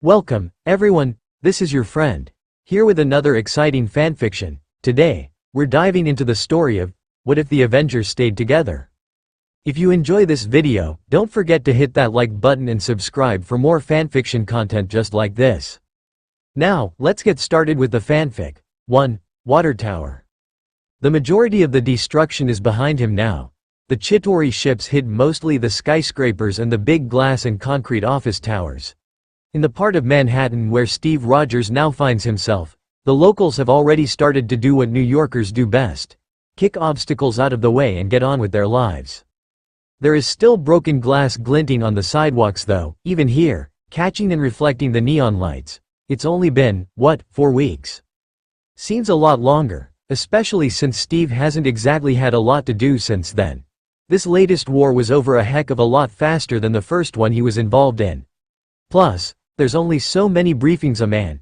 Welcome, everyone, this is your friend, here with another exciting fanfiction. Today, we're diving into the story of, what if the Avengers stayed together? If you enjoy this video, don't forget to hit that like button and subscribe for more fanfiction content just like this. Now, let's get started with the fanfic. 1. Water Tower. The majority of the destruction is behind him now. The Chitauri ships hid mostly the skyscrapers and the big glass and concrete office towers. In the part of Manhattan where Steve Rogers now finds himself, the locals have already started to do what New Yorkers do best: kick obstacles out of the way and get on with their lives. There is still broken glass glinting on the sidewalks though, even here, catching and reflecting the neon lights. It's only been, 4 weeks? Seems a lot longer, especially since Steve hasn't exactly had a lot to do since then. This latest war was over a heck of a lot faster than the first one he was involved in. Plus, there's only so many briefings a man,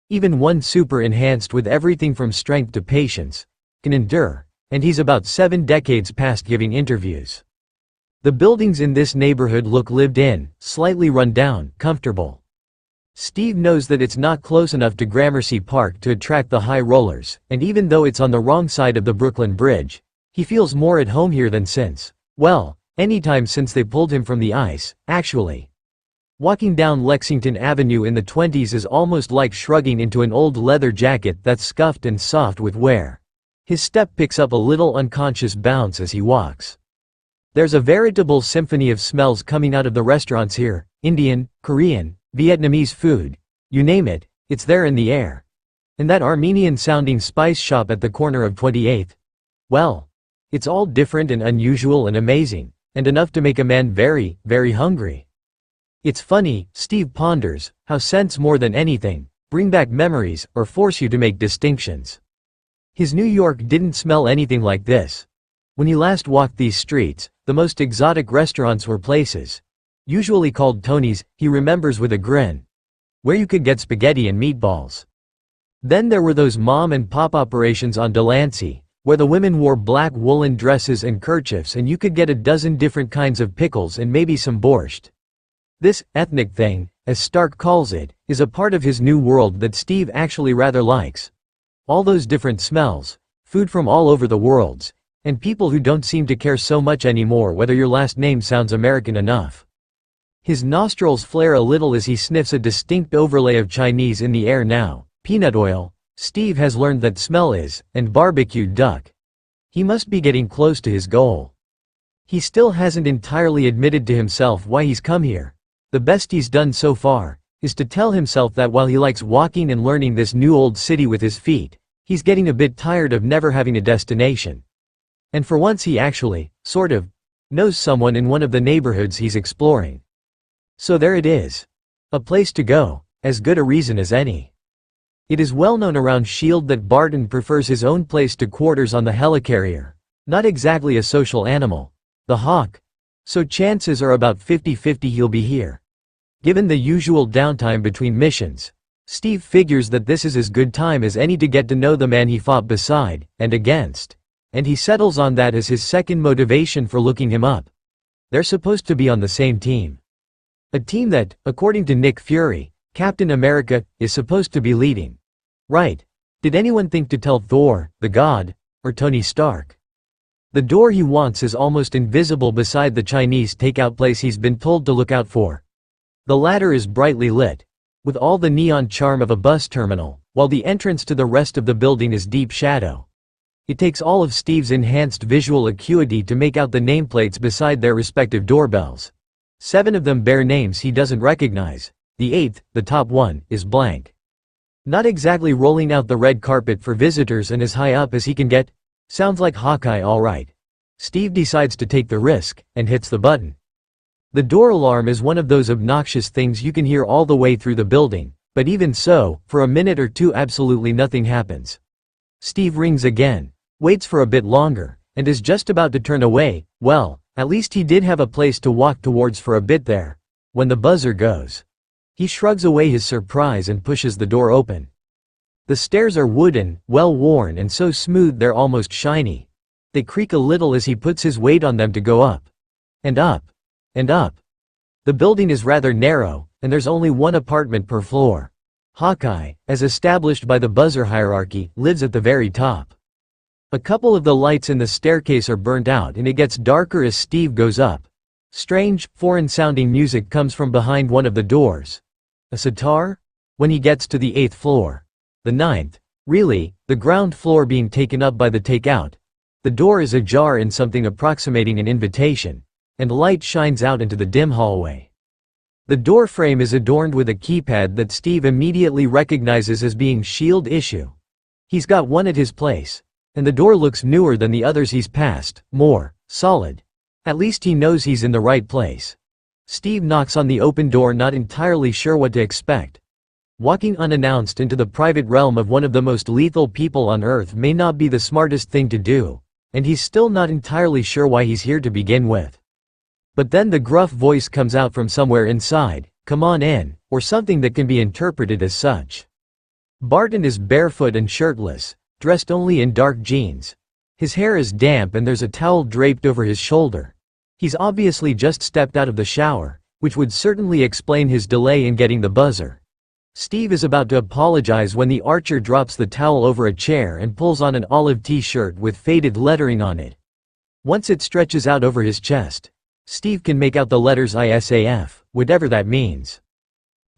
even one super enhanced with everything from strength to patience, can endure, and he's about 7 decades past giving interviews. The buildings in this neighborhood look lived in, slightly run down, comfortable. Steve knows that it's not close enough to Gramercy Park to attract the high rollers, and even though it's on the wrong side of the Brooklyn Bridge, he feels more at home here than anytime since they pulled him from the ice, actually. Walking down Lexington Avenue in the 20s is almost like shrugging into an old leather jacket that's scuffed and soft with wear. His step picks up a little unconscious bounce as he walks. There's a veritable symphony of smells coming out of the restaurants here: Indian, Korean, Vietnamese food. You name it, it's there in the air. And that Armenian-sounding spice shop at the corner of 28th? Well, it's all different and unusual and amazing, and enough to make a man very, very hungry. It's funny, Steve ponders, how scents more than anything bring back memories or force you to make distinctions. His New York didn't smell anything like this. When he last walked these streets, the most exotic restaurants were places, usually called Tony's, he remembers with a grin, where you could get spaghetti and meatballs. Then there were those mom and pop operations on Delancey, where the women wore black woolen dresses and kerchiefs and you could get a dozen different kinds of pickles and maybe some borscht. This ethnic thing, as Stark calls it, is a part of his new world that Steve actually rather likes. All those different smells, food from all over the worlds, and people who don't seem to care so much anymore whether your last name sounds American enough. His nostrils flare a little as he sniffs a distinct overlay of Chinese in the air now. Peanut oil, Steve has learned that smell is, and barbecued duck. He must be getting close to his goal. He still hasn't entirely admitted to himself why he's come here. The best he's done so far is to tell himself that while he likes walking and learning this new old city with his feet, he's getting a bit tired of never having a destination. And for once he actually, knows someone in one of the neighborhoods he's exploring. So there it is. A place to go, as good a reason as any. It is well known around S.H.I.E.L.D. that Barton prefers his own place to quarters on the helicarrier. Not exactly a social animal, the Hawk. So chances are about 50-50 he'll be here. Given the usual downtime between missions, Steve figures that this is as good time as any to get to know the man he fought beside, and against. And he settles on that as his second motivation for looking him up. They're supposed to be on the same team. A team that, according to Nick Fury, Captain America, is supposed to be leading. Right. Did anyone think to tell Thor, the God, or Tony Stark? The door he wants is almost invisible beside the Chinese takeout place he's been told to look out for. The latter is brightly lit, with all the neon charm of a bus terminal, while the entrance to the rest of the building is deep shadow. It takes all of Steve's enhanced visual acuity to make out the nameplates beside their respective doorbells. 7 of them bear names he doesn't recognize. The 8th, the top one, is blank. Not exactly rolling out the red carpet for visitors and as high up as he can get. Sounds like Hawkeye, alright. Steve decides to take the risk, and hits the button. The door alarm is one of those obnoxious things you can hear all the way through the building, but even so, for a minute or two absolutely nothing happens. Steve rings again, waits for a bit longer, and is just about to turn away. Well, at least he did have a place to walk towards for a bit there, when the buzzer goes. He shrugs away his surprise and pushes the door open. The stairs are wooden, well-worn and so smooth they're almost shiny. They creak a little as he puts his weight on them to go up. And up. And up. The building is rather narrow, and there's only one apartment per floor. Hawkeye, as established by the buzzer hierarchy, lives at the very top. A couple of the lights in the staircase are burnt out and it gets darker as Steve goes up. Strange, foreign-sounding music comes from behind one of the doors. A sitar? When he gets to the 8th floor. The 9th. Really, the ground floor being taken up by the takeout. The door is ajar in something approximating an invitation, and light shines out into the dim hallway. The door frame is adorned with a keypad that Steve immediately recognizes as being Shield issue. He's got one at his place, and the door looks newer than the others he's passed, more solid. At least he knows he's in the right place. Steve knocks on the open door, not entirely sure what to expect. Walking unannounced into the private realm of one of the most lethal people on Earth may not be the smartest thing to do, and he's still not entirely sure why he's here to begin with. But then the gruff voice comes out from somewhere inside, "Come on in," or something that can be interpreted as such. Barton is barefoot and shirtless, dressed only in dark jeans. His hair is damp and there's a towel draped over his shoulder. He's obviously just stepped out of the shower, which would certainly explain his delay in getting the buzzer. Steve is about to apologize when the Archer drops the towel over a chair and pulls on an olive t-shirt with faded lettering on it. Once it stretches out over his chest, Steve can make out the letters ISAF, whatever that means.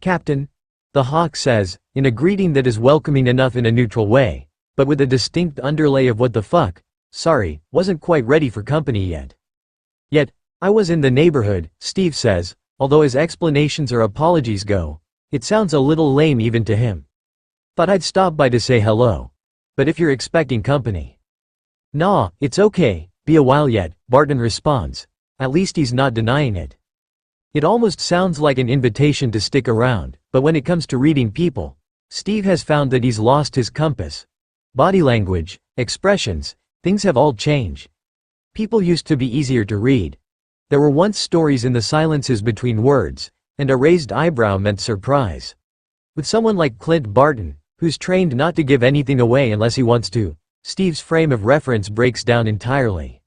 "Captain," the Hawk says, in a greeting that is welcoming enough in a neutral way, but with a distinct underlay of "what the fuck, sorry, wasn't quite ready for company yet." Yet, I was in the neighborhood, Steve says, although as explanations or apologies go, it sounds a little lame even to him. "Thought I'd stop by to say hello. But if you're expecting company." "Nah, it's okay, be a while yet," Barton responds. At least he's not denying it. It almost sounds like an invitation to stick around, but when it comes to reading people, Steve has found that he's lost his compass. Body language, expressions, things have all changed. People used to be easier to read. There were once stories in the silences between words, and a raised eyebrow meant surprise. With someone like Clint Barton, who's trained not to give anything away unless he wants to, Steve's frame of reference breaks down entirely.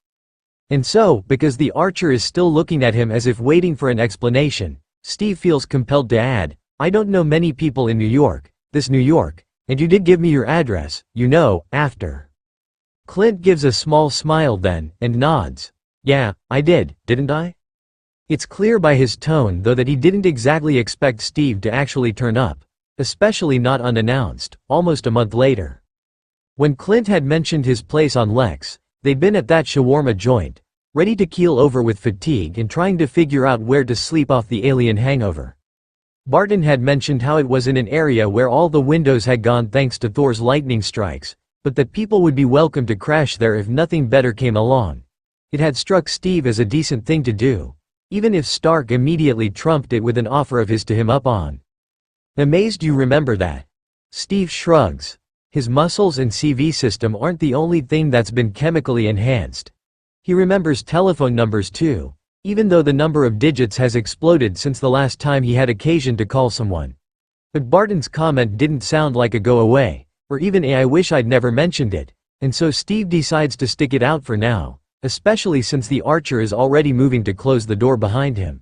And so, because the Archer is still looking at him as if waiting for an explanation, Steve feels compelled to add, "I don't know many people in New York, this New York, and you did give me your address, you know, after." Clint gives a small smile then, and nods. "Yeah, I did, didn't I?" It's clear by his tone though that he didn't exactly expect Steve to actually turn up, especially not unannounced, almost a month later. When Clint had mentioned his place on Lex, they'd been at that shawarma joint, ready to keel over with fatigue and trying to figure out where to sleep off the alien hangover. Barton had mentioned how it was in an area where all the windows had gone thanks to Thor's lightning strikes, but that people would be welcome to crash there if nothing better came along. It had struck Steve as a decent thing to do, even if Stark immediately trumped it with an offer of his to him up on. "Amazed you remember that." Steve shrugs. His muscles and CV system aren't the only thing that's been chemically enhanced. He remembers telephone numbers too, even though the number of digits has exploded since the last time he had occasion to call someone. But Barton's comment didn't sound like a go away, or even a "I wish I'd never mentioned it," and so Steve decides to stick it out for now, especially since the Archer is already moving to close the door behind him.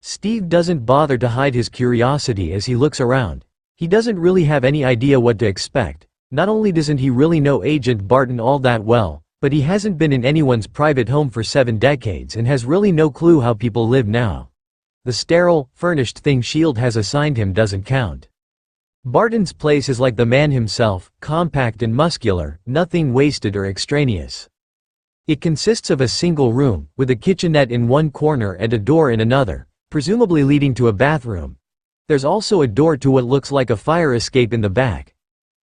Steve doesn't bother to hide his curiosity as he looks around. He doesn't really have any idea what to expect. Not only doesn't he really know Agent Barton all that well, but he hasn't been in anyone's private home for 7 decades and has really no clue how people live now. The sterile, furnished thing S.H.I.E.L.D. has assigned him doesn't count. Barton's place is like the man himself, compact and muscular, nothing wasted or extraneous. It consists of a single room, with a kitchenette in one corner and a door in another, presumably leading to a bathroom. There's also a door to what looks like a fire escape in the back.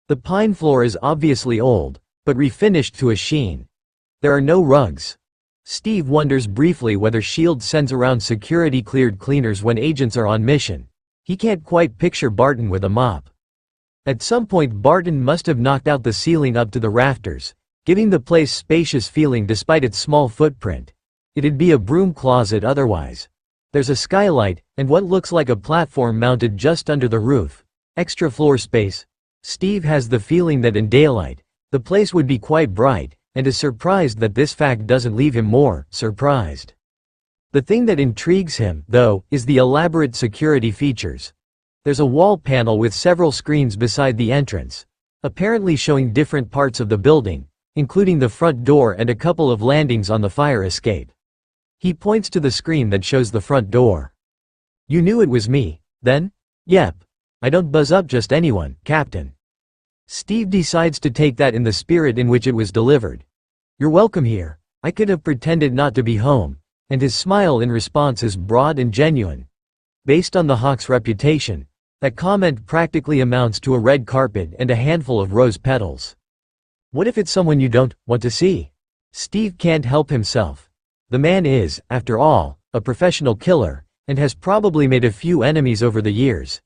The pine floor is obviously old, but refinished to a sheen. There are no rugs. Steve wonders briefly whether S.H.I.E.L.D. sends around security-cleared cleaners when agents are on mission. He can't quite picture Barton with a mop. At some point Barton must have knocked out the ceiling up to the rafters, giving the place spacious feeling despite its small footprint. It'd be a broom closet otherwise. There's a skylight, and what looks like a platform mounted just under the roof. Extra floor space. Steve has the feeling that in daylight, the place would be quite bright, and is surprised that this fact doesn't leave him more surprised. The thing that intrigues him, though, is the elaborate security features. There's a wall panel with several screens beside the entrance, apparently showing different parts of the building, including the front door and a couple of landings on the fire escape. He points to the screen that shows the front door. "You knew it was me, then?" "Yep. I don't buzz up just anyone, Captain." Steve decides to take that in the spirit in which it was delivered. "You're welcome here. I could have pretended not to be home," and his smile in response is broad and genuine. Based on the Hawk's reputation, that comment practically amounts to a red carpet and a handful of rose petals. What if it's someone you don't want to see? Steve can't help himself. The man is, after all, a professional killer, and has probably made a few enemies over the years.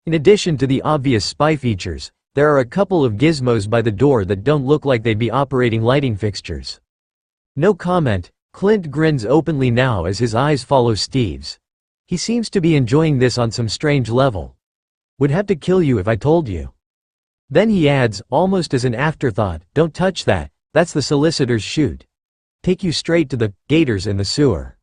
In addition to the obvious spy features, there are a couple of gizmos by the door that don't look like they'd be operating lighting fixtures. No comment. Clint grins openly now as his eyes follow Steve's. He seems to be enjoying this on some strange level. "Would have to kill you if I told you." Then he adds, almost as an afterthought, "Don't touch that, that's the solicitor's chute. Take you straight to the gators in the sewer."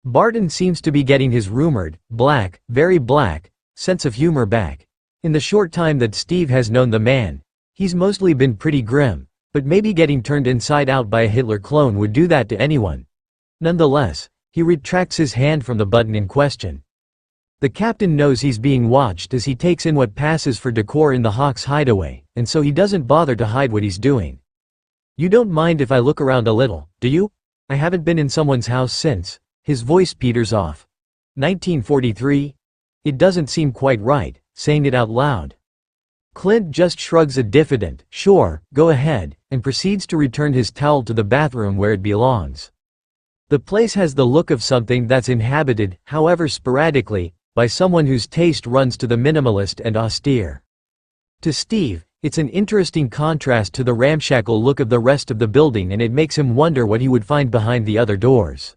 Barton seems to be getting his rumored, black, very black, sense of humor back. In the short time that Steve has known the man, he's mostly been pretty grim, but maybe getting turned inside out by a Hitler clone would do that to anyone. Nonetheless, he retracts his hand from the button in question. The captain knows he's being watched as he takes in what passes for decor in the Hawk's hideaway, and so he doesn't bother to hide what he's doing. "You don't mind if I look around a little, do you? I haven't been in someone's house since." His voice peters off. 1943? It doesn't seem quite right, saying it out loud. Clint just shrugs a diffident, "Sure, go ahead," and proceeds to return his towel to the bathroom where it belongs. The place has the look of something that's inhabited, however sporadically, by someone whose taste runs to the minimalist and austere. To Steve, it's an interesting contrast to the ramshackle look of the rest of the building, and it makes him wonder what he would find behind the other doors.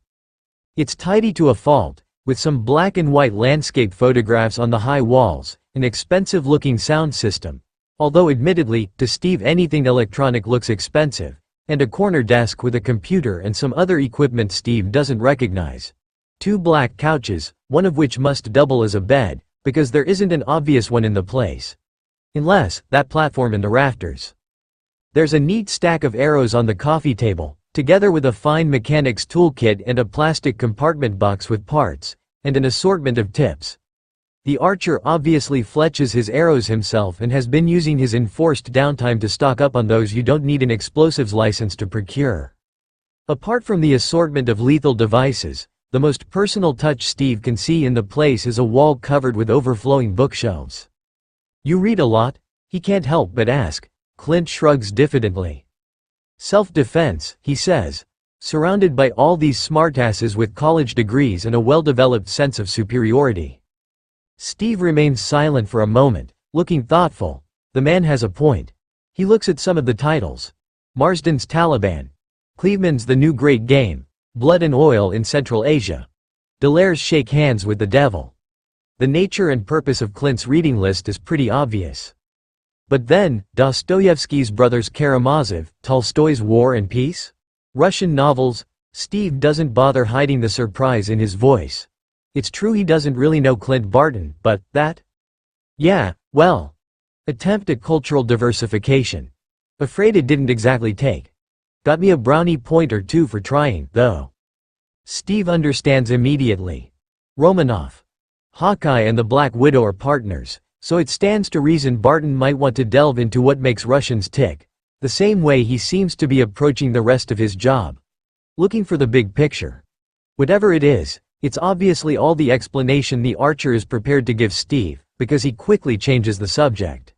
It's tidy to a fault, with some black and white landscape photographs on the high walls, an expensive-looking sound system, although admittedly, to Steve anything electronic looks expensive, and a corner desk with a computer and some other equipment Steve doesn't recognize. 2 black couches, one of which must double as a bed, because there isn't an obvious one in the place. Unless, that platform in the rafters. There's a neat stack of arrows on the coffee table, together with a fine mechanic's toolkit and a plastic compartment box with parts, and an assortment of tips. The archer obviously fletches his arrows himself and has been using his enforced downtime to stock up on those you don't need an explosives license to procure. Apart from the assortment of lethal devices, the most personal touch Steve can see in the place is a wall covered with overflowing bookshelves. "You read a lot?" he can't help but ask. Clint shrugs diffidently. "Self-defense," he says, surrounded by all these smartasses with college degrees and a well-developed sense of superiority. Steve remains silent for a moment, looking thoughtful. The man has a point. He looks at some of the titles. Marsden's Taliban, Cleveland's The New Great Game, Blood and Oil in Central Asia, Delaire's Shake Hands with the Devil. The nature and purpose of Clint's reading list is pretty obvious. But then, Dostoevsky's Brothers Karamazov, Tolstoy's War and Peace? Russian novels? Steve doesn't bother hiding the surprise in his voice. It's true he doesn't really know Clint Barton, but that? Yeah, well. Attempt at cultural diversification. Afraid it didn't exactly take. Got me a brownie point or two for trying, though. Steve understands immediately. Romanov. Hawkeye and the Black Widow are partners, so it stands to reason Barton might want to delve into what makes Russians tick, the same way he seems to be approaching the rest of his job. Looking for the big picture. Whatever it is, it's obviously all the explanation the archer is prepared to give Steve, because he quickly changes the subject.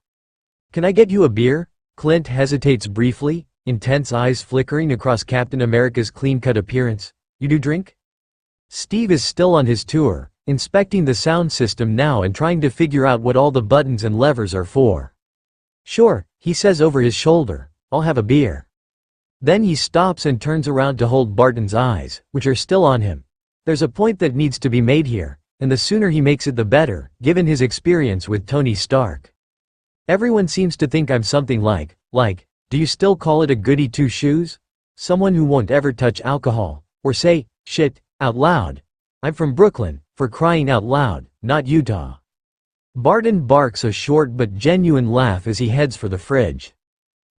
"Can I get you a beer?" Clint hesitates briefly, intense eyes flickering across Captain America's clean-cut appearance. "You do drink?" Steve is still on his tour, inspecting the sound system now and trying to figure out what all the buttons and levers are for. "Sure," he says over his shoulder, "I'll have a beer." Then he stops and turns around to hold Barton's eyes, which are still on him. There's a point that needs to be made here, and the sooner he makes it the better, given his experience with Tony Stark. "Everyone seems to think I'm something like, do you still call it a goody two-shoes? Someone who won't ever touch alcohol, or say, shit, Out loud. I'm from Brooklyn, for crying out loud, not Utah. Barton barks a short but genuine laugh as he heads for the fridge.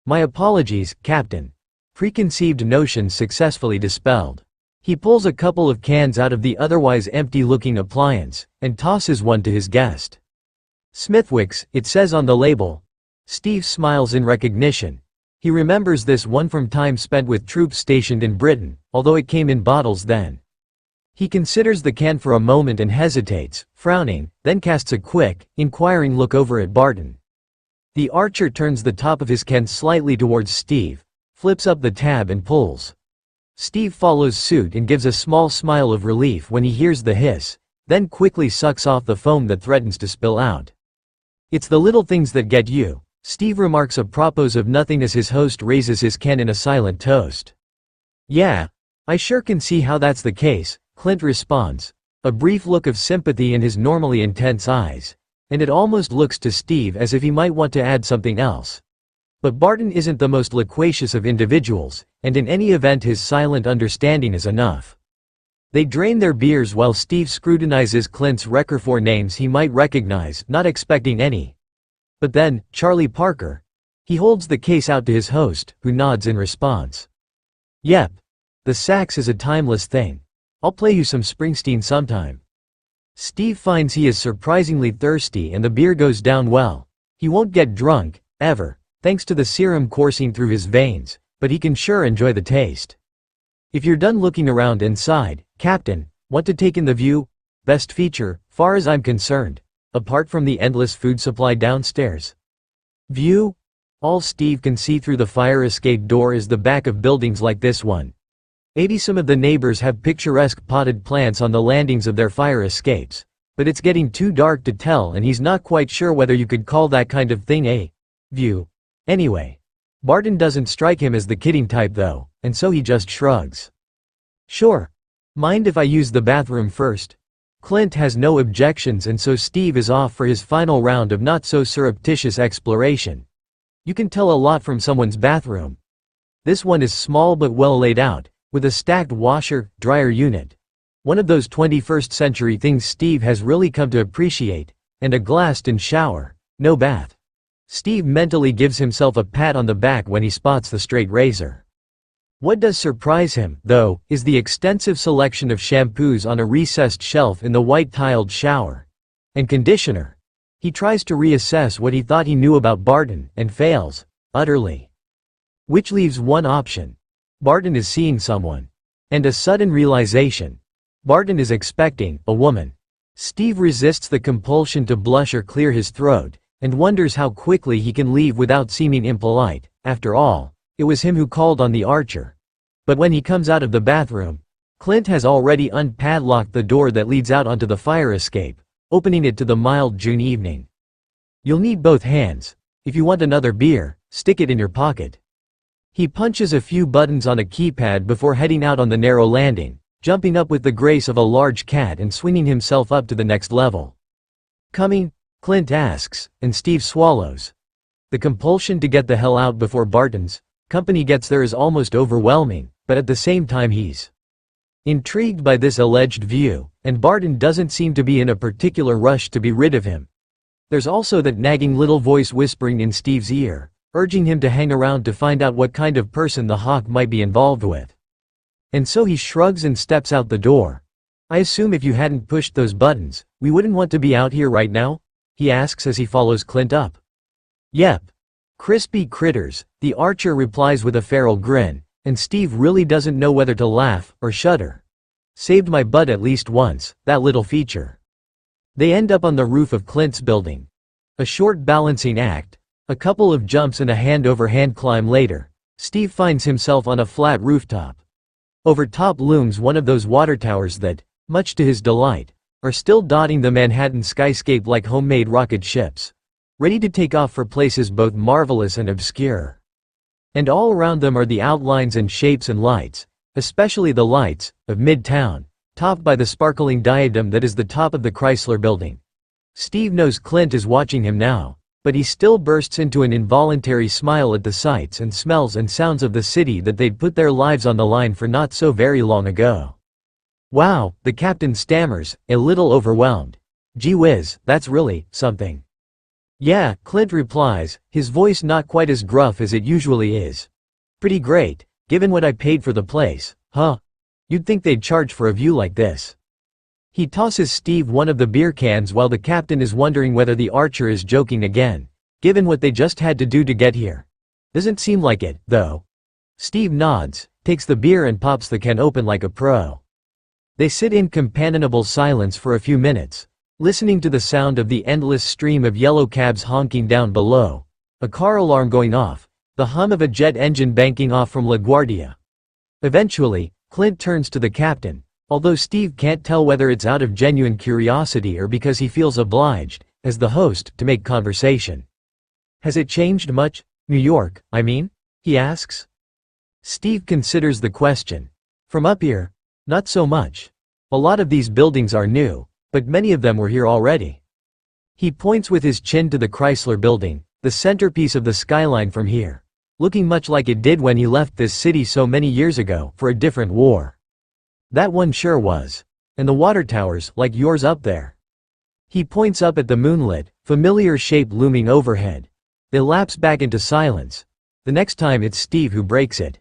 My apologies, Captain. Preconceived notions successfully dispelled. He pulls a couple of cans out of the otherwise empty-looking appliance, and tosses one to his guest. Smithwick's, it says on the label. Steve smiles in recognition. He remembers this one from time spent with troops stationed in Britain, although it came in bottles then. He considers the can for a moment and hesitates, frowning, then casts a quick, inquiring look over at Barton. The archer turns the top of his can slightly towards Steve, flips up the tab and pulls. Steve follows suit and gives a small smile of relief when he hears the hiss, then quickly sucks off the foam that threatens to spill out. It's the little things that get you, Steve remarks apropos of nothing as his host raises his can in a silent toast. Yeah, I sure can see how that's the case, Clint responds, a brief look of sympathy in his normally intense eyes, and it almost looks to Steve as if he might want to add something else. But Barton isn't the most loquacious of individuals, and in any event his silent understanding is enough. They drain their beers while Steve scrutinizes Clint's record for names he might recognize, not expecting any. But then, Charlie Parker. He holds the case out to his host, who nods in response. Yep. The sax is a timeless thing. I'll play you some Springsteen sometime. Steve finds he is surprisingly thirsty and the beer goes down well. He won't get drunk, ever, thanks to the serum coursing through his veins, but he can sure enjoy the taste. If you're done looking around inside, Captain, want to take in the view? Best feature, far as I'm concerned, apart from the endless food supply downstairs. View? All Steve can see through the fire escape door is the back of buildings like this one. Maybe some of the neighbors have picturesque potted plants on the landings of their fire escapes, but it's getting too dark to tell and he's not quite sure whether you could call that kind of thing a view. Anyway, Barton doesn't strike him as the kidding type though, and so he just shrugs. Sure. Mind if I use the bathroom first? Clint has no objections and so Steve is off for his final round of not-so-surreptitious exploration. You can tell a lot from someone's bathroom. This one is small but well laid out, with a stacked washer-dryer unit. One of those 21st century things Steve has really come to appreciate, and a glassed-in shower, no bath. Steve mentally gives himself a pat on the back when he spots the straight razor. What does surprise him, though, is the extensive selection of shampoos on a recessed shelf in the white-tiled shower. And conditioner. He tries to reassess what he thought he knew about Barton, and fails, utterly. Which leaves one option. Barton is seeing someone. And a sudden realization. Barton is expecting a woman. Steve resists the compulsion to blush or clear his throat, and wonders how quickly he can leave without seeming impolite. After all, it was him who called on the archer. But when he comes out of the bathroom, Clint has already unpadlocked the door that leads out onto the fire escape, opening it to the mild June evening. You'll need both hands. If you want another beer, stick it in your pocket. He punches a few buttons on a keypad before heading out on the narrow landing, jumping up with the grace of a large cat and swinging himself up to the next level. Coming? Clint asks, and Steve swallows. The compulsion to get the hell out before Barton's company gets there is almost overwhelming, but at the same time he's intrigued by this alleged view, and Barton doesn't seem to be in a particular rush to be rid of him. There's also that nagging little voice whispering in Steve's ear, urging him to hang around to find out what kind of person the hawk might be involved with. And so he shrugs and steps out the door. I assume if you hadn't pushed those buttons, we wouldn't want to be out here right now? He asks as he follows Clint up. Yep. Crispy critters, the archer replies with a feral grin, and Steve really doesn't know whether to laugh or shudder. Saved my butt at least once, that little feature. They end up on the roof of Clint's building. A short balancing act, a couple of jumps and a hand-over-hand climb later, Steve finds himself on a flat rooftop. Over top looms one of those water towers that, much to his delight, are still dotting the Manhattan skyscape like homemade rocket ships, ready to take off for places both marvelous and obscure. And all around them are the outlines and shapes and lights, especially the lights, of Midtown, topped by the sparkling diadem that is the top of the Chrysler Building. Steve knows Clint is watching him now, but he still bursts into an involuntary smile at the sights and smells and sounds of the city that they'd put their lives on the line for not so very long ago. Wow, the captain stammers, a little overwhelmed. Gee whiz, that's really something. Yeah, Clint replies, his voice not quite as gruff as it usually is. Pretty great, given what I paid for the place, huh? You'd think they'd charge for a view like this. He tosses Steve one of the beer cans while the captain is wondering whether the archer is joking again, given what they just had to do to get here. Doesn't seem like it, though. Steve nods, takes the beer and pops the can open like a pro. They sit in companionable silence for a few minutes, listening to the sound of the endless stream of yellow cabs honking down below, a car alarm going off, the hum of a jet engine banking off from LaGuardia. Eventually, Clint turns to the captain, although Steve can't tell whether it's out of genuine curiosity or because he feels obliged, as the host, to make conversation. Has it changed much, New York, I mean? He asks. Steve considers the question. From up here, not so much. A lot of these buildings are new, but many of them were here already. He points with his chin to the Chrysler Building, the centerpiece of the skyline from here, looking much like it did when he left this city so many years ago for a different war. That one sure was. And the water towers, like yours up there. He points up at the moonlit, familiar shape looming overhead. They lapse back into silence. The next time it's Steve who breaks it.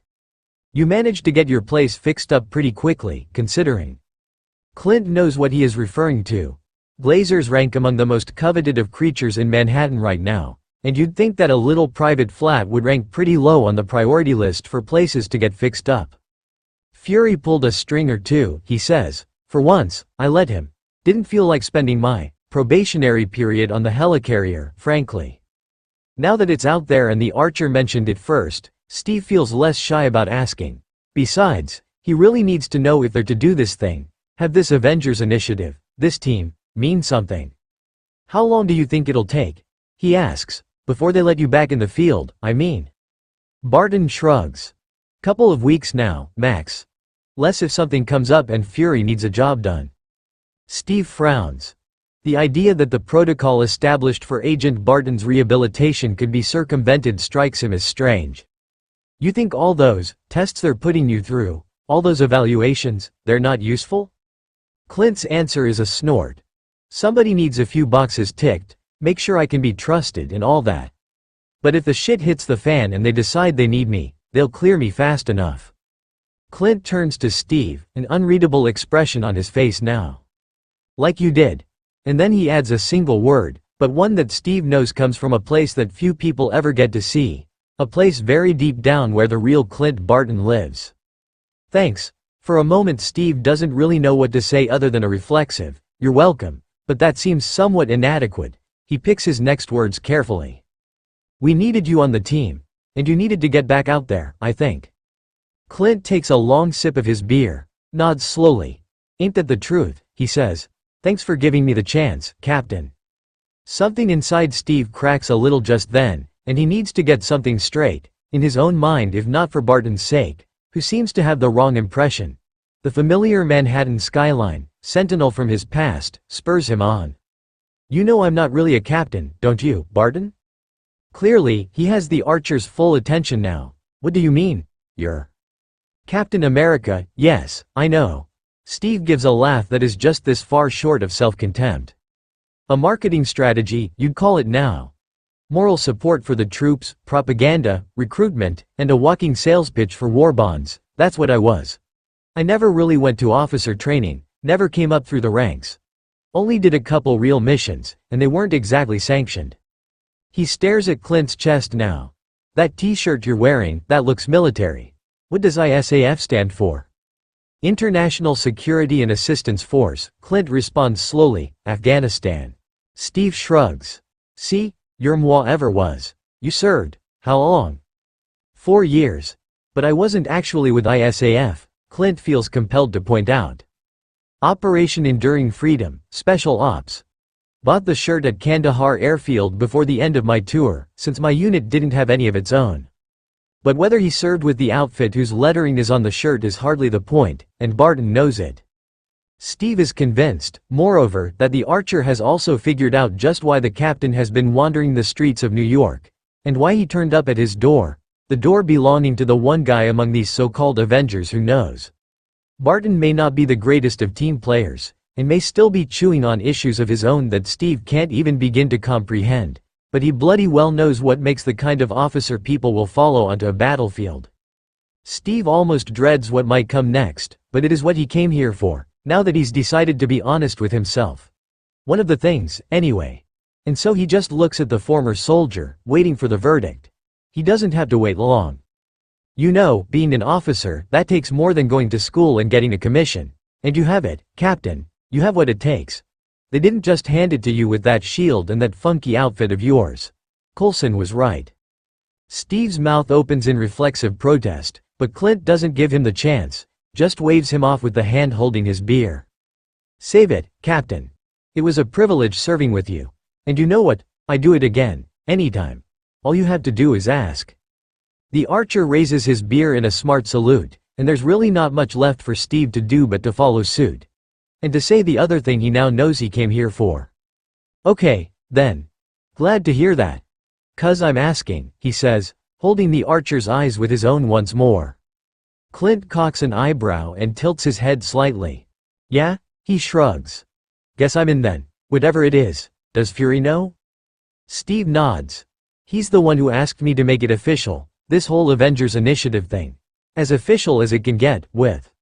You managed to get your place fixed up pretty quickly, considering. Clint knows what he is referring to. Glazers rank among the most coveted of creatures in Manhattan right now, and you'd think that a little private flat would rank pretty low on the priority list for places to get fixed up. Fury pulled a string or two, he says. For once, I let him. Didn't feel like spending my probationary period on the helicarrier, frankly. Now that it's out there and the archer mentioned it first, Steve feels less shy about asking. Besides, he really needs to know if they're to do this thing, have this Avengers initiative, this team, mean something. How long do you think it'll take? He asks. Before they let you back in the field, I mean. Barton shrugs. Couple of weeks now, max. Less if something comes up and Fury needs a job done. Steve frowns. The idea that the protocol established for Agent Barton's rehabilitation could be circumvented strikes him as strange. You think all those tests they're putting you through, all those evaluations, they're not useful? Clint's answer is a snort. Somebody needs a few boxes ticked, make sure I can be trusted and all that. But if the shit hits the fan and they decide they need me, they'll clear me fast enough. Clint turns to Steve, an unreadable expression on his face now. Like you did. And then he adds a single word, but one that Steve knows comes from a place that few people ever get to see. A place very deep down where the real Clint Barton lives. Thanks. For a moment Steve doesn't really know what to say other than a reflexive, you're welcome, but that seems somewhat inadequate. He picks his next words carefully. We needed you on the team. And you needed to get back out there, I think. Clint takes a long sip of his beer, nods slowly. Ain't that the truth, he says. Thanks for giving me the chance, Captain. Something inside Steve cracks a little just then, and he needs to get something straight, in his own mind if not for Barton's sake, who seems to have the wrong impression. The familiar Manhattan skyline, sentinel from his past, spurs him on. You know I'm not really a captain, don't you, Barton? Clearly, he has the archer's full attention now. What do you mean, you're Captain America? Yes, I know. Steve gives a laugh that is just this far short of self-contempt. A marketing strategy, you'd call it now. Moral support for the troops, propaganda, recruitment, and a walking sales pitch for war bonds, that's what I was. I never really went to officer training, never came up through the ranks. Only did a couple real missions, and they weren't exactly sanctioned. He stares at Clint's chest now. That t-shirt you're wearing, that looks military. What does ISAF stand for? International Security and Assistance Force, Clint responds slowly, Afghanistan. Steve shrugs. See, your moi ever was. You served. How long? 4 years. But I wasn't actually with ISAF, Clint feels compelled to point out. Operation Enduring Freedom, Special Ops. Bought the shirt at Kandahar Airfield before the end of my tour, since my unit didn't have any of its own. But whether he served with the outfit whose lettering is on the shirt is hardly the point, and Barton knows it. Steve is convinced, moreover, that the archer has also figured out just why the captain has been wandering the streets of New York, and why he turned up at his door, the door belonging to the one guy among these so-called Avengers who knows. Barton may not be the greatest of team players, and may still be chewing on issues of his own that Steve can't even begin to comprehend, but he bloody well knows what makes the kind of officer people will follow onto a battlefield. Steve almost dreads what might come next, but it is what he came here for, now that he's decided to be honest with himself. One of the things, anyway. And so he just looks at the former soldier, waiting for the verdict. He doesn't have to wait long. You know, being an officer, that takes more than going to school and getting a commission. And you have it, Captain. You have what it takes. They didn't just hand it to you with that shield and that funky outfit of yours. Coulson was right. Steve's mouth opens in reflexive protest, but Clint doesn't give him the chance, just waves him off with the hand holding his beer. Save it, Captain. It was a privilege serving with you. And you know what, I'd do it again, anytime. All you have to do is ask. The archer raises his beer in a smart salute, and there's really not much left for Steve to do but to follow suit. And to say the other thing he now knows he came here for. Okay, then. Glad to hear that. 'Cause I'm asking, he says, holding the archer's eyes with his own once more. Clint cocks an eyebrow and tilts his head slightly. Yeah? He shrugs. Guess I'm in then, whatever it is. Does Fury know? Steve nods. He's the one who asked me to make it official, this whole Avengers initiative thing. As official as it can get, with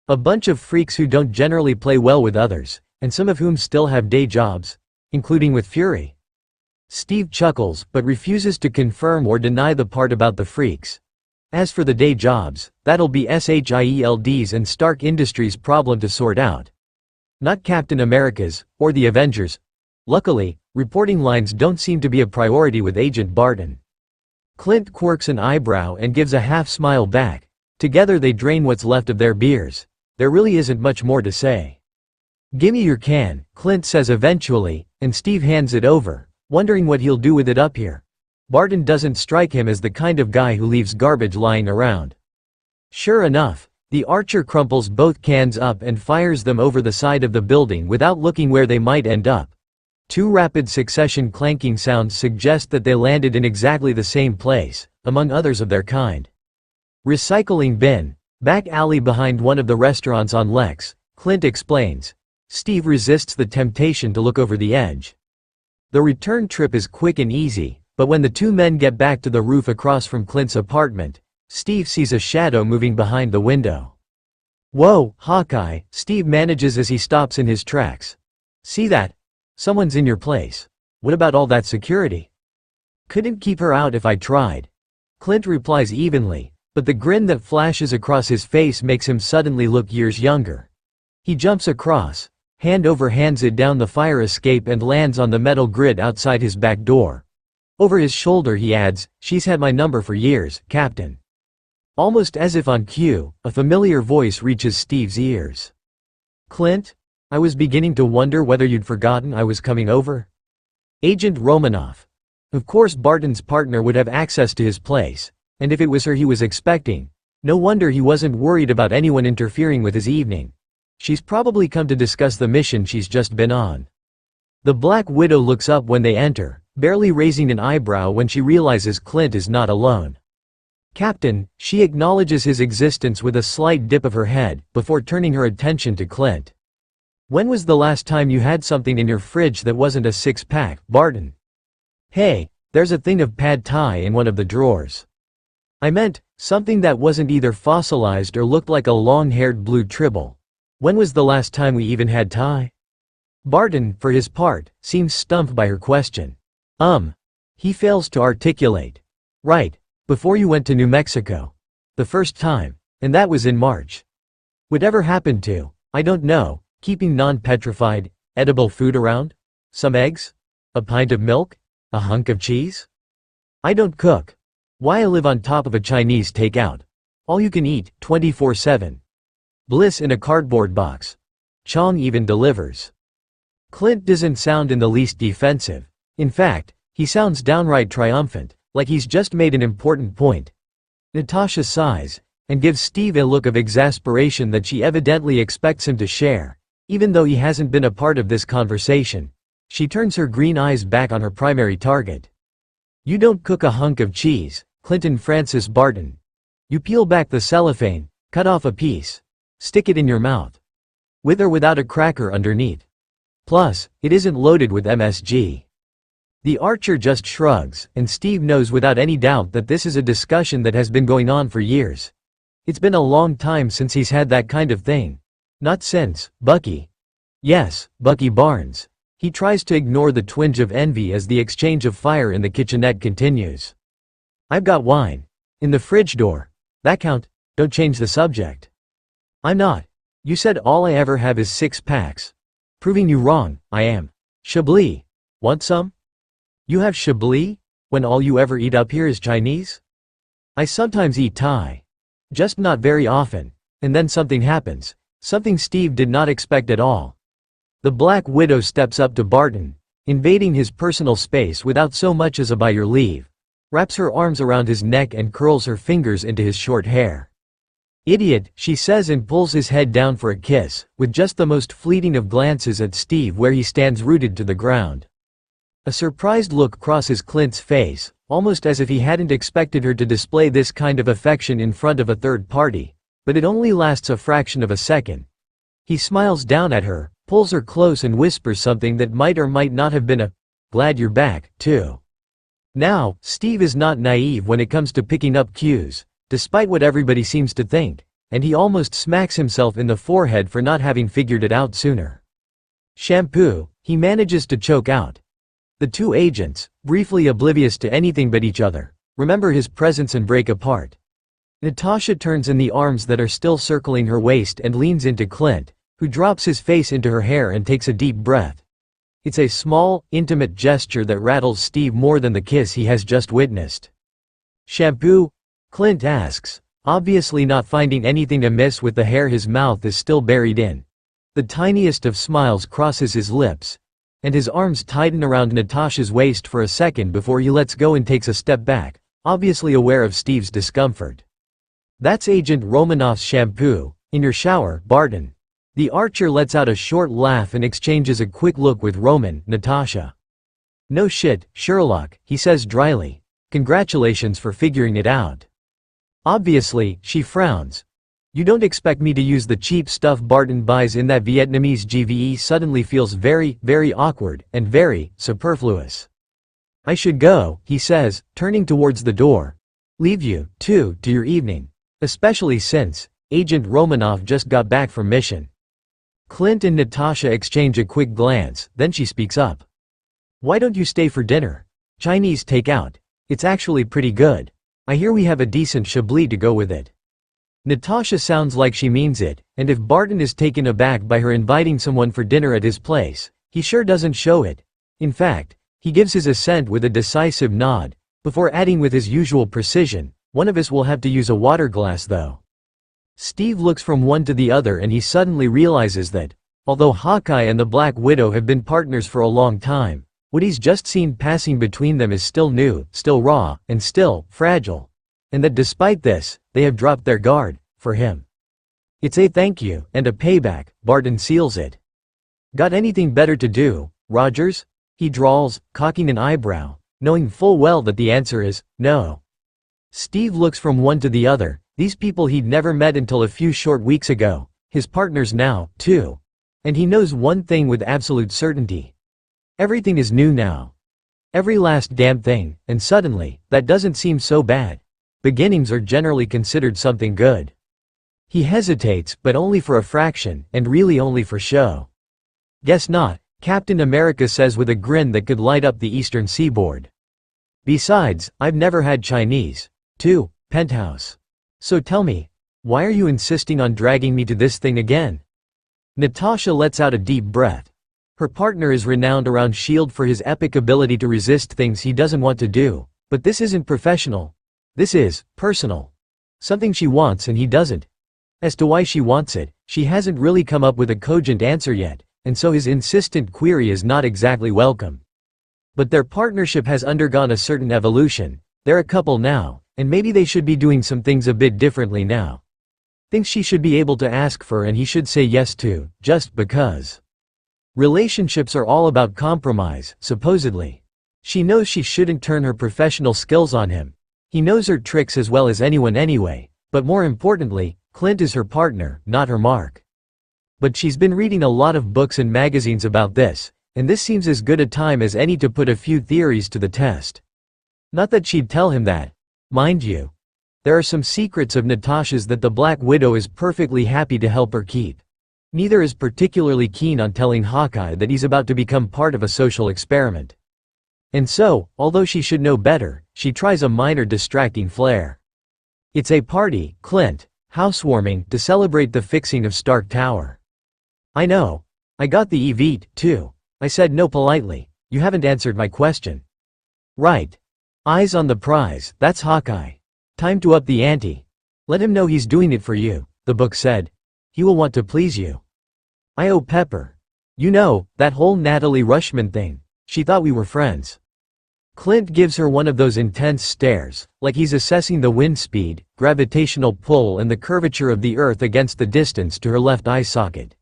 a bunch of freaks who don't generally play well with others, and some of whom still have day jobs, including with Fury. Steve chuckles, but refuses to confirm or deny the part about the freaks. As for the day jobs, that'll be SHIELD's and Stark Industries' problem to sort out. Not Captain America's, or the Avengers. Luckily, reporting lines don't seem to be a priority with Agent Barton. Clint quirks an eyebrow and gives a half-smile back. Together they drain what's left of their beers. There really isn't much more to say. Gimme your can, Clint says eventually, and Steve hands it over, wondering what he'll do with it up here. Barton doesn't strike him as the kind of guy who leaves garbage lying around. Sure enough, the archer crumples both cans up and fires them over the side of the building without looking where they might end up. Two rapid succession clanking sounds suggest that they landed in exactly the same place, among others of their kind. Recycling bin, back alley behind one of the restaurants on Lex, Clint explains. Steve resists the temptation to look over the edge. The return trip is quick and easy, but when the two men get back to the roof across from Clint's apartment, Steve sees a shadow moving behind the window. Whoa, Hawkeye, Steve manages as he stops in his tracks. See that? Someone's in your place. What about all that security? Couldn't keep her out if I tried. Clint replies evenly, but the grin that flashes across his face makes him suddenly look years younger. He jumps across, hand over hands it down the fire escape and lands on the metal grid outside his back door. Over his shoulder he adds, "She's had my number for years, Captain." Almost as if on cue, a familiar voice reaches Steve's ears. Clint? I was beginning to wonder whether you'd forgotten I was coming over. Agent Romanoff. Of course Barton's partner would have access to his place, and if it was her he was expecting, no wonder he wasn't worried about anyone interfering with his evening. She's probably come to discuss the mission she's just been on. The Black Widow looks up when they enter, barely raising an eyebrow when she realizes Clint is not alone. Captain, she acknowledges his existence with a slight dip of her head, before turning her attention to Clint. When was the last time you had something in your fridge that wasn't a six-pack, Barton? Hey, there's a thing of pad thai in one of the drawers. I meant, something that wasn't either fossilized or looked like a long-haired blue tribble. When was the last time we even had Thai? Barton, for his part, seems stumped by her question. He fails to articulate. Right, before you went to New Mexico. The first time, and that was in March. Whatever happened to, I don't know, keeping non-petrified, edible food around? Some eggs? A pint of milk? A hunk of cheese? I don't cook. Why I live on top of a Chinese takeout. All you can eat, 24/7. Bliss in a cardboard box. Chong even delivers. Clint doesn't sound in the least defensive. In fact, he sounds downright triumphant, like he's just made an important point. Natasha sighs, and gives Steve a look of exasperation that she evidently expects him to share, even though he hasn't been a part of this conversation. She turns her green eyes back on her primary target. You don't cook a hunk of cheese, Clinton Francis Barton. You peel back the cellophane, cut off a piece, Stick it in your mouth. With or without a cracker underneath. Plus, it isn't loaded with MSG. The archer just shrugs, and Steve knows without any doubt that this is a discussion that has been going on for years. It's been a long time since he's had that kind of thing. Not since, Bucky. Yes, Bucky Barnes. He tries to ignore the twinge of envy as the exchange of fire in the kitchenette continues. I've got wine. In the fridge door. That count? Don't change the subject. I'm not. You said all I ever have is 6 packs. Proving you wrong, I am. Chablis. Want some? You have Chablis? When all you ever eat up here is Chinese? I sometimes eat Thai. Just not very often. And then something happens. Something Steve did not expect at all. The Black Widow steps up to Barton, invading his personal space without so much as a by your leave, wraps her arms around his neck and curls her fingers into his short hair. Idiot, she says and pulls his head down for a kiss, with just the most fleeting of glances at Steve where he stands rooted to the ground. A surprised look crosses Clint's face, almost as if he hadn't expected her to display this kind of affection in front of a third party, but it only lasts a fraction of a second. He smiles down at her, pulls her close and whispers something that might or might not have been a, "Glad you're back, too." Now, Steve is not naive when it comes to picking up cues, despite what everybody seems to think, and he almost smacks himself in the forehead for not having figured it out sooner. Shampoo, he manages to choke out. The two agents, briefly oblivious to anything but each other, remember his presence and break apart. Natasha turns in the arms that are still circling her waist and leans into Clint, who drops his face into her hair and takes a deep breath. It's a small, intimate gesture that rattles Steve more than the kiss he has just witnessed. Shampoo? Clint asks, obviously not finding anything amiss with the hair his mouth is still buried in. The tiniest of smiles crosses his lips, and his arms tighten around Natasha's waist for a second before he lets go and takes a step back, obviously aware of Steve's discomfort. That's Agent Romanoff's shampoo, in your shower, Barton. The archer lets out a short laugh and exchanges a quick look with Natasha. No shit, Sherlock, he says dryly. Congratulations for figuring it out. Obviously, she frowns. You don't expect me to use the cheap stuff Barton buys in that Vietnamese GVE. Suddenly feels very, very awkward, and very, superfluous. I should go, he says, turning towards the door. Leave you, too, to your evening. Especially since, Agent Romanoff just got back from mission. Clint and Natasha exchange a quick glance, then she speaks up. Why don't you stay for dinner? Chinese takeout. It's actually pretty good. I hear we have a decent Chablis to go with it. Natasha sounds like she means it, and if Barton is taken aback by her inviting someone for dinner at his place, he sure doesn't show it. In fact, he gives his assent with a decisive nod, before adding with his usual precision, one of us will have to use a water glass though. Steve looks from one to the other and he suddenly realizes that, although Hawkeye and the Black Widow have been partners for a long time, what he's just seen passing between them is still new, still raw, and still fragile. And that despite this, they have dropped their guard, for him. It's a thank you, and a payback, Barton seals it. Got anything better to do, Rogers? He drawls, cocking an eyebrow, knowing full well that the answer is, no. Steve looks from one to the other, these people he'd never met until a few short weeks ago, his partners now, too. And he knows one thing with absolute certainty. Everything is new now. Every last damn thing, and suddenly, that doesn't seem so bad. Beginnings are generally considered something good. He hesitates, but only for a fraction, and really only for show. Guess not, Captain America says with a grin that could light up the eastern seaboard. Besides, I've never had Chinese. Too, Penthouse. So tell me, why are you insisting on dragging me to this thing again? Natasha lets out a deep breath. Her partner is renowned around S.H.I.E.L.D. for his epic ability to resist things he doesn't want to do, but this isn't professional. This is personal. Something she wants and he doesn't. As to why she wants it, she hasn't really come up with a cogent answer yet, and so his insistent query is not exactly welcome. But their partnership has undergone a certain evolution. They're a couple now, and maybe they should be doing some things a bit differently now. Things she should be able to ask for and he should say yes to, just because. Relationships are all about compromise, supposedly. She knows she shouldn't turn her professional skills on him. He knows her tricks as well as anyone anyway, but more importantly, Clint is her partner, not her mark. But she's been reading a lot of books and magazines about this, and this seems as good a time as any to put a few theories to the test. Not that she'd tell him that. Mind you. There are some secrets of Natasha's that the Black Widow is perfectly happy to help her keep. Neither is particularly keen on telling Hawkeye that he's about to become part of a social experiment. And so, although she should know better, she tries a minor distracting flair. It's a party, Clint, housewarming, to celebrate the fixing of Stark Tower. I know. I got the Evite, too. I said no politely. You haven't answered my question. Right. Eyes on the prize, that's Hawkeye. Time to up the ante. Let him know he's doing it for you, the book said. He will want to please you. I owe Pepper. You know, that whole Natalie Rushman thing. She thought we were friends. Clint gives her one of those intense stares, like he's assessing the wind speed, gravitational pull and the curvature of the Earth against the distance to her left eye socket.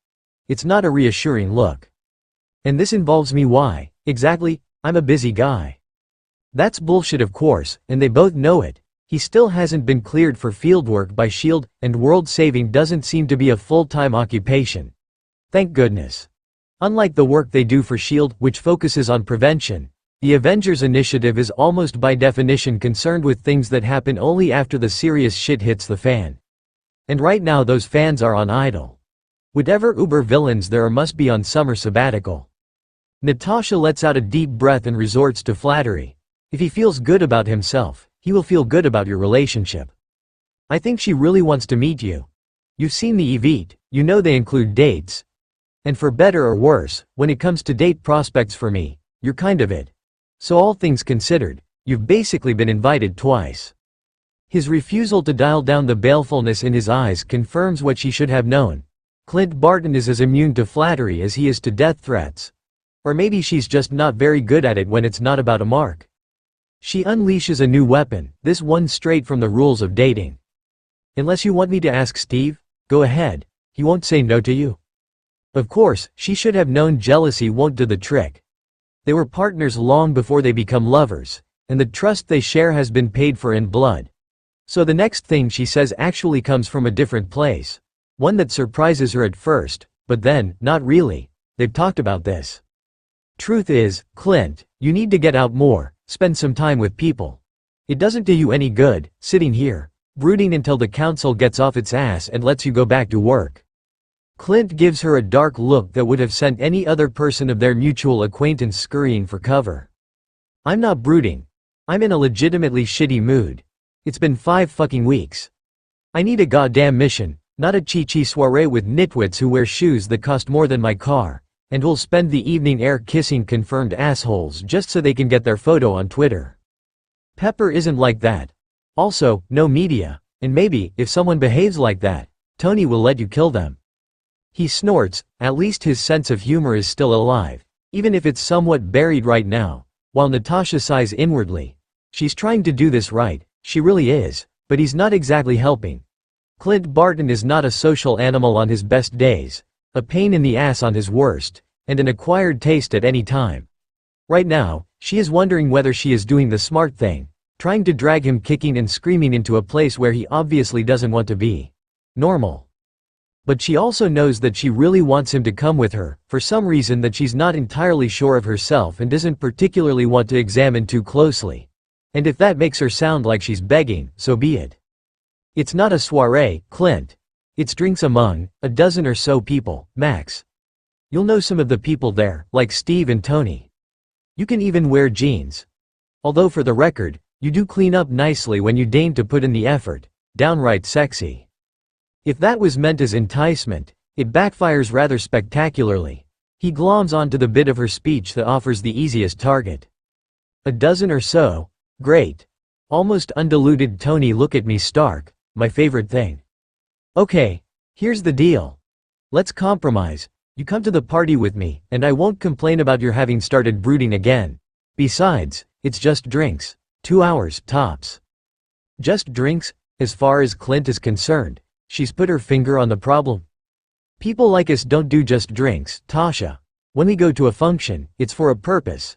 It's not a reassuring look. And this involves me. Why? Exactly, I'm a busy guy. That's bullshit, of course, and they both know it. He still hasn't been cleared for fieldwork by S.H.I.E.L.D., and world saving doesn't seem to be a full-time occupation. Thank goodness. Unlike the work they do for S.H.I.E.L.D., which focuses on prevention, the Avengers initiative is almost by definition concerned with things that happen only after the serious shit hits the fan. And right now those fans are on idle. Whatever uber villains there are must be on summer sabbatical. Natasha lets out a deep breath and resorts to flattery. If he feels good about himself, he will feel good about your relationship. I think she really wants to meet you. You've seen the Evite, you know they include dates. And for better or worse, when it comes to date prospects for me, you're kind of it. So all things considered, you've basically been invited twice. His refusal to dial down the balefulness in his eyes confirms what she should have known. Clint Barton is as immune to flattery as he is to death threats. Or maybe she's just not very good at it when it's not about a mark. She unleashes a new weapon, this one straight from the rules of dating. Unless you want me to ask Steve, go ahead, he won't say no to you. Of course, she should have known jealousy won't do the trick. They were partners long before they become lovers, and the trust they share has been paid for in blood. So the next thing she says actually comes from a different place. One that surprises her at first, but then, not really. They've talked about this. Truth is, Clint, you need to get out more, spend some time with people. It doesn't do you any good, sitting here, brooding until the council gets off its ass and lets you go back to work. Clint gives her a dark look that would have sent any other person of their mutual acquaintance scurrying for cover. I'm not brooding. I'm in a legitimately shitty mood. It's been 5 fucking weeks. I need a goddamn mission, not a chi-chi soiree with nitwits who wear shoes that cost more than my car, and who'll spend the evening air kissing confirmed assholes just so they can get their photo on Twitter. Pepper isn't like that. Also, no media, and maybe, if someone behaves like that, Tony will let you kill them. He snorts, at least his sense of humor is still alive, even if it's somewhat buried right now, while Natasha sighs inwardly. She's trying to do this right, she really is, but he's not exactly helping. Clint Barton is not a social animal on his best days, a pain in the ass on his worst, and an acquired taste at any time. Right now, she is wondering whether she is doing the smart thing, trying to drag him kicking and screaming into a place where he obviously doesn't want to be. Normal. But she also knows that she really wants him to come with her, for some reason that she's not entirely sure of herself and doesn't particularly want to examine too closely. And if that makes her sound like she's begging, so be it. It's not a soiree, Clint. It's drinks among a dozen or so people, max. You'll know some of the people there, like Steve and Tony. You can even wear jeans. Although for the record, you do clean up nicely when you deign to put in the effort. Downright sexy. If that was meant as enticement, it backfires rather spectacularly. He gloms onto the bit of her speech that offers the easiest target. A dozen or so? Great. Almost undiluted Tony look at me Stark, my favorite thing. Okay, here's the deal. Let's compromise. You come to the party with me, and I won't complain about your having started brooding again. Besides, it's just drinks. 2 hours, tops. Just drinks? As far as Clint is concerned, she's put her finger on the problem. People like us don't do just drinks, Tasha. When we go to a function, it's for a purpose.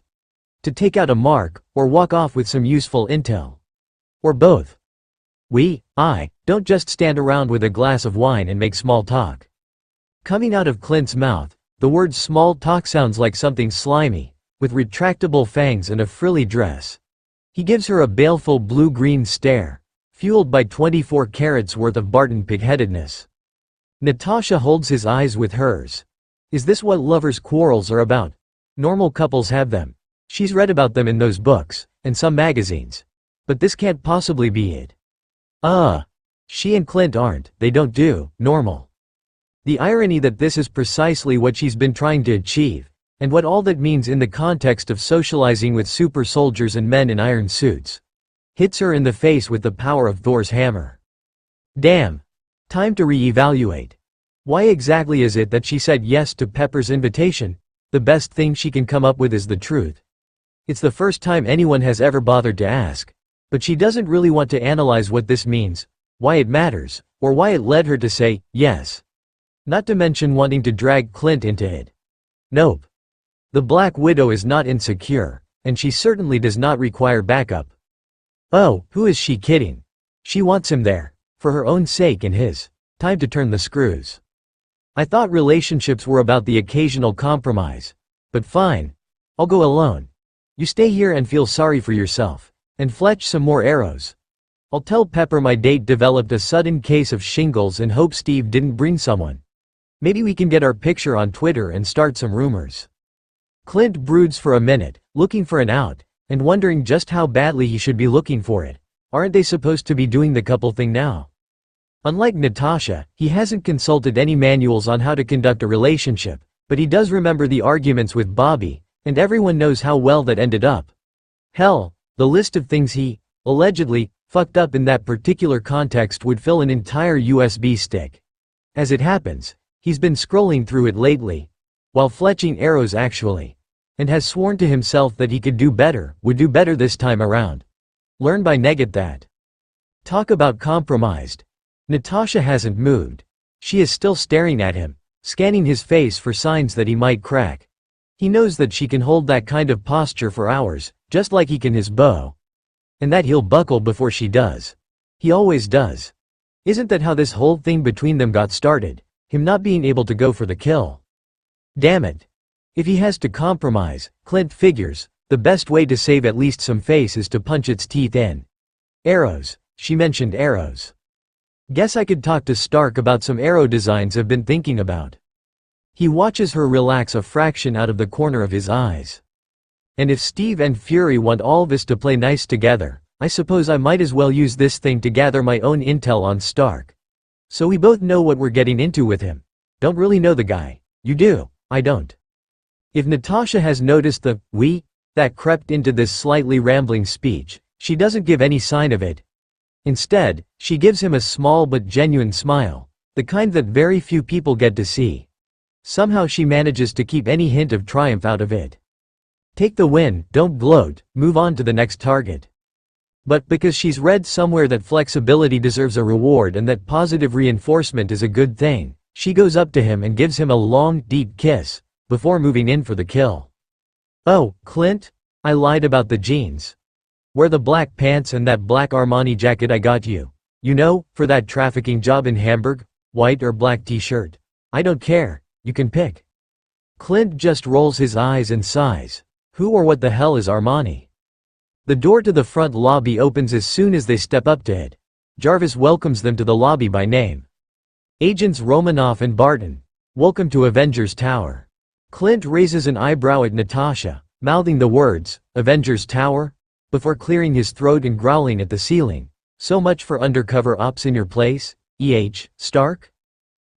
To take out a mark, or walk off with some useful intel. Or both. I don't just stand around with a glass of wine and make small talk." Coming out of Clint's mouth, the word small talk sounds like something slimy, with retractable fangs and a frilly dress. He gives her a baleful blue-green stare, fueled by 24 carats worth of Barton pigheadedness. Natasha holds his eyes with hers. Is this what lovers' quarrels are about? Normal couples have them. She's read about them in those books, and some magazines. But this can't possibly be it. She and Clint aren't, they don't do normal. The irony that this is precisely what she's been trying to achieve, and what all that means in the context of socializing with super soldiers and men in iron suits, hits her in the face with the power of Thor's hammer. Damn. Time to re-evaluate. Why exactly is it that she said yes to Pepper's invitation? The best thing she can come up with is the truth. It's the first time anyone has ever bothered to ask. But she doesn't really want to analyze what this means, why it matters, or why it led her to say yes. Not to mention wanting to drag Clint into it. Nope. The Black Widow is not insecure, and she certainly does not require backup. Oh, who is she kidding? She wants him there, for her own sake and his. Time to turn the screws. I thought relationships were about the occasional compromise. But fine. I'll go alone. You stay here and feel sorry for yourself. And fletch some more arrows. I'll tell Pepper my date developed a sudden case of shingles and hope Steve didn't bring someone. Maybe we can get our picture on Twitter and start some rumors. Clint broods for a minute, looking for an out, and wondering just how badly he should be looking for it. Aren't they supposed to be doing the couple thing now? Unlike Natasha, he hasn't consulted any manuals on how to conduct a relationship, but he does remember the arguments with Bobby, and everyone knows how well that ended up. Hell, the list of things he, allegedly, fucked up in that particular context would fill an entire USB stick. As it happens, he's been scrolling through it lately, while fletching arrows actually, and has sworn to himself that he could do better, would do better this time around. Learn by Negat that. Talk about compromised. Natasha hasn't moved. She is still staring at him, scanning his face for signs that he might crack. He knows that she can hold that kind of posture for hours, just like he can his bow. And that he'll buckle before she does. He always does. Isn't that how this whole thing between them got started? Him not being able to go for the kill. Damn it. If he has to compromise, Clint figures, the best way to save at least some face is to punch its teeth in. Arrows. She mentioned arrows. Guess I could talk to Stark about some arrow designs I've been thinking about. He watches her relax a fraction out of the corner of his eyes. And if Steve and Fury want all of us to play nice together, I suppose I might as well use this thing to gather my own intel on Stark. So we both know what we're getting into with him. Don't really know the guy. You do, I don't. If Natasha has noticed the "we" that crept into this slightly rambling speech, she doesn't give any sign of it. Instead, she gives him a small but genuine smile, the kind that very few people get to see. Somehow she manages to keep any hint of triumph out of it. Take the win, don't gloat, move on to the next target. But because she's read somewhere that flexibility deserves a reward and that positive reinforcement is a good thing, she goes up to him and gives him a long, deep kiss, before moving in for the kill. Oh, Clint? I lied about the jeans. Wear the black pants and that black Armani jacket I got you. You know, for that trafficking job in Hamburg, white or black t-shirt. I don't care, you can pick. Clint just rolls his eyes and sighs. Who or what the hell is Armani? The door to the front lobby opens as soon as they step up to it. Jarvis welcomes them to the lobby by name. Agents Romanoff and Barton. Welcome to Avengers Tower. Clint raises an eyebrow at Natasha, mouthing the words, Avengers Tower? Before clearing his throat and growling at the ceiling. So much for undercover ops in your place, E.H. Stark?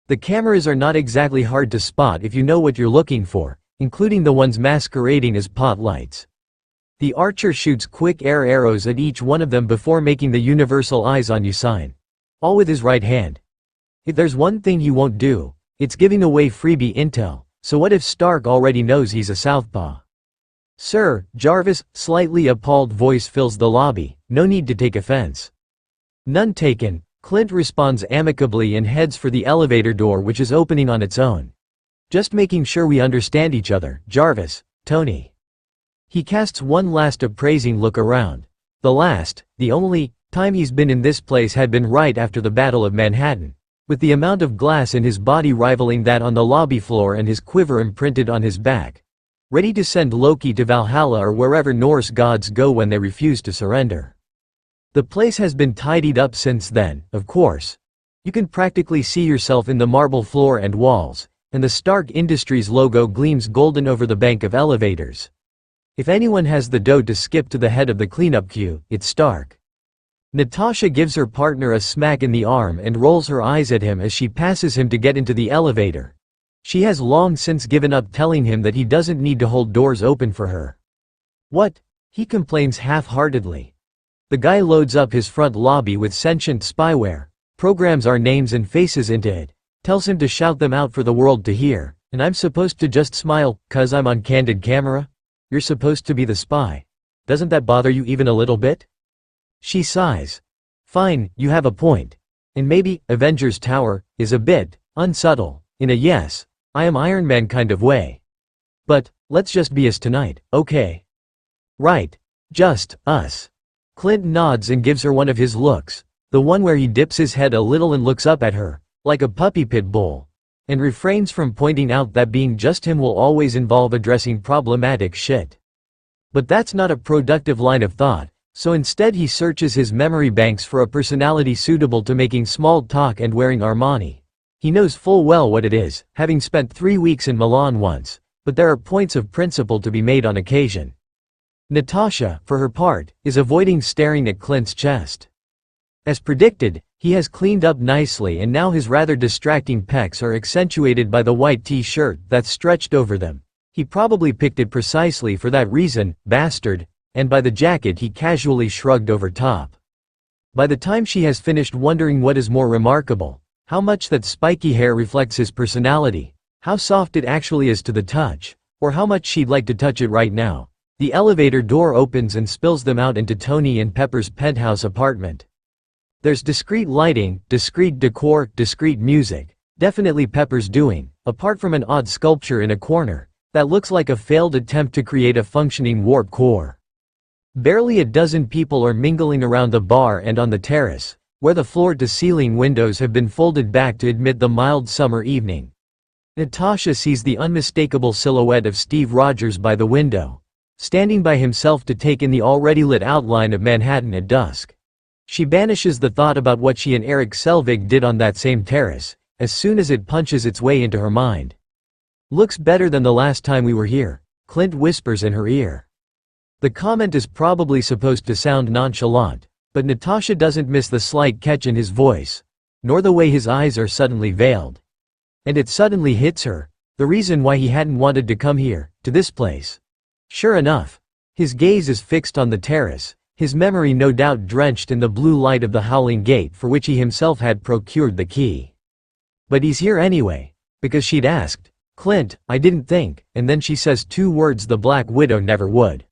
The cameras are not exactly hard to spot if you know what you're looking for, including the ones masquerading as pot lights. The archer shoots quick air arrows at each one of them before making the universal eyes on you sign. All with his right hand. If there's one thing he won't do, it's giving away freebie intel, so what if Stark already knows he's a southpaw? Sir, Jarvis' slightly appalled voice fills the lobby, no need to take offense. None taken, Clint responds amicably and heads for the elevator door which is opening on its own. Just making sure we understand each other, Jarvis, Tony. He casts one last appraising look around. The last, the only, time he's been in this place had been right after the Battle of Manhattan, with the amount of glass in his body rivaling that on the lobby floor and his quiver imprinted on his back, ready to send Loki to Valhalla or wherever Norse gods go when they refuse to surrender. The place has been tidied up since then, of course. You can practically see yourself in the marble floor and walls, and the Stark Industries logo gleams golden over the bank of elevators. If anyone has the dough to skip to the head of the cleanup queue, it's Stark. Natasha gives her partner a smack in the arm and rolls her eyes at him as she passes him to get into the elevator. She has long since given up telling him that he doesn't need to hold doors open for her. What? He complains half-heartedly. The guy loads up his front lobby with sentient spyware, programs our names and faces into it, tells him to shout them out for the world to hear, and I'm supposed to just smile, 'cause I'm on candid camera? You're supposed to be the spy. Doesn't that bother you even a little bit? She sighs. Fine, you have a point. And maybe, Avengers Tower, is a bit unsubtle, in a yes, I am Iron Man kind of way. But, let's just be us tonight, okay? Right. Just, us. Clint nods and gives her one of his looks, the one where he dips his head a little and looks up at her, like a puppy pit bull, and refrains from pointing out that being just him will always involve addressing problematic shit. But that's not a productive line of thought, so instead he searches his memory banks for a personality suitable to making small talk and wearing Armani. He knows full well what it is, having spent 3 weeks in Milan once, but there are points of principle to be made on occasion. Natasha, for her part, is avoiding staring at Clint's chest. As predicted, he has cleaned up nicely and now his rather distracting pecs are accentuated by the white t-shirt that's stretched over them. He probably picked it precisely for that reason, bastard, and by the jacket he casually shrugged over top. By the time she has finished wondering what is more remarkable, how much that spiky hair reflects his personality, how soft it actually is to the touch, or how much she'd like to touch it right now, the elevator door opens and spills them out into Tony and Pepper's penthouse apartment. There's discreet lighting, discreet decor, discreet music, definitely Pepper's doing, apart from an odd sculpture in a corner that looks like a failed attempt to create a functioning warp core. Barely a dozen people are mingling around the bar and on the terrace, where the floor-to-ceiling windows have been folded back to admit the mild summer evening. Natasha sees the unmistakable silhouette of Steve Rogers by the window, standing by himself to take in the already lit outline of Manhattan at dusk. She banishes the thought about what she and Eric Selvig did on that same terrace, as soon as it punches its way into her mind. Looks better than the last time we were here, Clint whispers in her ear. The comment is probably supposed to sound nonchalant, but Natasha doesn't miss the slight catch in his voice, nor the way his eyes are suddenly veiled. And it suddenly hits her, the reason why he hadn't wanted to come here, to this place. Sure enough, his gaze is fixed on the terrace, his memory no doubt drenched in the blue light of the Howling Gate for which he himself had procured the key. But he's here anyway, because she'd asked, Clint, I didn't think, and then she says 2 words the Black Widow never would.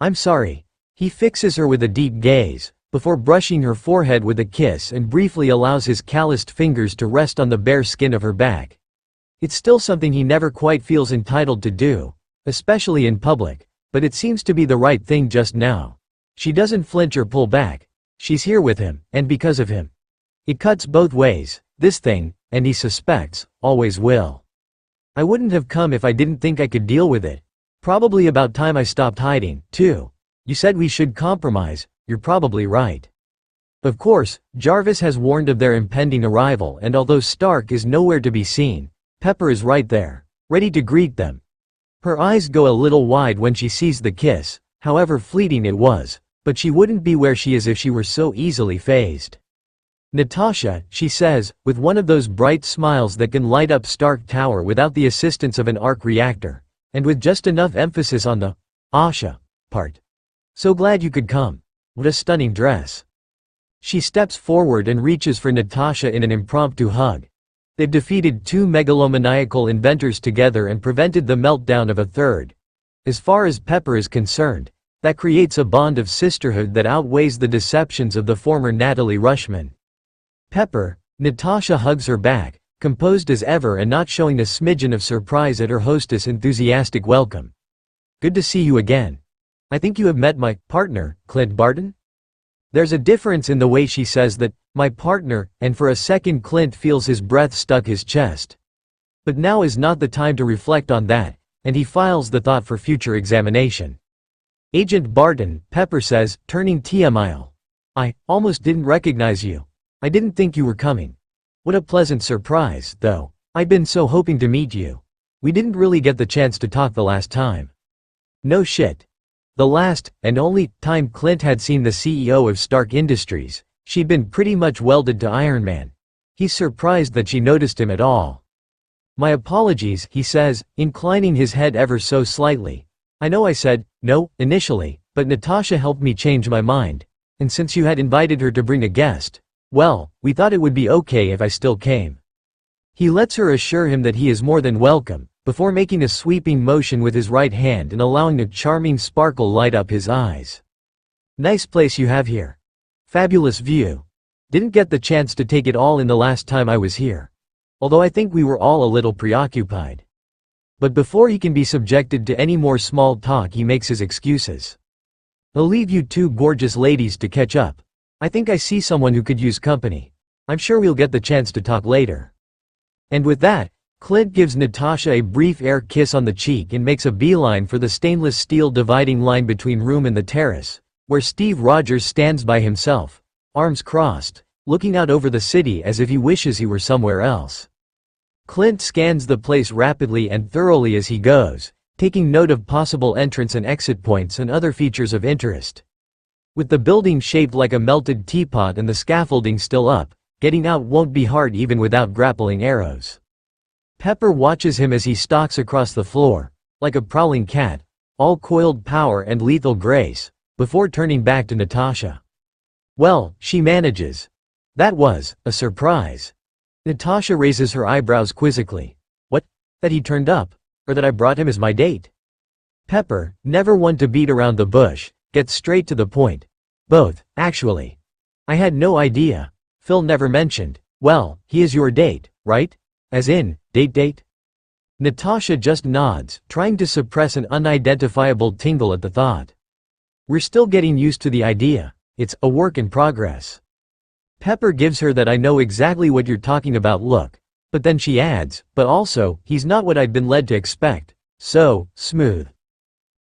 I'm sorry. He fixes her with a deep gaze, before brushing her forehead with a kiss and briefly allows his calloused fingers to rest on the bare skin of her back. It's still something he never quite feels entitled to do, especially in public, but it seems to be the right thing just now. She doesn't flinch or pull back. She's here with him, and because of him. It cuts both ways, this thing, and he suspects, always will. I wouldn't have come if I didn't think I could deal with it. Probably about time I stopped hiding, too. You said we should compromise, you're probably right. Of course, Jarvis has warned of their impending arrival and although Stark is nowhere to be seen, Pepper is right there, ready to greet them. Her eyes go a little wide when she sees the kiss, however fleeting it was, but she wouldn't be where she is if she were so easily fazed. Natasha, she says, with one of those bright smiles that can light up Stark Tower without the assistance of an arc reactor, and with just enough emphasis on the Asha part. So glad you could come. What a stunning dress. She steps forward and reaches for Natasha in an impromptu hug. They've defeated 2 megalomaniacal inventors together and prevented the meltdown of a third. As far as Pepper is concerned, that creates a bond of sisterhood that outweighs the deceptions of the former Natalie Rushman. Pepper, Natasha hugs her back, composed as ever and not showing a smidgen of surprise at her hostess' enthusiastic welcome. Good to see you again. I think you have met my partner, Clint Barton? There's a difference in the way she says that, my partner, and for a second Clint feels his breath stuck his chest. But now is not the time to reflect on that, and he files the thought for future examination. Agent Barton, Pepper says, turning TMIL. I almost didn't recognize you. I didn't think you were coming. What a pleasant surprise, though. I'd been so hoping to meet you. We didn't really get the chance to talk the last time. No shit. The last, and only, time Clint had seen the CEO of Stark Industries, she'd been pretty much welded to Iron Man. He's surprised that she noticed him at all. My apologies, he says, inclining his head ever so slightly. I know I said no initially, but Natasha helped me change my mind. And since you had invited her to bring a guest, well, we thought it would be okay if I still came. He lets her assure him that he is more than welcome, before making a sweeping motion with his right hand and allowing a charming sparkle light up his eyes. Nice place you have here. Fabulous view. Didn't get the chance to take it all in the last time I was here. Although I think we were all a little preoccupied. But before he can be subjected to any more small talk, he makes his excuses. I'll leave you two gorgeous ladies to catch up. I think I see someone who could use company. I'm sure we'll get the chance to talk later. And with that, Clint gives Natasha a brief air kiss on the cheek and makes a beeline for the stainless steel dividing line between room and the terrace, where Steve Rogers stands by himself, arms crossed, looking out over the city as if he wishes he were somewhere else. Clint scans the place rapidly and thoroughly as he goes, taking note of possible entrance and exit points and other features of interest. With the building shaped like a melted teapot and the scaffolding still up, getting out won't be hard even without grappling arrows. Pepper watches him as he stalks across the floor, like a prowling cat, all coiled power and lethal grace, before turning back to Natasha. Well, she manages. That was a surprise. Natasha raises her eyebrows quizzically. What? That he turned up? Or that I brought him as my date? Pepper, never one to beat around the bush, gets straight to the point. Both, actually. I had no idea. Phil never mentioned. Well, he is your date, right? As in, date? Natasha just nods, trying to suppress an unidentifiable tingle at the thought. We're still getting used to the idea. It's a work in progress. Pepper gives her that I know exactly what you're talking about look, but then she adds, but also, he's not what I'd been led to expect. So, smooth.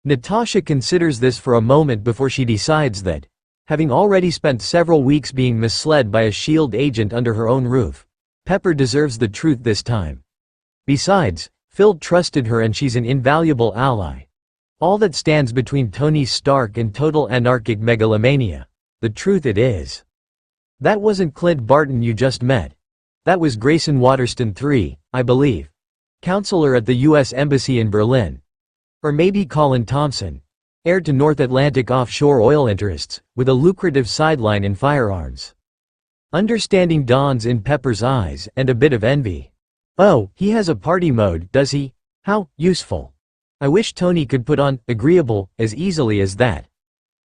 Natasha considers this for a moment before she decides that, having already spent several weeks being misled by a SHIELD agent under her own roof, Pepper deserves the truth this time. Besides, Phil trusted her and she's an invaluable ally. All that stands between Tony Stark and total anarchic megalomania. The truth it is. That wasn't Clint Barton you just met. That was Grayson Waterston III, I believe. Counselor at the U.S. Embassy in Berlin. Or maybe Colin Thompson. Heir to North Atlantic offshore oil interests, with a lucrative sideline in firearms. Understanding dawns in Pepper's eyes, and a bit of envy. Oh, he has a party mode, does he? How useful. I wish Tony could put on agreeable as easily as that.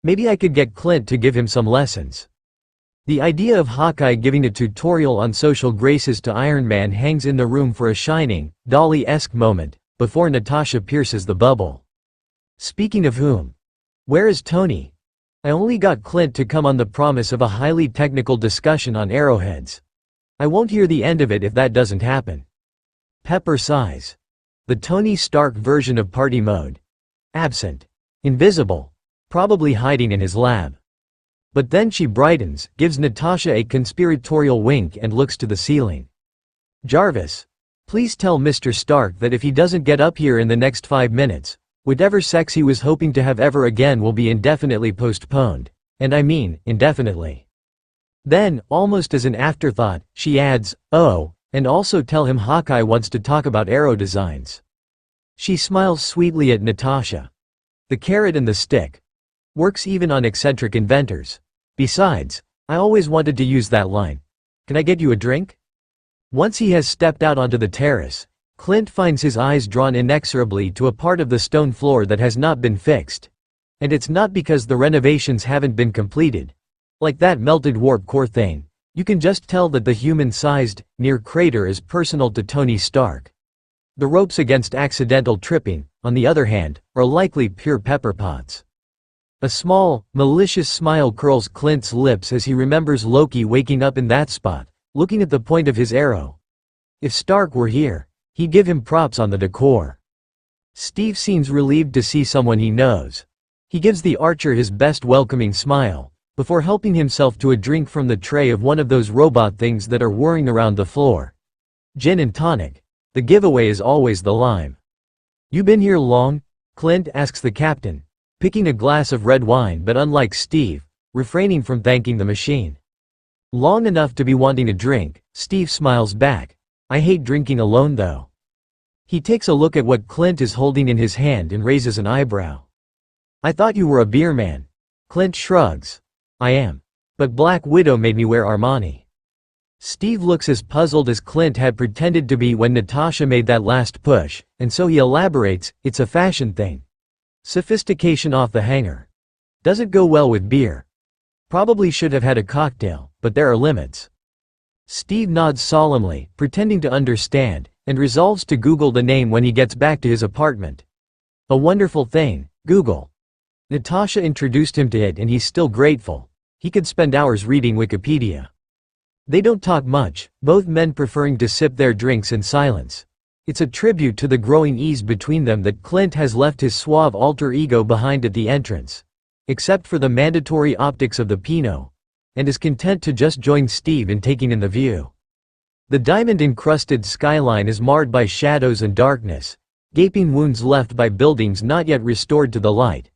Maybe I could get Clint to give him some lessons. The idea of Hawkeye giving a tutorial on social graces to Iron Man hangs in the room for a shining, Dolly-esque moment, before Natasha pierces the bubble. Speaking of whom? Where is Tony? I only got Clint to come on the promise of a highly technical discussion on arrowheads. I won't hear the end of it if that doesn't happen. Pepper sighs. The Tony Stark version of party mode. Absent. Invisible. Probably hiding in his lab. But then she brightens, gives Natasha a conspiratorial wink and looks to the ceiling. Jarvis. Please tell Mr. Stark that if he doesn't get up here in the next 5 minutes, whatever sex he was hoping to have ever again will be indefinitely postponed. And I mean, indefinitely. Then, almost as an afterthought, she adds, oh, and also tell him Hawkeye wants to talk about arrow designs. She smiles sweetly at Natasha. The carrot and the stick. Works even on eccentric inventors. Besides, I always wanted to use that line. Can I get you a drink? Once he has stepped out onto the terrace, Clint finds his eyes drawn inexorably to a part of the stone floor that has not been fixed. And it's not because the renovations haven't been completed. Like that melted warp core thing, you can just tell that the human-sized, near crater is personal to Tony Stark. The ropes against accidental tripping, on the other hand, are likely pure pepper pots. A small, malicious smile curls Clint's lips as he remembers Loki waking up in that spot, looking at the point of his arrow. If Stark were here, he'd give him props on the decor. Steve seems relieved to see someone he knows. He gives the archer his best welcoming smile, before helping himself to a drink from the tray of one of those robot things that are whirring around the floor. Gin and tonic. The giveaway is always the lime. "You been here long?" Clint asks the captain, picking a glass of red wine but unlike Steve, refraining from thanking the machine. "Long enough to be wanting a drink," Steve smiles back. "I hate drinking alone though." He takes a look at what Clint is holding in his hand and raises an eyebrow. "I thought you were a beer man." Clint shrugs. "I am. But Black Widow made me wear Armani." Steve looks as puzzled as Clint had pretended to be when Natasha made that last push, and so he elaborates, "It's a fashion thing. Sophistication off the hanger. Doesn't go well with beer. Probably should have had a cocktail, but there are limits." Steve nods solemnly, pretending to understand, and resolves to Google the name when he gets back to his apartment. A wonderful thing, Google. Natasha introduced him to it and he's still grateful. He could spend hours reading Wikipedia. They don't talk much, both men preferring to sip their drinks in silence. It's a tribute to the growing ease between them that Clint has left his suave alter ego behind at the entrance, except for the mandatory optics of the Pinot, and is content to just join Steve in taking in the view. The diamond-encrusted skyline is marred by shadows and darkness, gaping wounds left by buildings not yet restored to the light.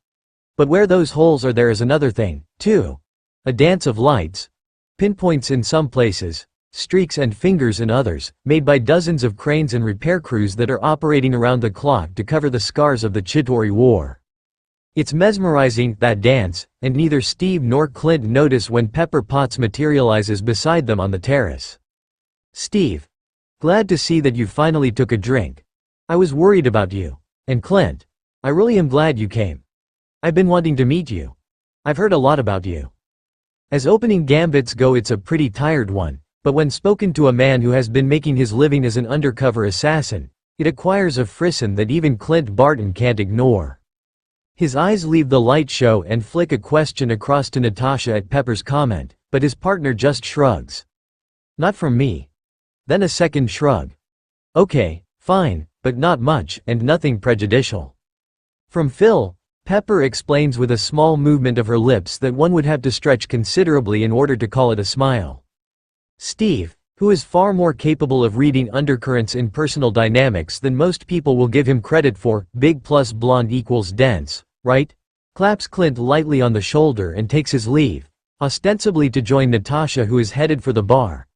But where those holes are, there is another thing, too. A dance of lights. Pinpoints in some places, streaks and fingers in others, made by dozens of cranes and repair crews that are operating around the clock to cover the scars of the Chitauri War. It's mesmerizing, that dance, and neither Steve nor Clint notice when Pepper Potts materializes beside them on the terrace. "Steve. Glad to see that you finally took a drink. I was worried about you. And Clint. I really am glad you came. I've been wanting to meet you. I've heard a lot about you." As opening gambits go, it's a pretty tired one, but when spoken to a man who has been making his living as an undercover assassin, it acquires a frisson that even Clint Barton can't ignore. His eyes leave the light show and flick a question across to Natasha at Pepper's comment, but his partner just shrugs. "Not from me." Then a second shrug. "Okay, fine, but not much, and nothing prejudicial." From Phil, Pepper explains with a small movement of her lips that one would have to stretch considerably in order to call it a smile. Steve, who is far more capable of reading undercurrents in personal dynamics than most people will give him credit for, big plus blonde equals dense, right? Claps Clint lightly on the shoulder and takes his leave, ostensibly to join Natasha, who is headed for the bar.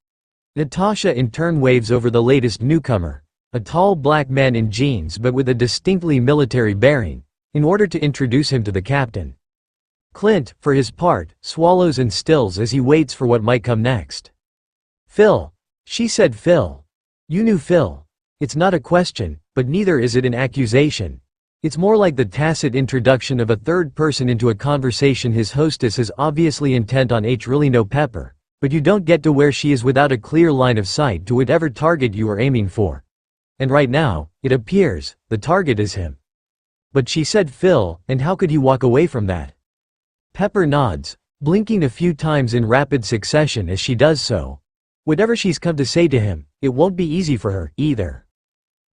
Natasha in turn waves over the latest newcomer, a tall black man in jeans but with a distinctly military bearing, in order to introduce him to the captain. Clint, for his part, swallows and stills as he waits for what might come next. "Phil." She said Phil. "You knew Phil." It's not a question, but neither is it an accusation. It's more like the tacit introduction of a third person into a conversation his hostess is obviously intent on. Really know Pepper, but you don't get to where she is without a clear line of sight to whatever target you are aiming for. And right now, it appears, the target is him. But she said Phil, and how could he walk away from that? Pepper nods, blinking a few times in rapid succession as she does so. Whatever she's come to say to him, it won't be easy for her, either.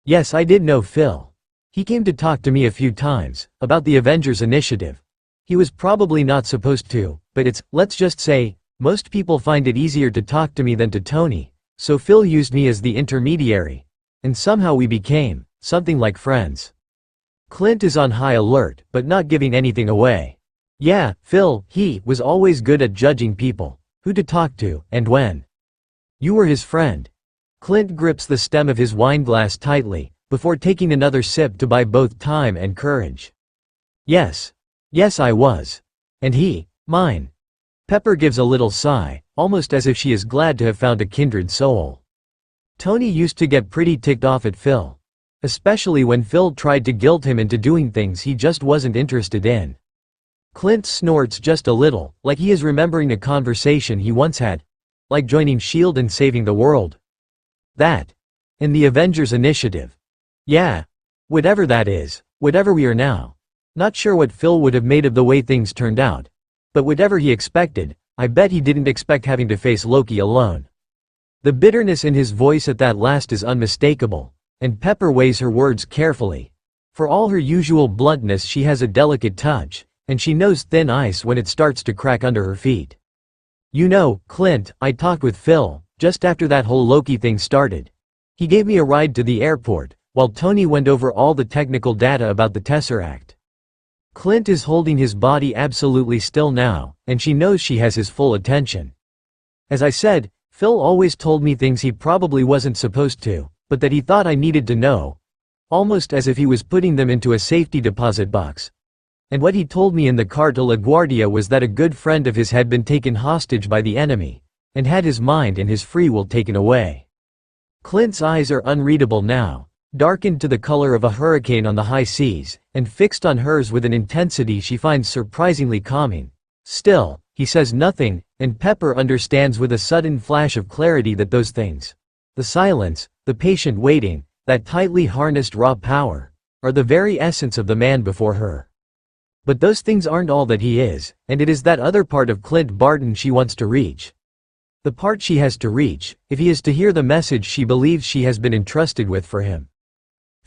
"Yes, I did know Phil. He came to talk to me a few times, about the Avengers initiative. He was probably not supposed to, but let's just say, most people find it easier to talk to me than to Tony, so Phil used me as the intermediary. And somehow we became, something like friends." Clint is on high alert, but not giving anything away. "Yeah, Phil, he was always good at judging people, who to talk to, and when. You were his friend." Clint grips the stem of his wineglass tightly, before taking another sip to buy both time and courage. Yes, I was. And he, mine." Pepper gives a little sigh, almost as if she is glad to have found a kindred soul. Tony used to get pretty ticked off at Phil. Especially when Phil tried to guilt him into doing things he just wasn't interested in. Clint snorts just a little, like he is remembering a conversation he once had. Like joining S.H.I.E.L.D. and saving the world. That. And the Avengers initiative. Yeah. Whatever that is, whatever we are now. Not sure what Phil would have made of the way things turned out. But whatever he expected, I bet he didn't expect having to face Loki alone. The bitterness in his voice at that last is unmistakable, and Pepper weighs her words carefully. For all her usual bluntness, she has a delicate touch, and she knows thin ice when it starts to crack under her feet. You know, Clint, I talked with Phil, just after that whole Loki thing started. He gave me a ride to the airport, while Tony went over all the technical data about the Tesseract. Clint is holding his body absolutely still now, and she knows she has his full attention. As I said, Phil always told me things he probably wasn't supposed to, but that he thought I needed to know. Almost as if he was putting them into a safety deposit box. And what he told me in the car to LaGuardia was that a good friend of his had been taken hostage by the enemy, and had his mind and his free will taken away. Clint's eyes are unreadable now, darkened to the color of a hurricane on the high seas, and fixed on hers with an intensity she finds surprisingly calming. Still, he says nothing, and Pepper understands with a sudden flash of clarity that those things, the silence, the patient waiting, that tightly harnessed raw power, are the very essence of the man before her. But those things aren't all that he is, and it is that other part of Clint Barton she wants to reach. The part she has to reach, if he is to hear the message she believes she has been entrusted with for him.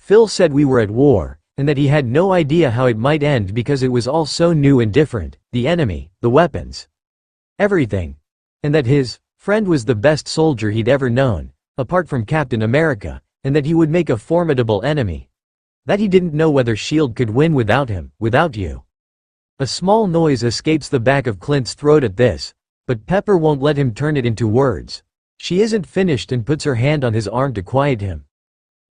Phil said we were at war, and that he had no idea how it might end because it was all so new and different, the enemy, the weapons, everything. And that his friend was the best soldier he'd ever known, apart from Captain America, and that he would make a formidable enemy. That he didn't know whether S.H.I.E.L.D. could win without him, without you. A small noise escapes the back of Clint's throat at this, but Pepper won't let him turn it into words. She isn't finished and puts her hand on his arm to quiet him.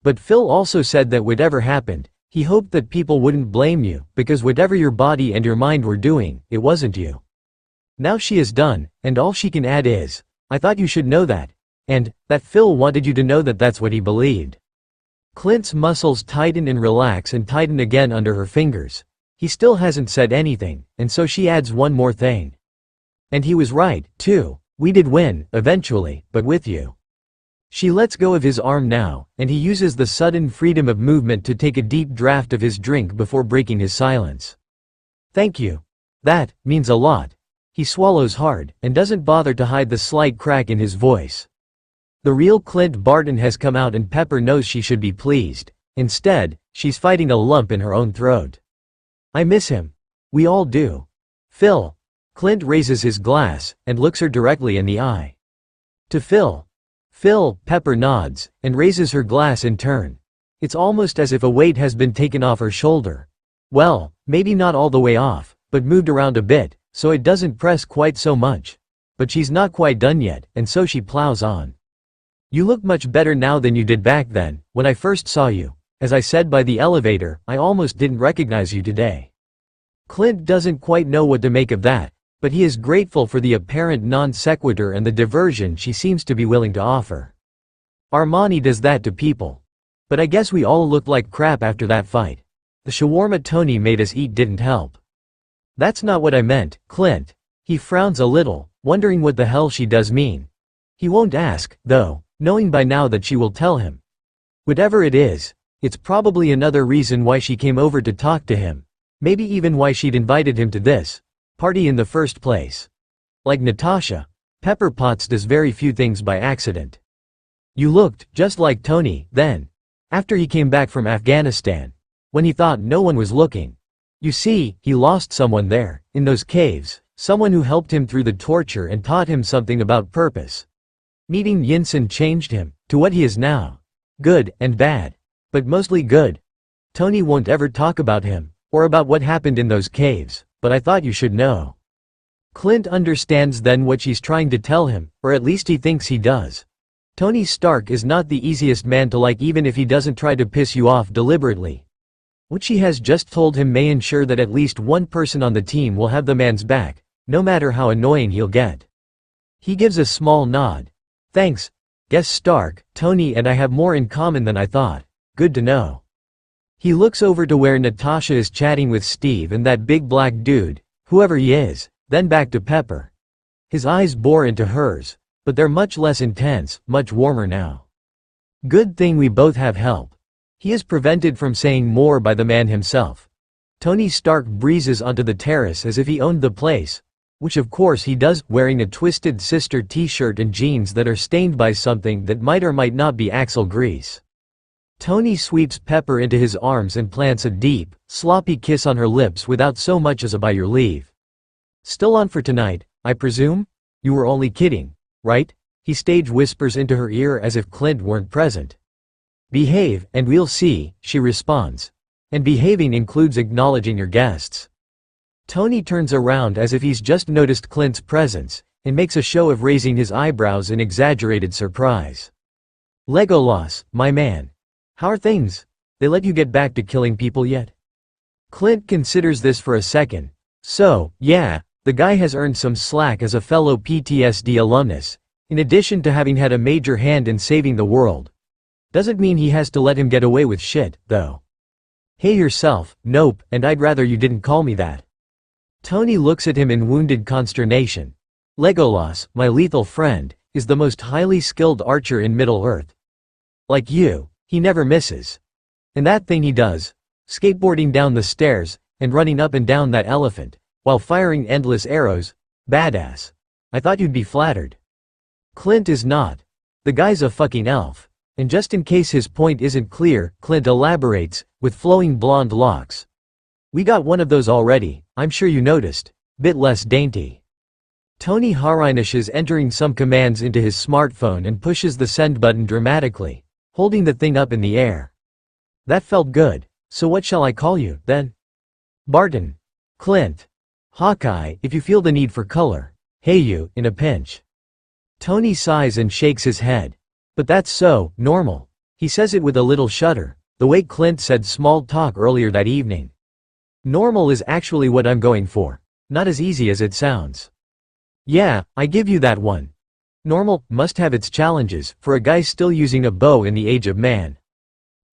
But Phil also said that whatever happened, he hoped that people wouldn't blame you, because whatever your body and your mind were doing, it wasn't you. Now she is done, and all she can add is, I thought you should know that. And, that Phil wanted you to know that that's what he believed. Clint's muscles tighten and relax and tighten again under her fingers. He still hasn't said anything, and so she adds one more thing. And he was right, too. We did win, eventually, but with you. She lets go of his arm now, and he uses the sudden freedom of movement to take a deep draught of his drink before breaking his silence. Thank you. That means a lot. He swallows hard, and doesn't bother to hide the slight crack in his voice. The real Clint Barton has come out, and Pepper knows she should be pleased. Instead, she's fighting a lump in her own throat. I miss him. We all do. Phil. Clint raises his glass, and looks her directly in the eye. To Phil. Phil, Pepper nods, and raises her glass in turn. It's almost as if a weight has been taken off her shoulder. Well, maybe not all the way off, but moved around a bit, so it doesn't press quite so much. But she's not quite done yet, and so she plows on. You look much better now than you did back then, when I first saw you. As I said by the elevator, I almost didn't recognize you today. Clint doesn't quite know what to make of that, but he is grateful for the apparent non sequitur and the diversion she seems to be willing to offer. Armani does that to people. But I guess we all looked like crap after that fight. The shawarma Tony made us eat didn't help. That's not what I meant, Clint. He frowns a little, wondering what the hell she does mean. He won't ask, though, knowing by now that she will tell him. Whatever it is, it's probably another reason why she came over to talk to him. Maybe even why she'd invited him to this party in the first place. Like Natasha, Pepper Potts does very few things by accident. You looked just like Tony, then. After he came back from Afghanistan. When he thought no one was looking. You see, he lost someone there, in those caves, someone who helped him through the torture and taught him something about purpose. Meeting Yinsen changed him, to what he is now. Good, and bad. But mostly good. Tony won't ever talk about him, or about what happened in those caves, but I thought you should know. Clint understands then what she's trying to tell him, or at least he thinks he does. Tony Stark is not the easiest man to like, even if he doesn't try to piss you off deliberately. What she has just told him may ensure that at least one person on the team will have the man's back, no matter how annoying he'll get. He gives a small nod. Thanks. Guess Stark, Tony and I have more in common than I thought. Good to know. He looks over to where Natasha is chatting with Steve and that big black dude, whoever he is, then back to Pepper. His eyes bore into hers, but they're much less intense, much warmer now. Good thing we both have help. He is prevented from saying more by the man himself. Tony Stark breezes onto the terrace as if he owned the place, which of course he does, wearing a Twisted Sister t-shirt and jeans that are stained by something that might or might not be Axle grease. Tony sweeps Pepper into his arms and plants a deep, sloppy kiss on her lips without so much as a "by your leave." "Still on for tonight, I presume? You were only kidding, right?" he stage whispers into her ear as if Clint weren't present. "Behave, and we'll see," she responds. "And behaving includes acknowledging your guests." Tony turns around as if he's just noticed Clint's presence, and makes a show of raising his eyebrows in exaggerated surprise. "Legolas, my man. How are things? They let you get back to killing people yet?" Clint considers this for a second. So, yeah, the guy has earned some slack as a fellow PTSD alumnus, in addition to having had a major hand in saving the world. Doesn't mean he has to let him get away with shit, though. "Hey yourself, nope, and I'd rather you didn't call me that." Tony looks at him in wounded consternation. "Legolas, my lethal friend, is the most highly skilled archer in Middle-earth. Like you, he never misses. And that thing he does, skateboarding down the stairs, and running up and down that elephant, while firing endless arrows, badass. I thought you'd be flattered." Clint is not. The guy's a fucking elf. And just in case his point isn't clear, Clint elaborates, with flowing blonde locks. "We got one of those already, I'm sure you noticed. Bit less dainty." Tony harinishes entering some commands into his smartphone and pushes the send button dramatically, holding the thing up in the air. "That felt good. So what shall I call you, then?" "Barton. Clint. Hawkeye, if you feel the need for color. Hey you, in a pinch." Tony sighs and shakes his head. "But that's so normal." He says it with a little shudder, the way Clint said small talk earlier that evening. "Normal is actually what I'm going for. Not as easy as it sounds." "Yeah, I give you that one. Normal must have its challenges, for a guy still using a bow in the age of man."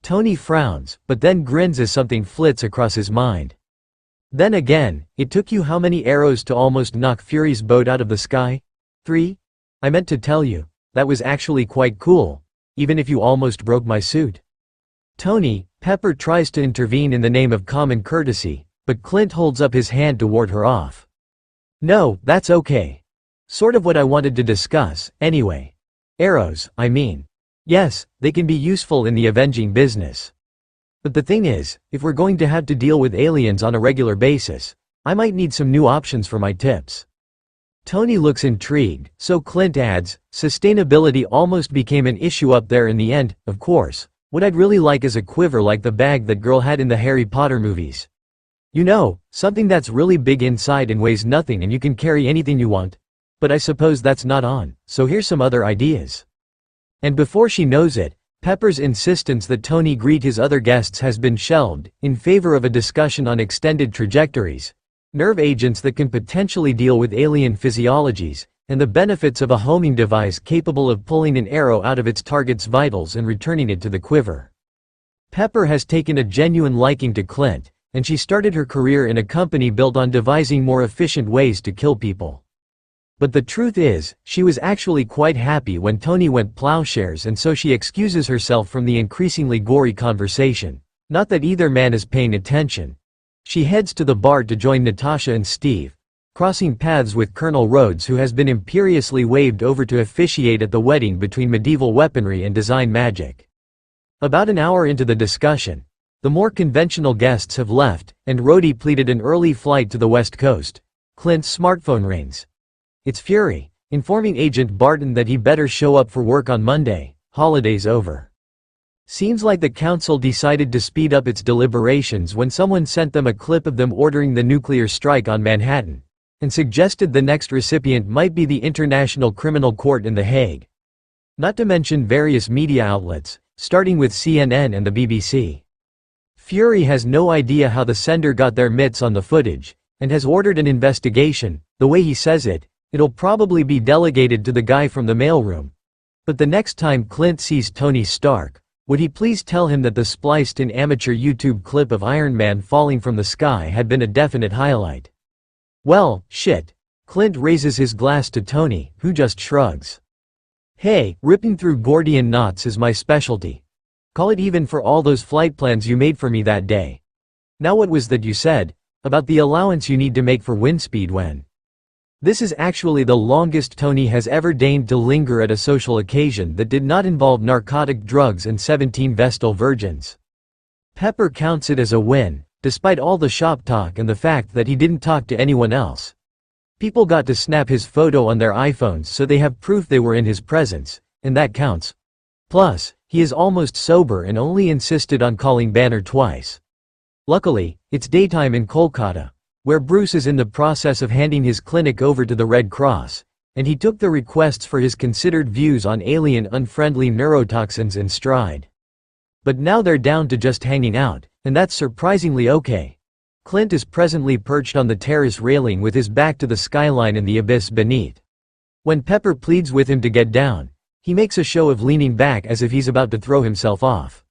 Tony frowns, but then grins as something flits across his mind. "Then again, it took you how many arrows to almost knock Fury's boat out of the sky? 3? I meant to tell you, that was actually quite cool, even if you almost broke my suit." "Tony," Pepper tries to intervene in the name of common courtesy, but Clint holds up his hand to ward her off. "No, that's okay. Sort of what I wanted to discuss, anyway. Arrows, I mean. Yes, they can be useful in the avenging business. But the thing is, if we're going to have to deal with aliens on a regular basis, I might need some new options for my tips." Tony looks intrigued, so Clint adds, "Sustainability almost became an issue up there in the end, of course. What I'd really like is a quiver like the bag that girl had in the Harry Potter movies. You know, something that's really big inside and weighs nothing and you can carry anything you want. But I suppose that's not on, so here's some other ideas." And before she knows it, Pepper's insistence that Tony greet his other guests has been shelved, in favor of a discussion on extended trajectories, nerve agents that can potentially deal with alien physiologies, and the benefits of a homing device capable of pulling an arrow out of its target's vitals and returning it to the quiver. Pepper has taken a genuine liking to Clint, and she started her career in a company built on devising more efficient ways to kill people. But the truth is, she was actually quite happy when Tony went plowshares, and so she excuses herself from the increasingly gory conversation. Not that either man is paying attention. She heads to the bar to join Natasha and Steve, crossing paths with Colonel Rhodes, who has been imperiously waved over to officiate at the wedding between medieval weaponry and design magic. About an hour into the discussion, the more conventional guests have left, and Rhodey pleaded an early flight to the West Coast. Clint's smartphone rings. It's Fury, informing Agent Barton that he better show up for work on Monday. Holiday's over. Seems like the council decided to speed up its deliberations when someone sent them a clip of them ordering the nuclear strike on Manhattan, and suggested the next recipient might be the International Criminal Court in The Hague. Not to mention various media outlets, starting with CNN and the BBC. Fury has no idea how the sender got their mitts on the footage, and has ordered an investigation. The way he says it, it'll probably be delegated to the guy from the mailroom. But the next time Clint sees Tony Stark, would he please tell him that the spliced-in amateur YouTube clip of Iron Man falling from the sky had been a definite highlight? Well, shit. Clint raises his glass to Tony, who just shrugs. Hey, ripping through Gordian knots is my specialty. Call it even for all those flight plans you made for me that day. Now what was that you said, about the allowance you need to make for wind speed when? This is actually the longest Tony has ever deigned to linger at a social occasion that did not involve narcotic drugs and 17 Vestal virgins. Pepper counts it as a win, despite all the shop talk and the fact that he didn't talk to anyone else. People got to snap his photo on their iPhones so they have proof they were in his presence, and that counts. Plus, he is almost sober and only insisted on calling Banner twice. Luckily, it's daytime in Kolkata, where Bruce is in the process of handing his clinic over to the Red Cross, and he took the requests for his considered views on alien unfriendly neurotoxins in stride. But now they're down to just hanging out, and that's surprisingly okay. Clint is presently perched on the terrace railing with his back to the skyline and the abyss beneath. When Pepper pleads with him to get down, he makes a show of leaning back as if he's about to throw himself off.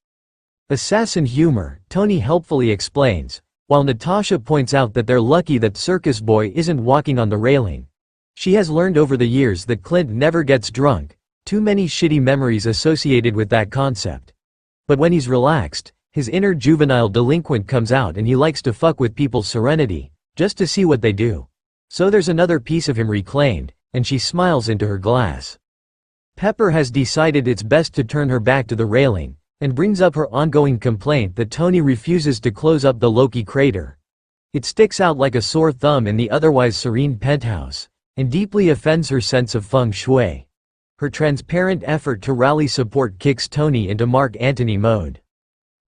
Assassin humor, Tony helpfully explains, while Natasha points out that they're lucky that Circus Boy isn't walking on the railing. She has learned over the years that Clint never gets drunk, too many shitty memories associated with that concept. But when he's relaxed, his inner juvenile delinquent comes out and he likes to fuck with people's serenity, just to see what they do. So there's another piece of him reclaimed, and she smiles into her glass. Pepper has decided it's best to turn her back to the railing, and brings up her ongoing complaint that Tony refuses to close up the Loki crater. It sticks out like a sore thumb in the otherwise serene penthouse, and deeply offends her sense of feng shui. Her transparent effort to rally support kicks Tony into Mark Antony mode.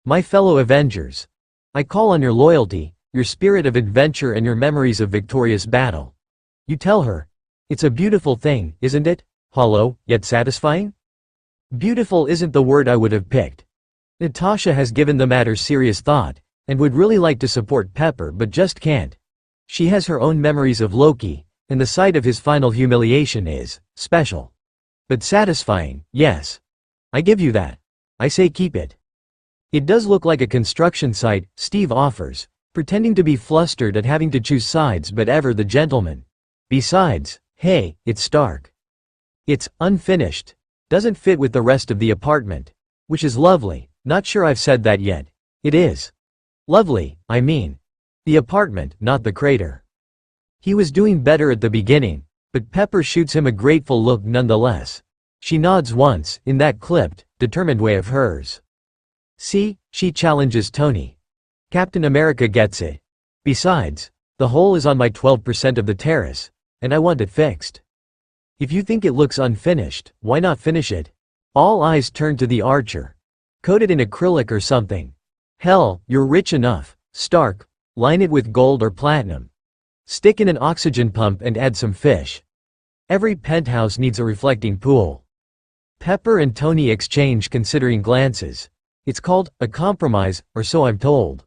My fellow Avengers, I call on your loyalty, your spirit of adventure and your memories of victorious battle. You tell her, it's a beautiful thing, isn't it? Hollow, yet satisfying? Beautiful isn't the word I would have picked. Natasha has given the matter serious thought, and would really like to support Pepper but just can't. She has her own memories of Loki, and the sight of his final humiliation is special. But satisfying, yes. I give you that. I say keep it. It does look like a construction site, Steve offers, pretending to be flustered at having to choose sides but ever the gentleman. Besides, hey, it's Stark. It's unfinished. Doesn't fit with the rest of the apartment. Which is lovely, not sure I've said that yet. It is. Lovely, I mean. The apartment, not the crater. He was doing better at the beginning, but Pepper shoots him a grateful look nonetheless. She nods once, in that clipped, determined way of hers. See, she challenges Tony. Captain America gets it. Besides, the hole is on my 12% of the terrace, and I want it fixed. If you think it looks unfinished, why not finish it? All eyes turn to the archer. Coat it in acrylic or something. Hell, you're rich enough, Stark. Line it with gold or platinum. Stick in an oxygen pump and add some fish. Every penthouse needs a reflecting pool. Pepper and Tony exchange considering glances. It's called a compromise, or so I'm told.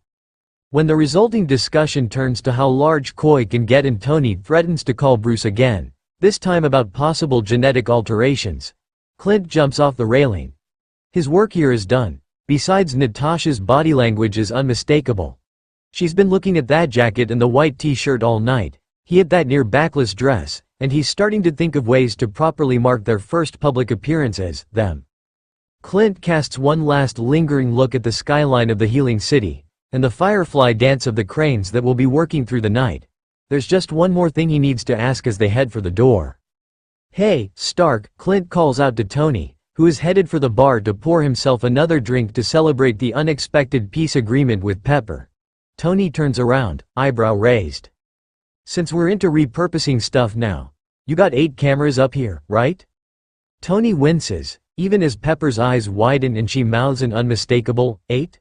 When the resulting discussion turns to how large Koi can get and Tony threatens to call Bruce again, this time about possible genetic alterations, Clint jumps off the railing. His work here is done. Besides, Natasha's body language is unmistakable. She's been looking at that jacket and the white t-shirt all night, he at that near backless dress, and he's starting to think of ways to properly mark their first public appearance as them. Clint casts one last lingering look at the skyline of the healing city, and the firefly dance of the cranes that will be working through the night. There's just one more thing he needs to ask as they head for the door. Hey, Stark, Clint calls out to Tony, who is headed for the bar to pour himself another drink to celebrate the unexpected peace agreement with Pepper. Tony turns around, eyebrow raised. Since we're into repurposing stuff now, you got 8 cameras up here, right? Tony winces, even as Pepper's eyes widen and she mouths an unmistakable, 8?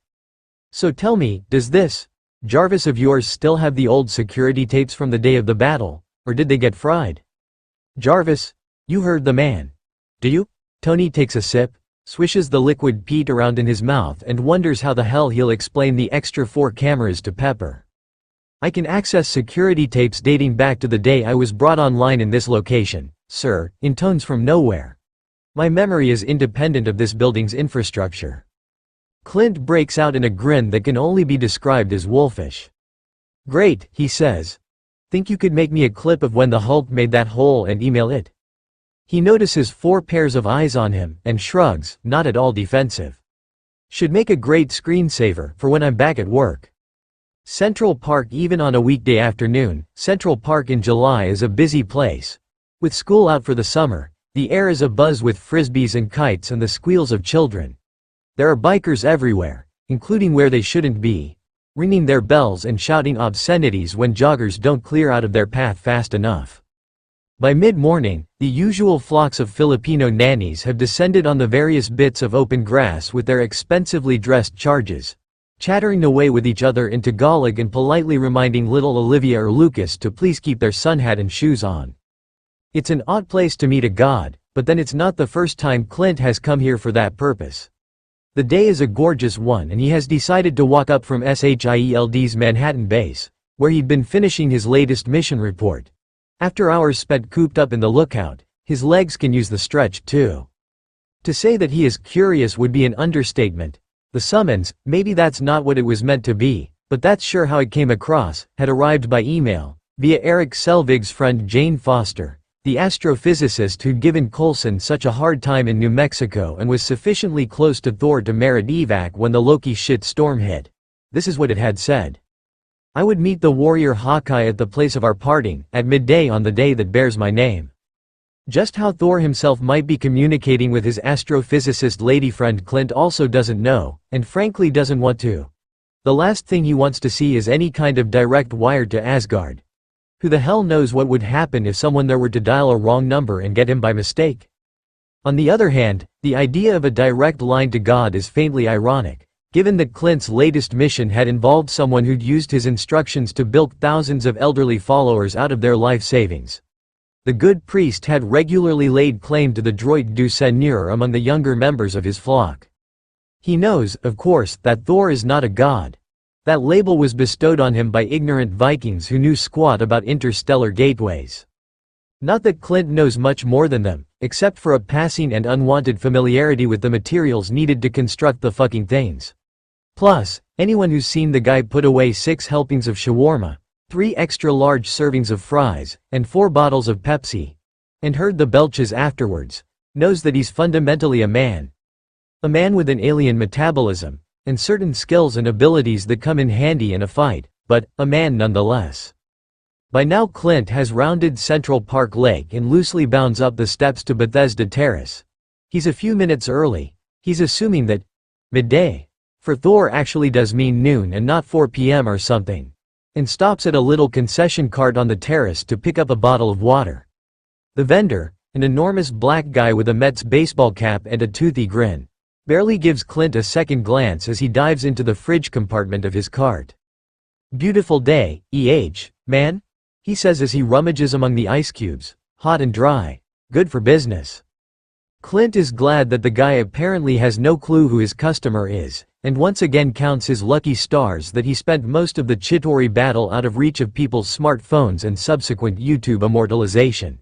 So tell me, does this Jarvis of yours still have the old security tapes from the day of the battle, or did they get fried? Jarvis, you heard the man. Do you? Tony takes a sip, swishes the liquid peat around in his mouth and wonders how the hell he'll explain the extra 4 cameras to Pepper. I can access security tapes dating back to the day I was brought online in this location, sir, in tones from nowhere. My memory is independent of this building's infrastructure. Clint breaks out in a grin that can only be described as wolfish. Great, he says. Think you could make me a clip of when the Hulk made that hole and email it? He notices 4 pairs of eyes on him and shrugs, not at all defensive. Should make a great screensaver for when I'm back at work. Central Park. Even on a weekday afternoon, Central Park in July is a busy place. With school out for the summer, the air is abuzz with frisbees and kites and the squeals of children. There are bikers everywhere, including where they shouldn't be, ringing their bells and shouting obscenities when joggers don't clear out of their path fast enough. By mid-morning, the usual flocks of Filipino nannies have descended on the various bits of open grass with their expensively dressed charges, chattering away with each other in Tagalog and politely reminding little Olivia or Lucas to please keep their sun hat and shoes on. It's an odd place to meet a god, but then it's not the first time Clint has come here for that purpose. The day is a gorgeous one and he has decided to walk up from SHIELD's Manhattan base, where he'd been finishing his latest mission report. After hours spent cooped up in the lookout, his legs can use the stretch too. To say that he is curious would be an understatement. The summons, maybe that's not what it was meant to be, but that's sure how it came across, had arrived by email, via Eric Selvig's friend Jane Foster, the astrophysicist who'd given Coulson such a hard time in New Mexico and was sufficiently close to Thor to merit evac when the Loki shit storm hit. This is what it had said. I would meet the warrior Hawkeye at the place of our parting, at midday on the day that bears my name. Just how Thor himself might be communicating with his astrophysicist lady friend Clint also doesn't know, and frankly doesn't want to. The last thing he wants to see is any kind of direct wire to Asgard. Who the hell knows what would happen if someone there were to dial a wrong number and get him by mistake? On the other hand, the idea of a direct line to God is faintly ironic, given that Clint's latest mission had involved someone who'd used his instructions to bilk thousands of elderly followers out of their life savings. The good priest had regularly laid claim to the droit du Seigneur among the younger members of his flock. He knows, of course, that Thor is not a god. That label was bestowed on him by ignorant Vikings who knew squat about interstellar gateways. Not that Clint knows much more than them, except for a passing and unwanted familiarity with the materials needed to construct the fucking things. Plus, anyone who's seen the guy put away 6 helpings of shawarma, 3 extra large servings of fries, and 4 bottles of Pepsi, and heard the belches afterwards, knows that he's fundamentally a man. A man with an alien metabolism, and certain skills and abilities that come in handy in a fight, but a man nonetheless. By now Clint has rounded Central Park Lake and loosely bounds up the steps to Bethesda Terrace. He's a few minutes early. He's assuming that midday for Thor actually does mean noon and not 4 p.m. or something, and stops at a little concession cart on the terrace to pick up a bottle of water. The vendor, an enormous black guy with a Mets baseball cap and a toothy grin, barely gives Clint a second glance as he dives into the fridge compartment of his cart. Beautiful day, man? He says as he rummages among the ice cubes, hot and dry, good for business. Clint is glad that the guy apparently has no clue who his customer is, and once again counts his lucky stars that he spent most of the Chitauri battle out of reach of people's smartphones and subsequent YouTube immortalization.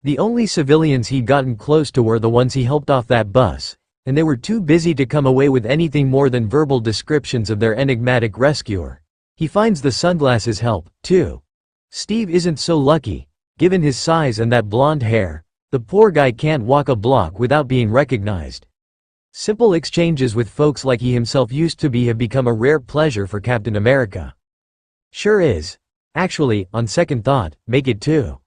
The only civilians he'd gotten close to were the ones he helped off that bus, and they were too busy to come away with anything more than verbal descriptions of their enigmatic rescuer. He finds the sunglasses help, too. Steve isn't so lucky. Given his size and that blonde hair, the poor guy can't walk a block without being recognized. Simple exchanges with folks like he himself used to be have become a rare pleasure for Captain America. Sure is. Actually, on second thought, make it too.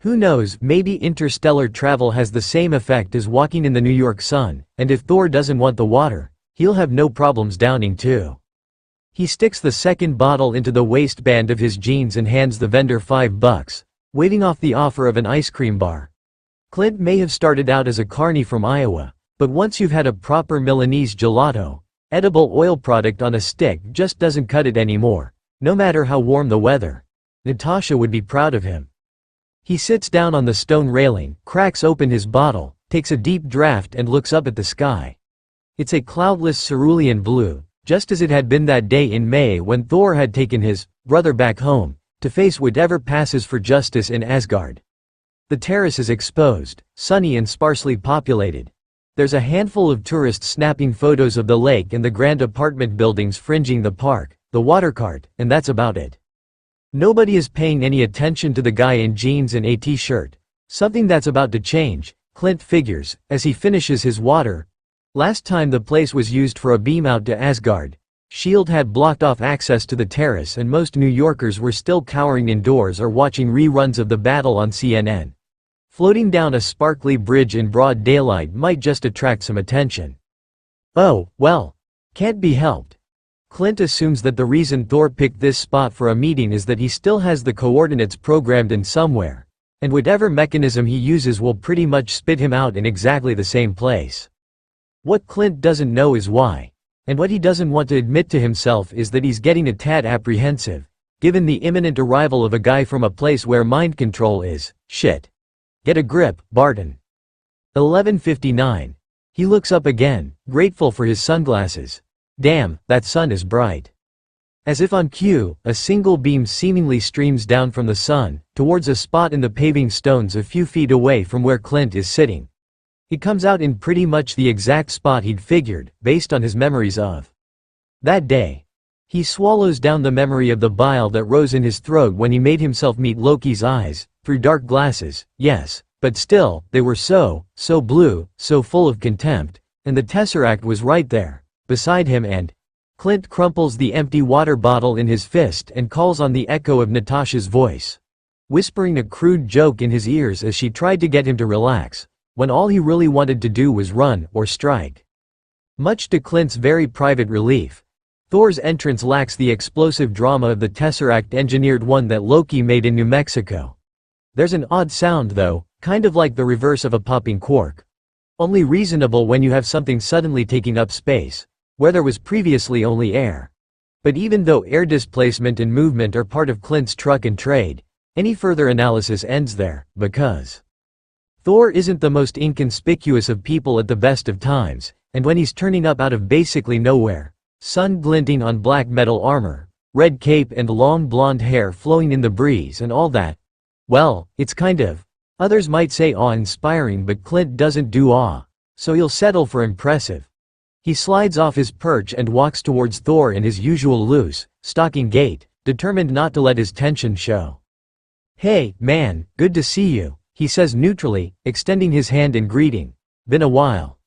Who knows, maybe interstellar travel has the same effect as walking in the New York sun, and if Thor doesn't want the water, he'll have no problems downing too. He sticks the second bottle into the waistband of his jeans and hands the vendor $5, waving off the offer of an ice cream bar. Clint may have started out as a carny from Iowa, but once you've had a proper Milanese gelato, edible oil product on a stick just doesn't cut it anymore, no matter how warm the weather. Natasha would be proud of him. He sits down on the stone railing, cracks open his bottle, takes a deep draft and looks up at the sky. It's a cloudless cerulean blue, just as it had been that day in May when Thor had taken his brother back home, to face whatever passes for justice in Asgard. The terrace is exposed, sunny and sparsely populated. There's a handful of tourists snapping photos of the lake and the grand apartment buildings fringing the park, the water cart, and that's about it. Nobody is paying any attention to the guy in jeans and a t-shirt. Something that's about to change, Clint figures, as he finishes his water. Last time the place was used for a beam out to Asgard. Shield had blocked off access to the terrace and most New Yorkers were still cowering indoors or watching reruns of the battle on CNN. Floating down a sparkly bridge in broad daylight might just attract some attention. Oh, well. Can't be helped. Clint assumes that the reason Thor picked this spot for a meeting is that he still has the coordinates programmed in somewhere, and whatever mechanism he uses will pretty much spit him out in exactly the same place. What Clint doesn't know is why. And what he doesn't want to admit to himself is that he's getting a tad apprehensive, given the imminent arrival of a guy from a place where mind control is, shit. Get a grip, Barton. 11:59. He looks up again, grateful for his sunglasses. Damn, that sun is bright. As if on cue, a single beam seemingly streams down from the sun, towards a spot in the paving stones a few feet away from where Clint is sitting. It comes out in pretty much the exact spot he'd figured, based on his memories of that day. He swallows down the memory of the bile that rose in his throat when he made himself meet Loki's eyes, through dark glasses, yes, but still, they were so blue, so full of contempt, and the Tesseract was right there, beside him and Clint crumples the empty water bottle in his fist and calls on the echo of Natasha's voice, whispering a crude joke in his ears as she tried to get him to relax, when all he really wanted to do was run or strike. Much to Clint's very private relief, Thor's entrance lacks the explosive drama of the Tesseract-engineered one that Loki made in New Mexico. There's an odd sound though, kind of like the reverse of a popping cork. Only reasonable when you have something suddenly taking up space, where there was previously only air. But even though air displacement and movement are part of Clint's truck and trade, any further analysis ends there, because Thor isn't the most inconspicuous of people at the best of times, and when he's turning up out of basically nowhere, sun glinting on black metal armor, red cape and long blonde hair flowing in the breeze and all that, well, it's kind of, others might say awe-inspiring, but Clint doesn't do awe, so he'll settle for impressive. He slides off his perch and walks towards Thor in his usual loose, stalking gait, determined not to let his tension show. Hey, man, good to see you, he says neutrally, extending his hand in greeting. Been a while.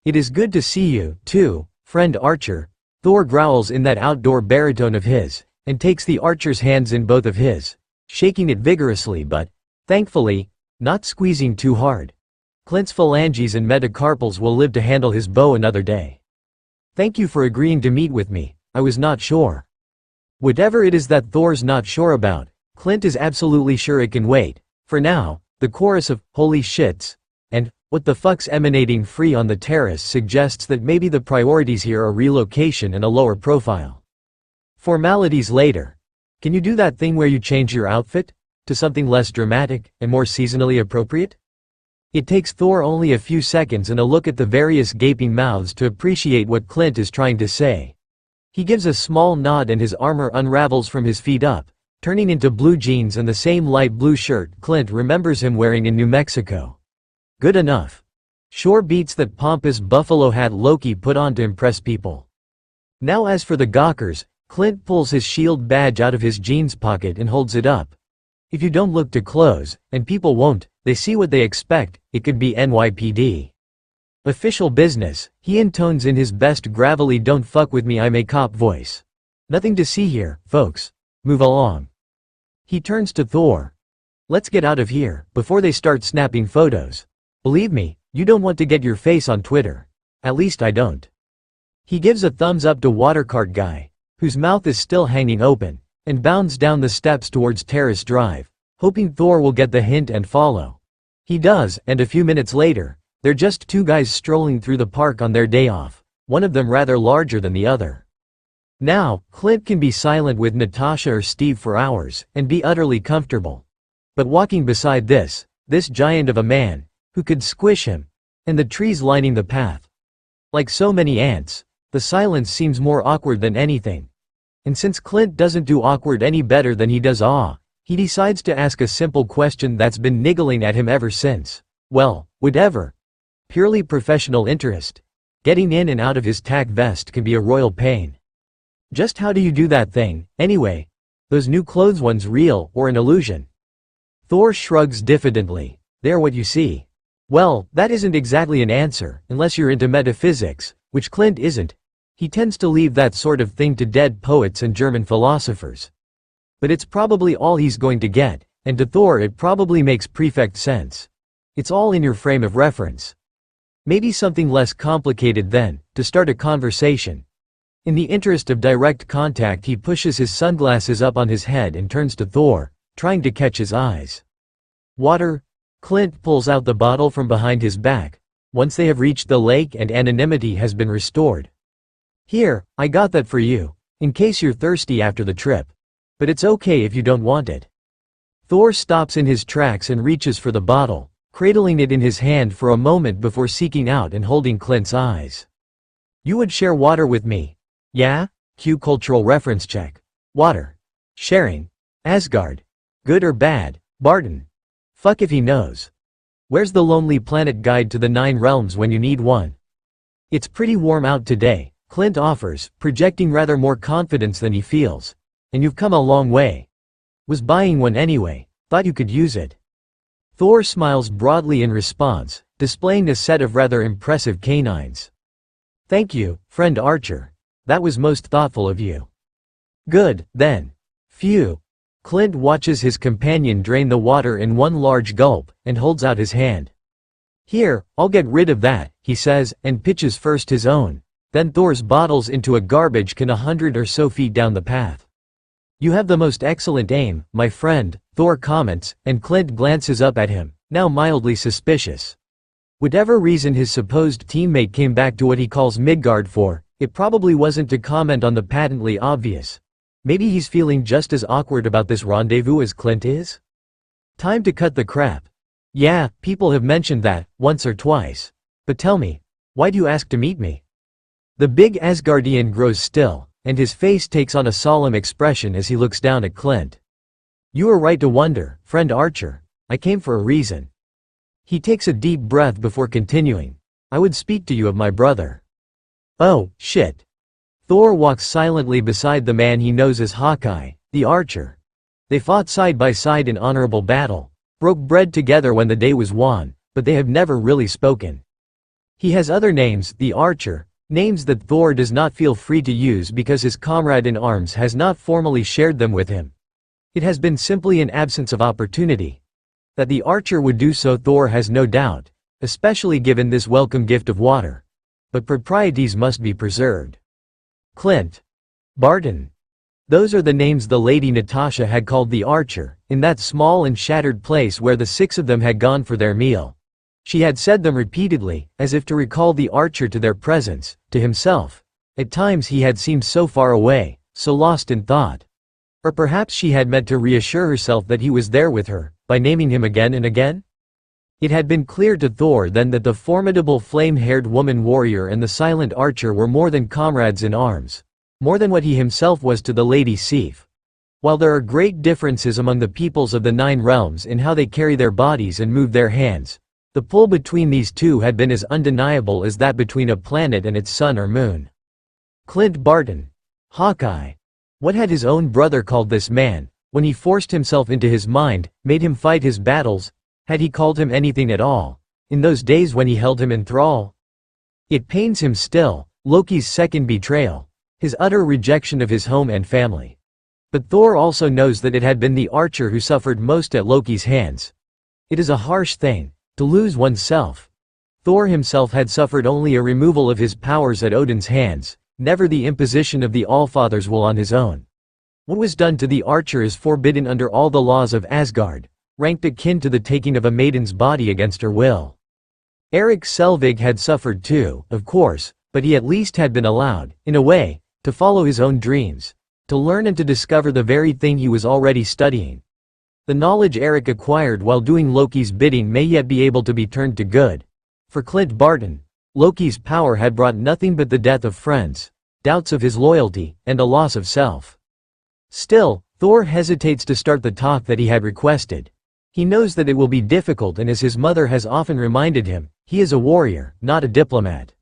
It is good to see you, too, friend Archer, Thor growls in that outdoor baritone of his, and takes the Archer's hands in both of his, shaking it vigorously but, thankfully, not squeezing too hard. Clint's phalanges and metacarpals will live to handle his bow another day. Thank you for agreeing to meet with me, I was not sure. Whatever it is that Thor's not sure about, Clint is absolutely sure it can wait. For now, the chorus of, holy shits, and, what the fuck's emanating free on the terrace suggests that maybe the priorities here are relocation and a lower profile. Formalities later. Can you do that thing where you change your outfit? To something less dramatic, and more seasonally appropriate? It takes Thor only a few seconds and a look at the various gaping mouths to appreciate what Clint is trying to say. He gives a small nod and his armor unravels from his feet up, turning into blue jeans and the same light blue shirt Clint remembers him wearing in New Mexico. Good enough. Sure beats that pompous buffalo hat Loki put on to impress people. Now as for the gawkers, Clint pulls his shield badge out of his jeans pocket and holds it up. If you don't look too close, and people won't, they see what they expect, it could be NYPD. Official business, he intones in his best gravelly don't fuck with me I'm a cop voice. Nothing to see here, folks. Move along. He turns to Thor. Let's get out of here, before they start snapping photos. Believe me, you don't want to get your face on Twitter. At least I don't. He gives a thumbs up to Watercart Guy, whose mouth is still hanging open, and bounds down the steps towards Terrace Drive, hoping Thor will get the hint and follow. He does, and a few minutes later, they're just two guys strolling through the park on their day off, one of them rather larger than the other. Now, Clint can be silent with Natasha or Steve for hours, and be utterly comfortable. But walking beside this giant of a man, who could squish him, and the trees lining the path. Like so many ants, the silence seems more awkward than anything. And since Clint doesn't do awkward any better than he does awe, he decides to ask a simple question that's been niggling at him ever since. Well, whatever. Purely professional interest. Getting in and out of his tack vest can be a royal pain. Just how do you do that thing, anyway? Those new clothes ones real or an illusion? Thor shrugs diffidently. They're what you see. Well, that isn't exactly an answer, unless you're into metaphysics, which Clint isn't. He tends to leave that sort of thing to dead poets and German philosophers. But it's probably all he's going to get, and to Thor it probably makes perfect sense. It's all in your frame of reference. Maybe something less complicated then, to start a conversation. In the interest of direct contact he pushes his sunglasses up on his head and turns to Thor, trying to catch his eyes. Water? Clint pulls out the bottle from behind his back, once they have reached the lake and anonymity has been restored. Here, I got that for you, in case you're thirsty after the trip. But it's okay if you don't want it. Thor stops in his tracks and reaches for the bottle, cradling it in his hand for a moment before seeking out and holding Clint's eyes. You would share water with me? Yeah? Cue cultural reference check. Water. Sharing. Asgard. Good or bad, Barton? Fuck if he knows. Where's the Lonely Planet guide to the 9 realms when you need one? It's pretty warm out today, Clint offers, projecting rather more confidence than he feels. And you've come a long way. Was buying one anyway, thought you could use it. Thor smiles broadly in response, displaying a set of rather impressive canines. Thank you, friend Archer. That was most thoughtful of you. Good, then. Phew. Clint watches his companion drain the water in one large gulp, and holds out his hand. Here, I'll get rid of that, he says, and pitches first his own, then Thor's bottles into a garbage can 100 or so feet down the path. You have the most excellent aim, my friend, Thor comments, and Clint glances up at him, now mildly suspicious. Whatever reason his supposed teammate came back to what he calls Midgard for, it probably wasn't to comment on the patently obvious. Maybe he's feeling just as awkward about this rendezvous as Clint is? Time to cut the crap. Yeah, people have mentioned that, once or twice. But tell me, why do you ask to meet me? The big Asgardian grows still, and his face takes on a solemn expression as he looks down at Clint. You are right to wonder, friend Archer. I came for a reason. He takes a deep breath before continuing. I would speak to you of my brother. Oh, shit. Thor walks silently beside the man he knows as Hawkeye, the Archer. They fought side by side in honorable battle, broke bread together when the day was won, but they have never really spoken. He has other names, the Archer, names that Thor does not feel free to use because his comrade in arms has not formally shared them with him. It has been simply an absence of opportunity. That the Archer would do so Thor has no doubt, especially given this welcome gift of water. But proprieties must be preserved. Clint. Barton. Those are the names the Lady Natasha had called the Archer, in that small and shattered place where the 6 of them had gone for their meal. She had said them repeatedly, as if to recall the Archer to their presence, to himself. At times he had seemed so far away, so lost in thought. Or perhaps she had meant to reassure herself that he was there with her, by naming him again and again? It had been clear to Thor then that the formidable flame-haired woman warrior and the silent Archer were more than comrades in arms. More than what he himself was to the Lady Sif. While there are great differences among the peoples of the 9 realms in how they carry their bodies and move their hands, the pull between these two had been as undeniable as that between a planet and its sun or moon. Clint Barton. Hawkeye. What had his own brother called this man, when he forced himself into his mind, made him fight his battles? Had he called him anything at all, in those days when he held him in thrall? It pains him still, Loki's second betrayal, his utter rejection of his home and family. But Thor also knows that it had been the Archer who suffered most at Loki's hands. It is a harsh thing, to lose oneself. Thor himself had suffered only a removal of his powers at Odin's hands, never the imposition of the Allfather's will on his own. What was done to the Archer is forbidden under all the laws of Asgard, ranked akin to the taking of a maiden's body against her will. Erik Selvig had suffered too, of course, but he at least had been allowed, in a way, to follow his own dreams, to learn and to discover the very thing he was already studying. The knowledge Erik acquired while doing Loki's bidding may yet be able to be turned to good. For Clint Barton, Loki's power had brought nothing but the death of friends, doubts of his loyalty, and a loss of self. Still, Thor hesitates to start the talk that he had requested. He knows that it will be difficult, and as his mother has often reminded him, he is a warrior, not a diplomat.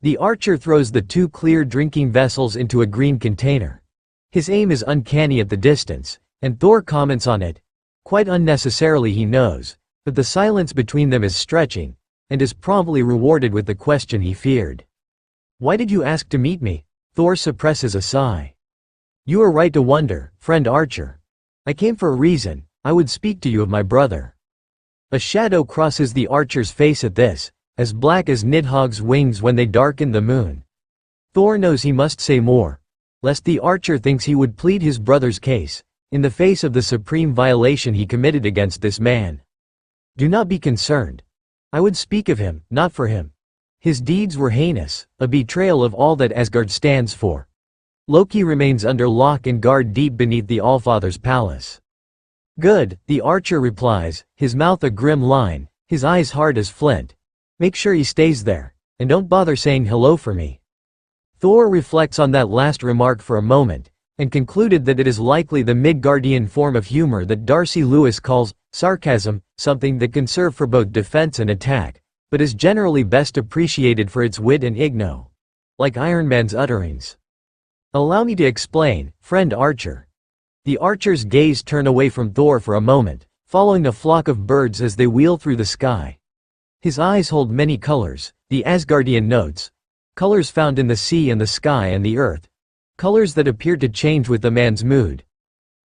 The Archer throws the 2 clear drinking vessels into a green container. His aim is uncanny at the distance, and Thor comments on it. Quite unnecessarily he knows, but the silence between them is stretching, and is promptly rewarded with the question he feared. Why did you ask to meet me? Thor suppresses a sigh. You are right to wonder, friend Archer. I came for a reason. I would speak to you of my brother. A shadow crosses the archer's face at this, as black as Nidhogg's wings when they darken the moon. Thor knows he must say more, lest the archer thinks he would plead his brother's case, in the face of the supreme violation he committed against this man. Do not be concerned. I would speak of him, not for him. His deeds were heinous, a betrayal of all that Asgard stands for. Loki remains under lock and guard deep beneath the Allfather's palace. Good, the archer replies, his mouth a grim line, his eyes hard as flint. Make sure he stays there, and don't bother saying hello for me. Thor reflects on that last remark for a moment, and concluded that it is likely the Midgardian form of humor that Darcy Lewis calls sarcasm, something that can serve for both defense and attack, but is generally best appreciated for its wit and igno. Like Iron Man's utterings. Allow me to explain, friend Archer. The archer's gaze turns away from Thor for a moment, following a flock of birds as they wheel through the sky. His eyes hold many colors, the Asgardian notes. Colors found in the sea and the sky and the earth. Colors that appear to change with the man's mood.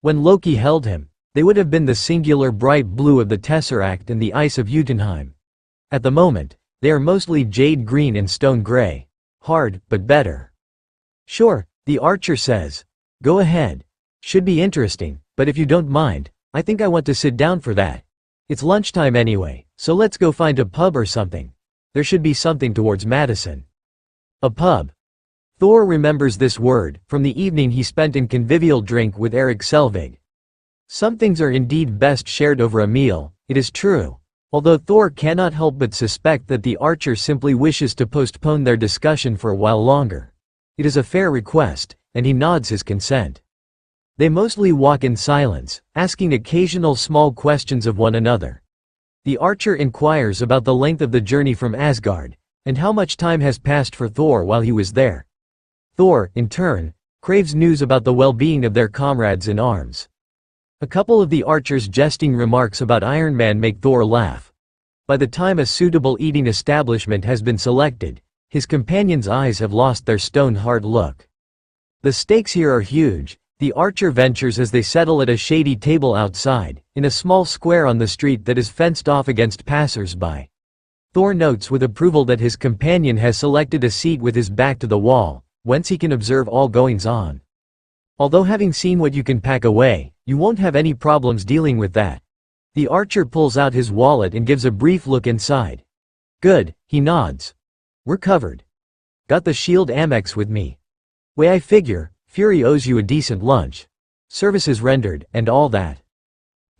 When Loki held him, they would have been the singular bright blue of the Tesseract and the ice of Jotunheim. At the moment, they are mostly jade green and stone gray. Hard, but better. Sure, the archer says. Go ahead. Should be interesting, but if you don't mind, I think I want to sit down for that. It's lunchtime anyway, so let's go find a pub or something. There should be something towards Madison. A pub. Thor remembers this word, from the evening he spent in convivial drink with Erik Selvig. Some things are indeed best shared over a meal, it is true. Although Thor cannot help but suspect that the archer simply wishes to postpone their discussion for a while longer. It is a fair request, and he nods his consent. They mostly walk in silence, asking occasional small questions of one another. The archer inquires about the length of the journey from Asgard, and how much time has passed for Thor while he was there. Thor, in turn, craves news about the well-being of their comrades in arms. A couple of the archer's jesting remarks about Iron Man make Thor laugh. By the time a suitable eating establishment has been selected, his companion's eyes have lost their stone-hard look. The stakes here are huge. The archer ventures as they settle at a shady table outside, in a small square on the street that is fenced off against passers-by. Thor notes with approval that his companion has selected a seat with his back to the wall, whence he can observe all goings-on. Although having seen what you can pack away, you won't have any problems dealing with that. The archer pulls out his wallet and gives a brief look inside. Good, he nods. We're covered. Got the Shield Amex with me. Way I figure, Fury owes you a decent lunch. Services rendered, and all that.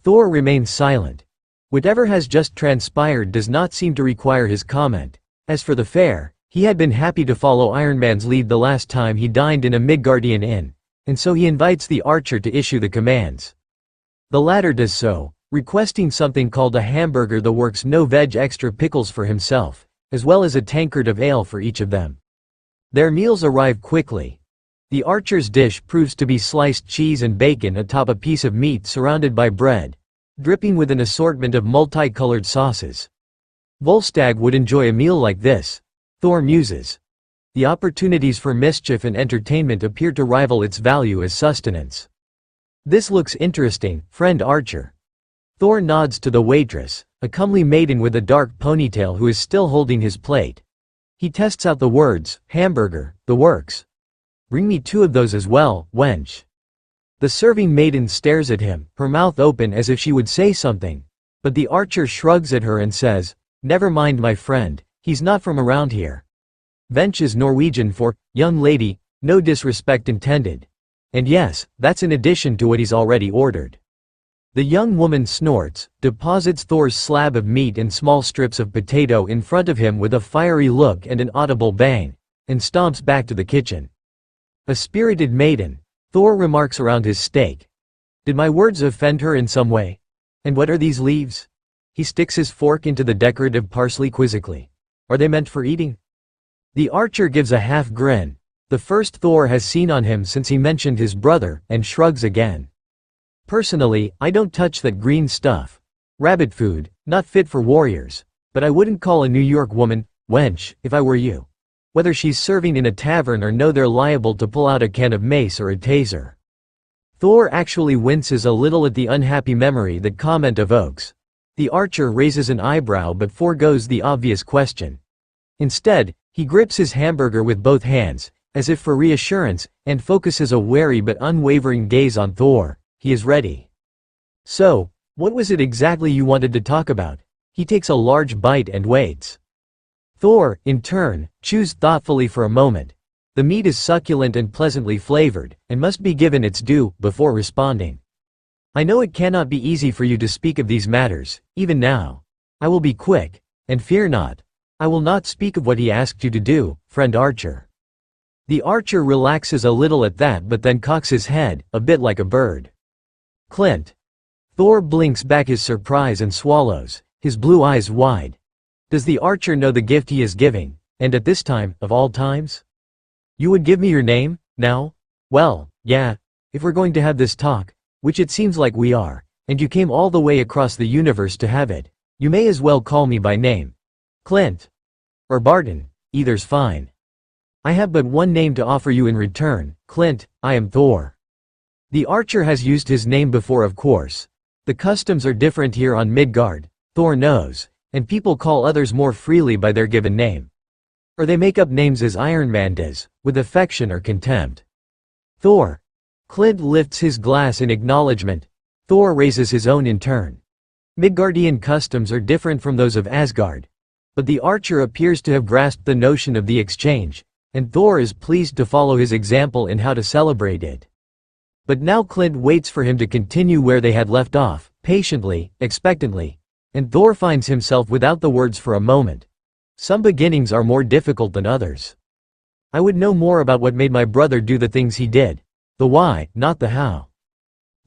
Thor remains silent. Whatever has just transpired does not seem to require his comment. As for the fare, he had been happy to follow Iron Man's lead the last time he dined in a Midgardian inn, and so he invites the archer to issue the commands. The latter does so, requesting something called a hamburger, the works no veg extra pickles for himself, as well as a tankard of ale for each of them. Their meals arrive quickly. The archer's dish proves to be sliced cheese and bacon atop a piece of meat surrounded by bread, dripping with an assortment of multicolored sauces. Volstagg would enjoy a meal like this, Thor muses. The opportunities for mischief and entertainment appear to rival its value as sustenance. This looks interesting, friend Archer. Thor nods to the waitress, a comely maiden with a dark ponytail who is still holding his plate. He tests out the words, hamburger, the works. Bring me 2 of those as well, wench. The serving maiden stares at him, her mouth open as if she would say something, but the archer shrugs at her and says, never mind my friend, he's not from around here. Wench is Norwegian for, young lady, no disrespect intended. And yes, that's in addition to what he's already ordered. The young woman snorts, deposits Thor's slab of meat and small strips of potato in front of him with a fiery look and an audible bang, and stomps back to the kitchen. A spirited maiden, Thor remarks around his steak. Did my words offend her in some way? And what are these leaves? He sticks his fork into the decorative parsley quizzically. Are they meant for eating? The archer gives a half grin, the first Thor has seen on him since he mentioned his brother, and shrugs again. Personally, I don't touch that green stuff. Rabbit food, not fit for warriors. But I wouldn't call a New York woman, wench, if I were you. whether she's serving in a tavern or no, they're liable to pull out a can of mace or a taser. Thor actually winces a little at the unhappy memory that comment evokes. The archer raises an eyebrow but forgoes the obvious question. Instead, he grips his hamburger with both hands, as if for reassurance, and focuses a wary but unwavering gaze on Thor. He is ready. So, what was it exactly you wanted to talk about? He takes a large bite and waits. Thor, in turn, chews thoughtfully for a moment. The meat is succulent and pleasantly flavored, and must be given its due, before responding. I know it cannot be easy for you to speak of these matters, even now. I will be quick, and fear not. I will not speak of what he asked you to do, friend Archer. The archer relaxes a little at that but then cocks his head, a bit like a bird. Clint. Thor blinks back his surprise and swallows, his blue eyes wide. Does the archer know the gift he is giving, and at this time, of all times? You would give me your name, now? Well, yeah, if we're going to have this talk, which it seems like we are, and you came all the way across the universe to have it, you may as well call me by name. Clint. Or Barton, either's fine. I have but one name to offer you in return, Clint. I am Thor. The archer has used his name before, of course. The customs are different here on Midgard, Thor knows, and people call others more freely by their given name. Or they make up names as Iron Man does, with affection or contempt. Thor. Clint lifts his glass in acknowledgement. Thor raises his own in turn. Midgardian customs are different from those of Asgard. But the archer appears to have grasped the notion of the exchange, and Thor is pleased to follow his example in how to celebrate it. But now Clint waits for him to continue where they had left off, patiently, expectantly, and Thor finds himself without the words for a moment. Some beginnings are more difficult than others. I would know more about what made my brother do the things he did. The why, not the how.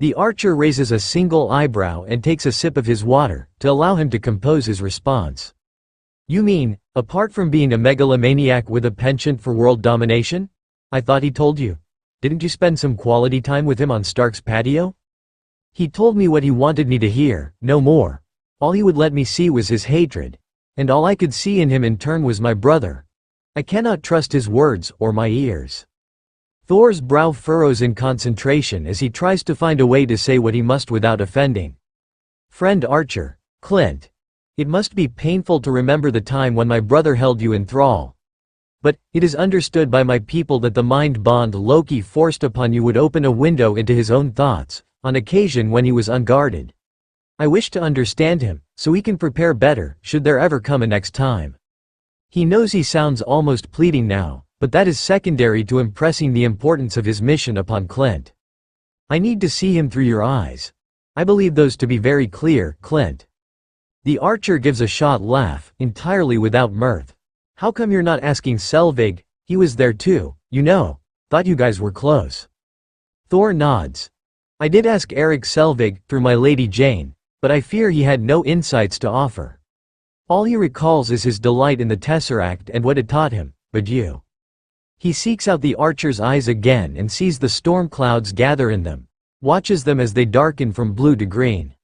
The archer raises a single eyebrow and takes a sip of his water, to allow him to compose his response. You mean, apart from being a megalomaniac with a penchant for world domination? I thought he told you. Didn't you spend some quality time with him on Stark's patio? He told me what he wanted me to hear, no more. All he would let me see was his hatred. And all I could see in him in turn was my brother. I cannot trust his words, or my ears. Thor's brow furrows in concentration as he tries to find a way to say what he must without offending. Friend Archer. Clint. It must be painful to remember the time when my brother held you in thrall. But, it is understood by my people that the mind bond Loki forced upon you would open a window into his own thoughts, on occasion when he was unguarded. I wish to understand him, so we can prepare better, should there ever come a next time. He knows he sounds almost pleading now, but that is secondary to impressing the importance of his mission upon Clint. I need to see him through your eyes. I believe those to be very clear, Clint. The archer gives a short laugh, entirely without mirth. How come you're not asking Selvig? He was there too, you know. Thought you guys were close. Thor nods. I did ask Eric Selvig, through my Lady Jane, but I fear he had no insights to offer. All he recalls is his delight in the Tesseract and what it taught him, but you. He seeks out the archer's eyes again and sees the storm clouds gather in them, watches them as they darken from blue to green.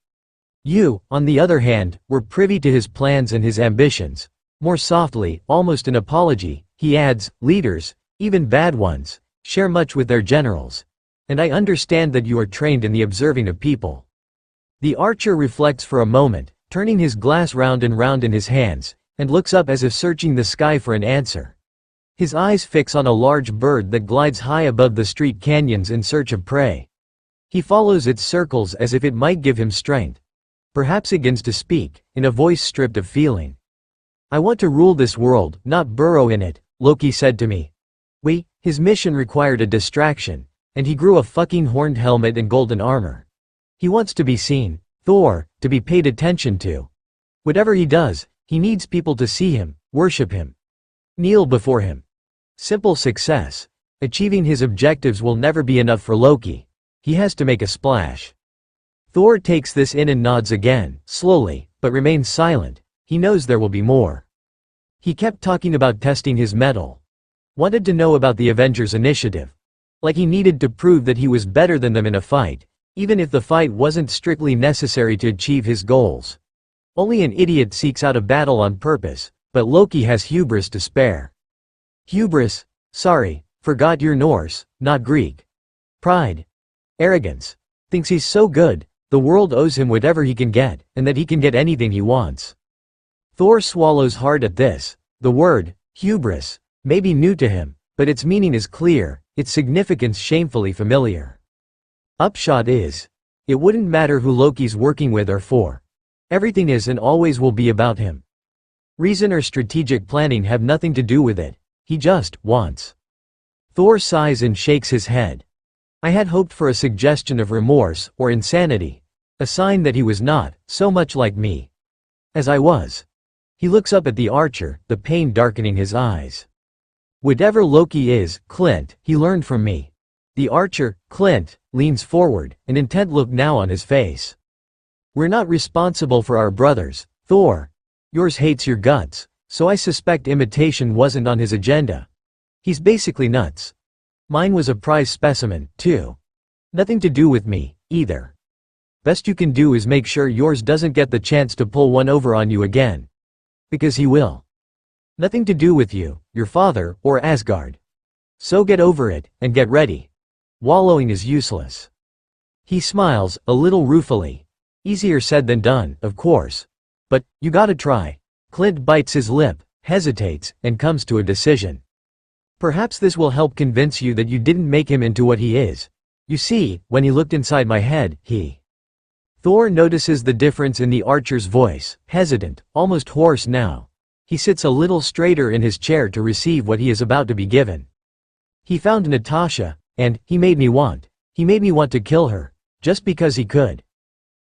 You, on the other hand, were privy to his plans and his ambitions. More softly, almost an apology, he adds, leaders, even bad ones, share much with their generals. And I understand that you are trained in the observing of people. The archer reflects for a moment, turning his glass round and round in his hands, and looks up as if searching the sky for an answer. His eyes fix on a large bird that glides high above the street canyons in search of prey. He follows its circles as if it might give him strength. Perhaps begins to speak, in a voice stripped of feeling. I want to rule this world, not burrow in it, Loki said to me. His mission required a distraction, and he grew a fucking horned helmet and golden armor. He wants to be seen, Thor, to be paid attention to. Whatever he does, he needs people to see him, worship him, kneel before him. Simple success. Achieving his objectives will never be enough for Loki. He has to make a splash. Thor takes this in and nods again, slowly, but remains silent. He knows there will be more. He kept talking about testing his mettle. Wanted to know about the Avengers initiative. Like he needed to prove that he was better than them in a fight, even if the fight wasn't strictly necessary to achieve his goals. Only an idiot seeks out a battle on purpose, but Loki has hubris to spare. Hubris. Sorry, forgot you're Norse, not Greek. Pride. Arrogance. Thinks he's so good, the world owes him whatever he can get, and that he can get anything he wants. Thor swallows hard at this. The word, hubris, may be new to him, but its meaning is clear, its significance shamefully familiar. Upshot is, it wouldn't matter who Loki's working with or for. Everything is and always will be about him. Reason or strategic planning have nothing to do with it, he just wants. Thor sighs and shakes his head. I had hoped for a suggestion of remorse or insanity, a sign that he was not so much like me as I was. He looks up at the archer, the pain darkening his eyes. Whatever Loki is, Clint, he learned from me. The archer, Clint, leans forward, an intent look now on his face. We're not responsible for our brothers, Thor. Yours hates your guts, so I suspect imitation wasn't on his agenda. He's basically nuts. Mine was a prize specimen, too. Nothing to do with me, either. Best you can do is make sure yours doesn't get the chance to pull one over on you again. Because he will. Nothing to do with you, your father, or Asgard. So get over it, and get ready. Wallowing is useless. He smiles, a little ruefully. Easier said than done, of course. But, you gotta try. Clint bites his lip, hesitates, and comes to a decision. Perhaps this will help convince you that you didn't make him into what he is. You see, when he looked inside my head, Thor notices the difference in the archer's voice, hesitant, almost hoarse now. He sits a little straighter in his chair to receive what he is about to be given. He found Natasha, and he made me want to kill her, just because he could.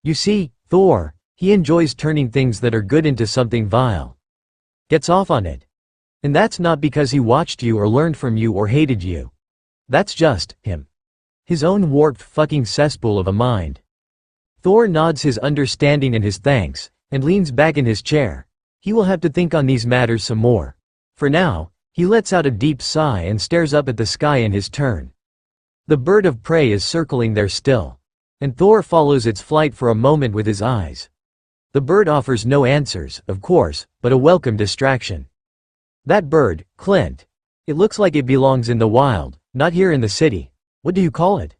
You see, Thor, he enjoys turning things that are good into something vile. Gets off on it. And that's not because he watched you or learned from you or hated you. That's just him. His own warped fucking cesspool of a mind. Thor nods his understanding and his thanks, and leans back in his chair. He will have to think on these matters some more. For now, he lets out a deep sigh and stares up at the sky in his turn. The bird of prey is circling there still. And Thor follows its flight for a moment with his eyes. The bird offers no answers, of course, but a welcome distraction. That bird, Clint. It looks like it belongs in the wild, not here in the city. What do you call it?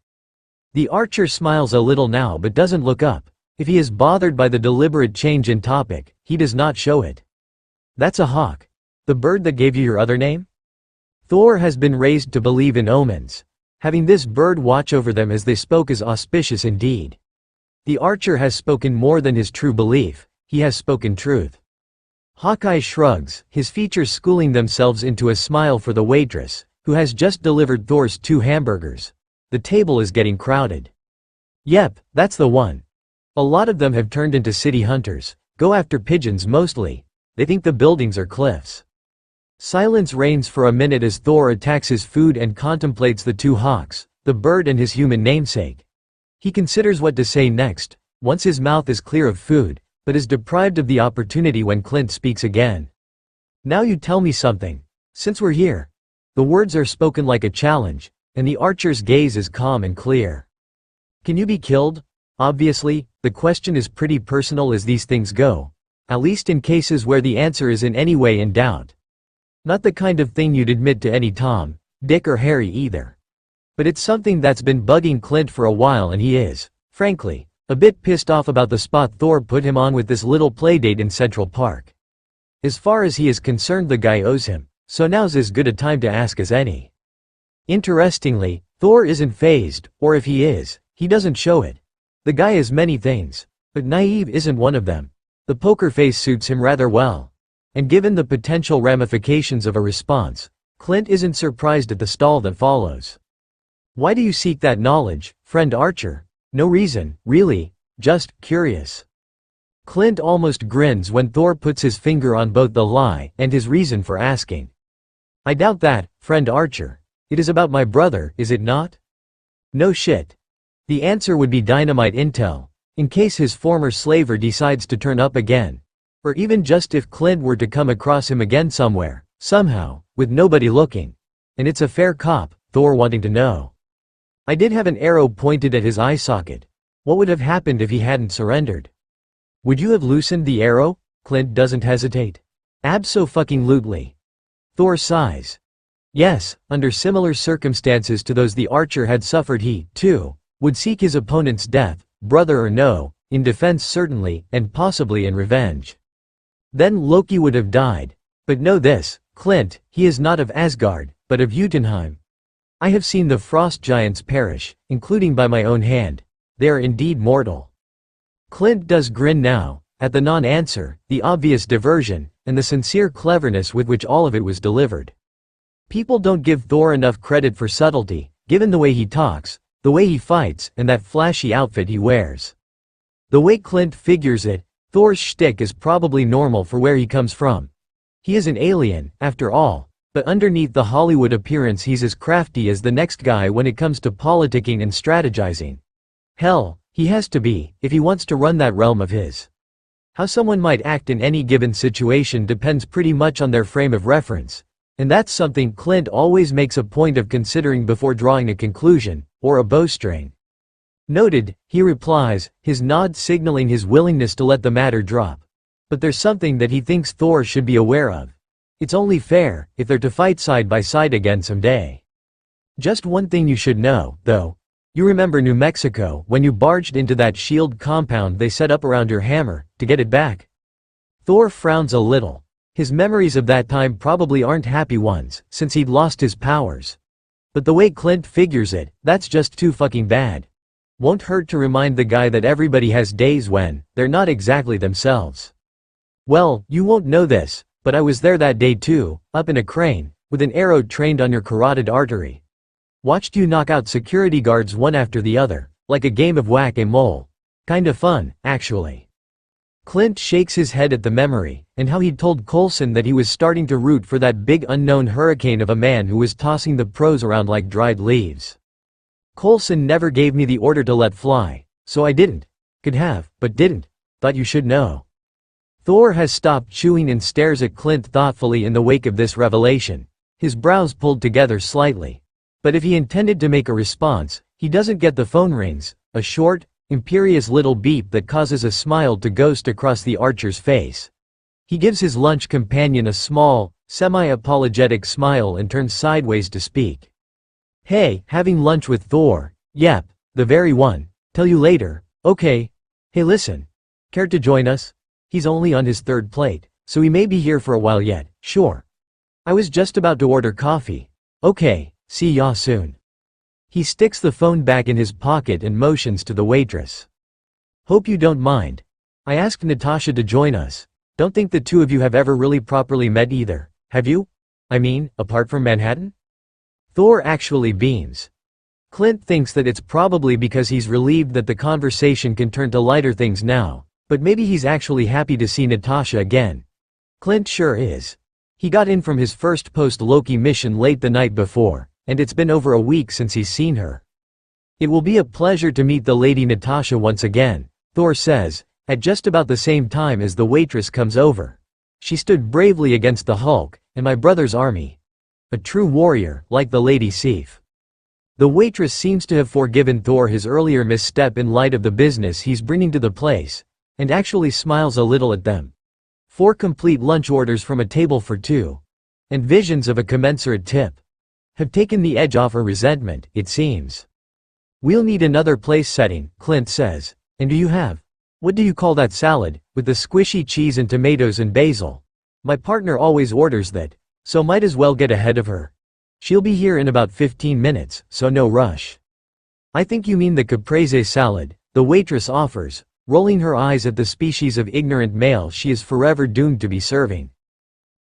The archer smiles a little now but doesn't look up. If he is bothered by the deliberate change in topic, he does not show it. That's a hawk. The bird that gave you your other name? Thor has been raised to believe in omens. Having this bird watch over them as they spoke is auspicious indeed. The archer has spoken more than his true belief, he has spoken truth. Hawkeye shrugs, his features schooling themselves into a smile for the waitress, who has just delivered Thor's 2 hamburgers. The table is getting crowded. Yep, that's the one. A lot of them have turned into city hunters, go after pigeons mostly. They think the buildings are cliffs. Silence reigns for a minute as Thor attacks his food and contemplates the 2 hawks, the bird and his human namesake. He considers what to say next, once his mouth is clear of food, but is deprived of the opportunity when Clint speaks again. Now you tell me something, since we're here. The words are spoken like a challenge, and the archer's gaze is calm and clear. Can you be killed? Obviously, the question is pretty personal as these things go, at least in cases where the answer is in any way in doubt. Not the kind of thing you'd admit to any Tom, Dick or Harry either. But it's something that's been bugging Clint for a while and he is, frankly, a bit pissed off about the spot Thor put him on with this little playdate in Central Park. As far as he is concerned the guy owes him, so now's as good a time to ask as any. Interestingly, Thor isn't fazed, or if he is, he doesn't show it. The guy is many things, but naive isn't one of them. The poker face suits him rather well. And given the potential ramifications of a response, Clint isn't surprised at the stall that follows. Why do you seek that knowledge, friend Archer? No reason, really, just curious. Clint almost grins when Thor puts his finger on both the lie and his reason for asking. I doubt that, friend Archer. It is about my brother, is it not? No shit. The answer would be dynamite intel, in case his former slaver decides to turn up again. Or even just if Clint were to come across him again somewhere, somehow, with nobody looking. And it's a fair cop, Thor wanting to know. I did have an arrow pointed at his eye socket. What would have happened if he hadn't surrendered? Would you have loosened the arrow? Clint doesn't hesitate. Abso-fucking-lutely. Thor sighs. Yes, under similar circumstances to those the archer had suffered he, too, would seek his opponent's death, brother or no, in defense certainly, and possibly in revenge. Then Loki would have died. But know this, Clint, he is not of Asgard, but of Jotunheim. I have seen the frost giants perish, including by my own hand. They are indeed mortal. Clint does grin now, at the non-answer, the obvious diversion, and the sincere cleverness with which all of it was delivered. People don't give Thor enough credit for subtlety, given the way he talks, the way he fights, and that flashy outfit he wears. The way Clint figures it, Thor's shtick is probably normal for where he comes from. He is an alien, after all, but underneath the Hollywood appearance he's as crafty as the next guy when it comes to politicking and strategizing. Hell, he has to be, if he wants to run that realm of his. How someone might act in any given situation depends pretty much on their frame of reference, and that's something Clint always makes a point of considering before drawing a conclusion, or a bowstring. Noted, he replies, his nod signaling his willingness to let the matter drop. But there's something that he thinks Thor should be aware of. It's only fair, if they're to fight side by side again someday. Just one thing you should know, though. You remember New Mexico, when you barged into that shield compound they set up around your hammer, to get it back? Thor frowns a little. His memories of that time probably aren't happy ones, since he'd lost his powers. But the way Clint figures it, that's just too fucking bad. Won't hurt to remind the guy that everybody has days when they're not exactly themselves. Well, you won't know this, but I was there that day too, up in a crane, with an arrow trained on your carotid artery. Watched you knock out security guards one after the other, like a game of whack-a-mole. Kinda fun, actually. Clint shakes his head at the memory, and how he'd told Coulson that he was starting to root for that big unknown hurricane of a man who was tossing the pros around like dried leaves. Coulson never gave me the order to let fly, so I didn't. Could have, but didn't. Thought you should know. Thor has stopped chewing and stares at Clint thoughtfully in the wake of this revelation, his brows pulled together slightly. But if he intended to make a response, he doesn't get the phone rings, a short, imperious little beep that causes a smile to ghost across the archer's face. He gives his lunch companion a small, semi-apologetic smile and turns sideways to speak. Hey, having lunch with Thor? Yep, the very one. Tell you later, okay. Hey listen. Care to join us? He's only on his third plate, so he may be here for a while yet, sure. I was just about to order coffee. Okay, see ya soon. He sticks the phone back in his pocket and motions to the waitress. Hope you don't mind. I asked Natasha to join us. Don't think the two of you have ever really properly met either, have you? I mean, apart from Manhattan? Thor actually beams. Clint thinks that it's probably because he's relieved that the conversation can turn to lighter things now, but maybe he's actually happy to see Natasha again. Clint sure is. He got in from his first post-Loki mission late the night before, and it's been over a week since he's seen her. It will be a pleasure to meet the Lady Natasha once again, Thor says, at just about the same time as the waitress comes over. She stood bravely against the Hulk, and my brother's army. A true warrior, like the Lady Sif. The waitress seems to have forgiven Thor his earlier misstep in light of the business he's bringing to the place, and actually smiles a little at them. 4 complete lunch orders from a table for 2. And visions of a commensurate tip have taken the edge off her resentment, it seems. We'll need another place setting, Clint says. And do you have? What do you call that salad, with the squishy cheese and tomatoes and basil? My partner always orders that, so might as well get ahead of her. She'll be here in about 15 minutes, so no rush. I think you mean the caprese salad, the waitress offers, rolling her eyes at the species of ignorant male she is forever doomed to be serving.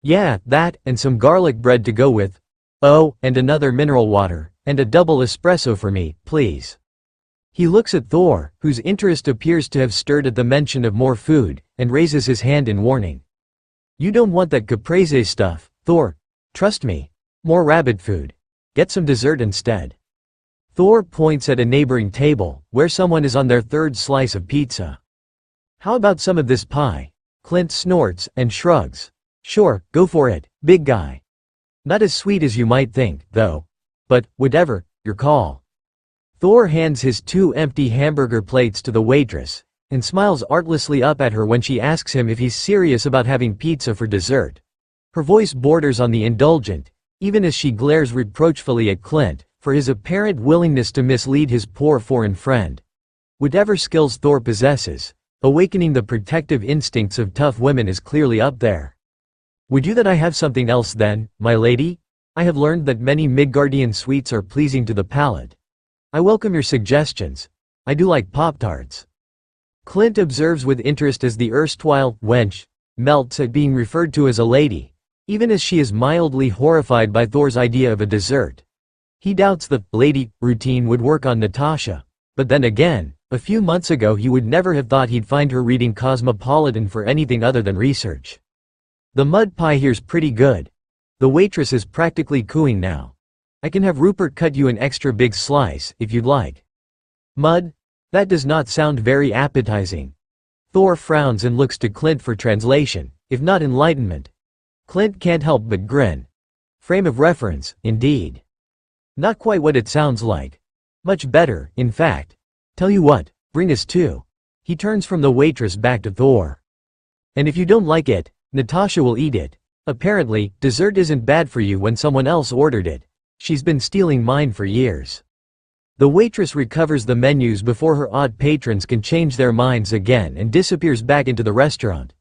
Yeah, that, and some garlic bread to go with. Oh, and another mineral water, and a double espresso for me, please. He looks at Thor, whose interest appears to have stirred at the mention of more food, and raises his hand in warning. You don't want that caprese stuff, Thor. Trust me. More rabbit food. Get some dessert instead. Thor points at a neighboring table, where someone is on their 3rd slice of pizza. How about some of this pie? Clint snorts, and shrugs. Sure, go for it, big guy. Not as sweet as you might think, though. But, whatever, your call. Thor hands his 2 empty hamburger plates to the waitress, and smiles artlessly up at her when she asks him if he's serious about having pizza for dessert. Her voice borders on the indulgent, even as she glares reproachfully at Clint for his apparent willingness to mislead his poor foreign friend. Whatever skills Thor possesses, awakening the protective instincts of tough women is clearly up there. Would you that I have something else then, my lady? I have learned that many Midgardian sweets are pleasing to the palate. I welcome your suggestions. I do like Pop-Tarts. Clint observes with interest as the erstwhile wench melts at being referred to as a lady, even as she is mildly horrified by Thor's idea of a dessert. He doubts the lady routine would work on Natasha, but then again, a few months ago he would never have thought he'd find her reading Cosmopolitan for anything other than research. The mud pie here's pretty good. The waitress is practically cooing now. I can have Rupert cut you an extra big slice, if you'd like. Mud? That does not sound very appetizing. Thor frowns and looks to Clint for translation, if not enlightenment. Clint can't help but grin. Frame of reference, indeed. Not quite what it sounds like. Much better, in fact. Tell you what, bring us two. He turns from the waitress back to Thor. And if you don't like it, Natasha will eat it. Apparently, dessert isn't bad for you when someone else ordered it. She's been stealing mine for years. The waitress recovers the menus before her odd patrons can change their minds again and disappears back into the restaurant.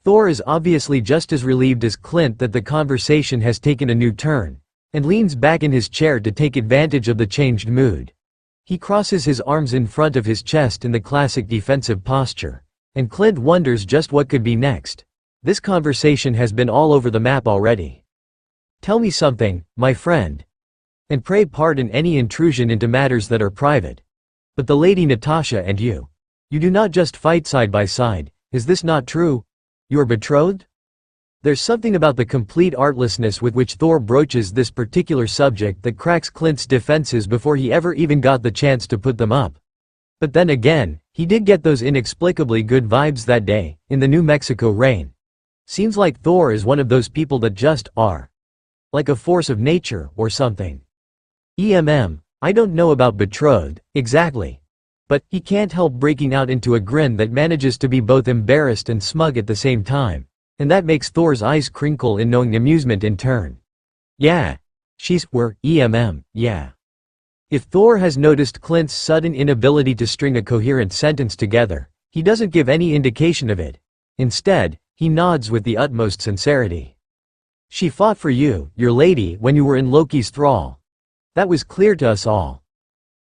Thor is obviously just as relieved as Clint that the conversation has taken a new turn, and leans back in his chair to take advantage of the changed mood. He crosses his arms in front of his chest in the classic defensive posture, and Clint wonders just what could be next. This conversation has been all over the map already. Tell me something, my friend. And pray pardon any intrusion into matters that are private. But the lady Natasha and you do not just fight side by side, is this not true? You're betrothed? There's something about the complete artlessness with which Thor broaches this particular subject that cracks Clint's defenses before he ever even got the chance to put them up. But then again, he did get those inexplicably good vibes that day, in the New Mexico rain. Seems like Thor is one of those people that just are. Like a force of nature, or something. I don't know about betrothed, exactly. But he can't help breaking out into a grin that manages to be both embarrassed and smug at the same time. And that makes Thor's eyes crinkle in knowing amusement in turn. Yeah. Yeah. If Thor has noticed Clint's sudden inability to string a coherent sentence together, he doesn't give any indication of it. Instead, he nods with the utmost sincerity. She fought for you, your lady, when you were in Loki's thrall. That was clear to us all.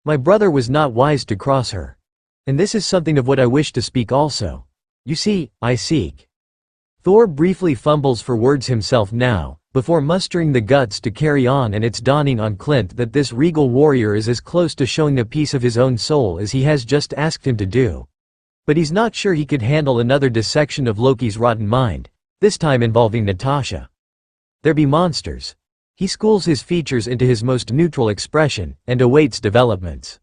My brother was not wise to cross her. And this is something of what I wish to speak also. You see, I seek. Thor briefly fumbles for words himself now, before mustering the guts to carry on, and it's dawning on Clint that this regal warrior is as close to showing a piece of his own soul as he has just asked him to do. But he's not sure he could handle another dissection of Loki's rotten mind, this time involving Natasha. There be monsters. He schools his features into his most neutral expression, and awaits developments.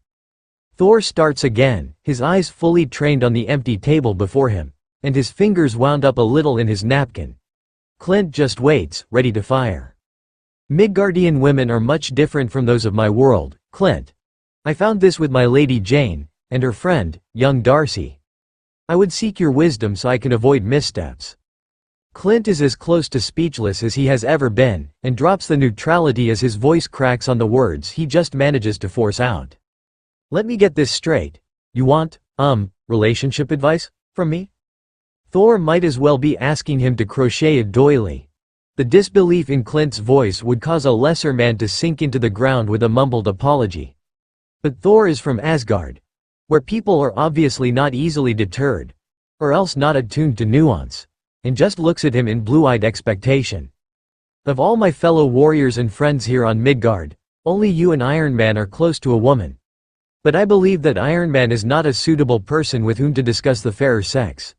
Thor starts again, his eyes fully trained on the empty table before him, and his fingers wound up a little in his napkin. Clint just waits, ready to fire. Midgardian women are much different from those of my world, Clint. I found this with my Lady Jane, and her friend, young Darcy. I would seek your wisdom so I can avoid missteps. Clint is as close to speechless as he has ever been, and drops the neutrality as his voice cracks on the words he just manages to force out. Let me get this straight. You want, relationship advice from me? Thor might as well be asking him to crochet a doily. The disbelief in Clint's voice would cause a lesser man to sink into the ground with a mumbled apology. But Thor is from Asgard, where people are obviously not easily deterred, or else not attuned to nuance, and just looks at him in blue-eyed expectation. Of all my fellow warriors and friends here on Midgard, only you and Iron Man are close to a woman. But I believe that Iron Man is not a suitable person with whom to discuss the fairer sex.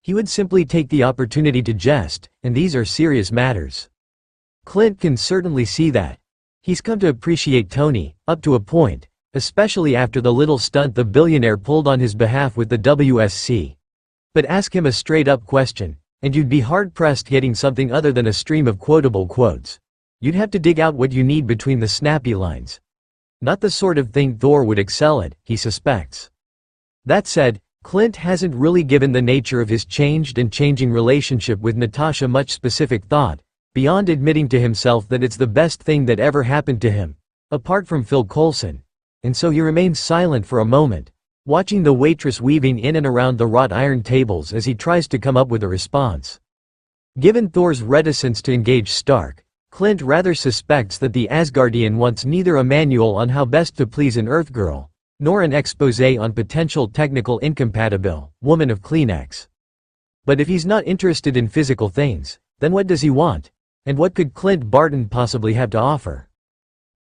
He would simply take the opportunity to jest, and these are serious matters. Clint can certainly see that. He's come to appreciate Tony, up to a point, especially after the little stunt the billionaire pulled on his behalf with the WSC. But ask him a straight-up question, and you'd be hard-pressed getting something other than a stream of quotable quotes. You'd have to dig out what you need between the snappy lines. Not the sort of thing Thor would excel at, he suspects. That said, Clint hasn't really given the nature of his changed and changing relationship with Natasha much specific thought, beyond admitting to himself that it's the best thing that ever happened to him, apart from Phil Coulson. And so he remains silent for a moment, watching the waitress weaving in and around the wrought iron tables as he tries to come up with a response. Given Thor's reticence to engage Stark, Clint rather suspects that the Asgardian wants neither a manual on how best to please an Earthgirl, nor an exposé on potential technical incompatible woman of Kleenex. But if he's not interested in physical things, then what does he want? And what could Clint Barton possibly have to offer?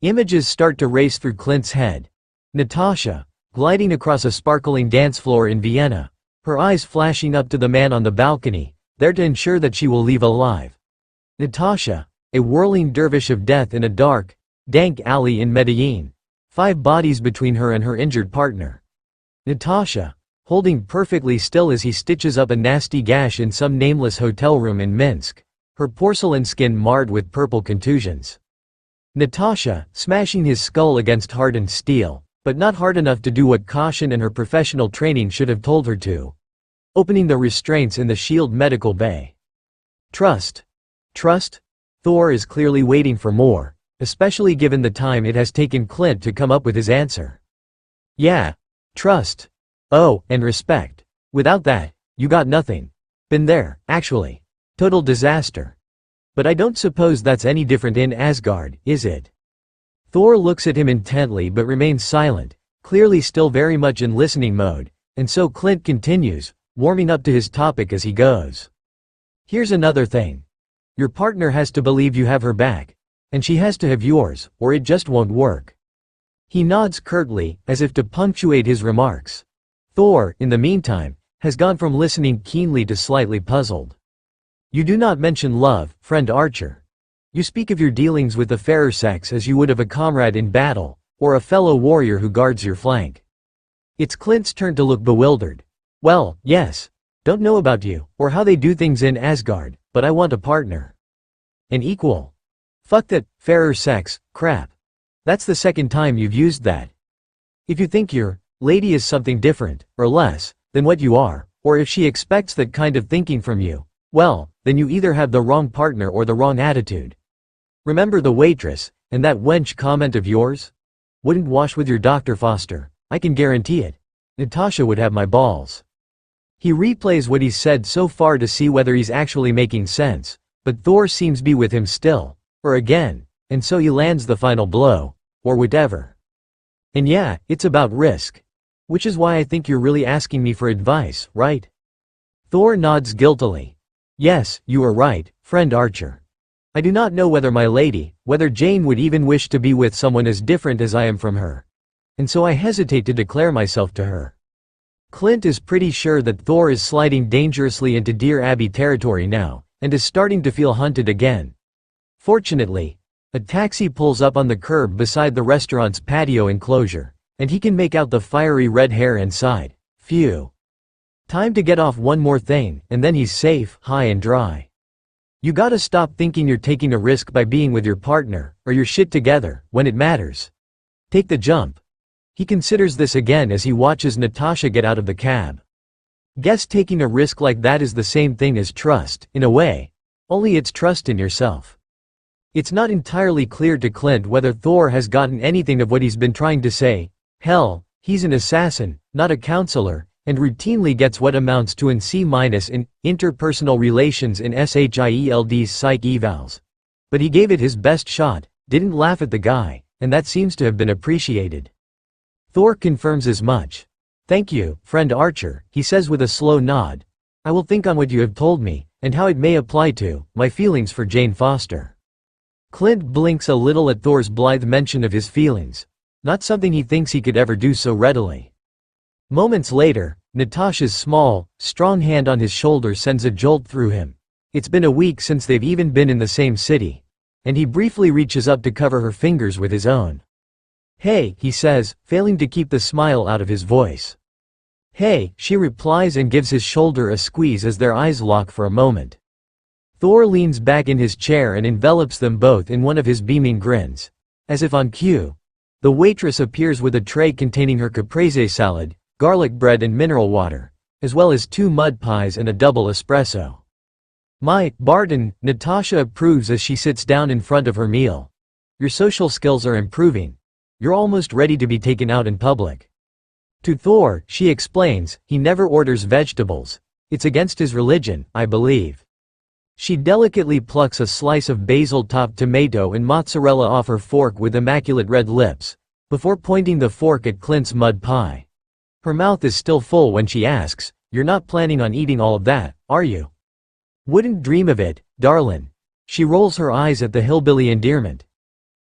Images start to race through Clint's head. Natasha, gliding across a sparkling dance floor in Vienna, her eyes flashing up to the man on the balcony, there to ensure that she will leave alive. Natasha, a whirling dervish of death in a dark, dank alley in Medellin, 5 bodies between her and her injured partner. Natasha, holding perfectly still as he stitches up a nasty gash in some nameless hotel room in Minsk, her porcelain skin marred with purple contusions. Natasha, smashing his skull against hardened steel, but not hard enough to do what caution and her professional training should have told her to. Opening the restraints in the SHIELD medical bay. Trust. Trust? Thor is clearly waiting for more, especially given the time it has taken Clint to come up with his answer. Yeah. Trust. Oh, and respect. Without that, you got nothing. Been there, actually. Total disaster. But I don't suppose that's any different in Asgard, is it? Thor looks at him intently but remains silent, clearly still very much in listening mode, and so Clint continues, warming up to his topic as he goes. Here's another thing. Your partner has to believe you have her back, and she has to have yours, or it just won't work. He nods curtly, as if to punctuate his remarks. Thor, in the meantime, has gone from listening keenly to slightly puzzled. You do not mention love, friend Archer. You speak of your dealings with the fairer sex as you would of a comrade in battle, or a fellow warrior who guards your flank. It's Clint's turn to look bewildered. Well, yes. Don't know about you, or how they do things in Asgard, but I want a partner. An equal. Fuck that fairer sex crap. That's the second time you've used that. If you think your lady is something different, or less, than what you are, or if she expects that kind of thinking from you, well, then you either have the wrong partner or the wrong attitude. Remember the waitress, and that wench comment of yours? Wouldn't wash with your Dr. Foster, I can guarantee it. Natasha would have my balls. He replays what he's said so far to see whether he's actually making sense, but Thor seems be with him still, or again, and so he lands the final blow, or whatever. And yeah, it's about risk. Which is why I think you're really asking me for advice, right? Thor nods guiltily. Yes, you are right, friend Archer. I do not know whether my lady, whether Jane would even wish to be with someone as different as I am from her. And so I hesitate to declare myself to her. Clint is pretty sure that Thor is sliding dangerously into Dear Abby territory now, and is starting to feel hunted again. Fortunately, a taxi pulls up on the curb beside the restaurant's patio enclosure, and he can make out the fiery red hair inside. Phew. Time to get off one more thing, and then he's safe, high and dry. You gotta stop thinking you're taking a risk by being with your partner, or your shit together, when it matters. Take the jump. He considers this again as he watches Natasha get out of the cab. Guess taking a risk like that is the same thing as trust, in a way. Only it's trust in yourself. It's not entirely clear to Clint whether Thor has gotten anything of what he's been trying to say. Hell, he's an assassin, not a counselor, and routinely gets what amounts to an C- in interpersonal relations in SHIELD's psych evals. But he gave it his best shot, didn't laugh at the guy, and that seems to have been appreciated. Thor confirms as much. Thank you, friend Archer, he says with a slow nod. I will think on what you have told me, and how it may apply to my feelings for Jane Foster. Clint blinks a little at Thor's blithe mention of his feelings. Not something he thinks he could ever do so readily. Moments later, Natasha's small, strong hand on his shoulder sends a jolt through him. It's been a week since they've even been in the same city. And he briefly reaches up to cover her fingers with his own. Hey, he says, failing to keep the smile out of his voice. Hey, she replies and gives his shoulder a squeeze as their eyes lock for a moment. Thor leans back in his chair and envelops them both in one of his beaming grins. As if on cue, the waitress appears with a tray containing her caprese salad, garlic bread and mineral water, as well as 2 mud pies and a double espresso. Barton, Natasha approves as she sits down in front of her meal. Your social skills are improving. You're almost ready to be taken out in public. To Thor, she explains, he never orders vegetables. It's against his religion, I believe. She delicately plucks a slice of basil-topped tomato and mozzarella off her fork with immaculate red lips, before pointing the fork at Clint's mud pie. Her mouth is still full when she asks, "You're not planning on eating all of that, are you?" "Wouldn't dream of it, darlin'." She rolls her eyes at the hillbilly endearment.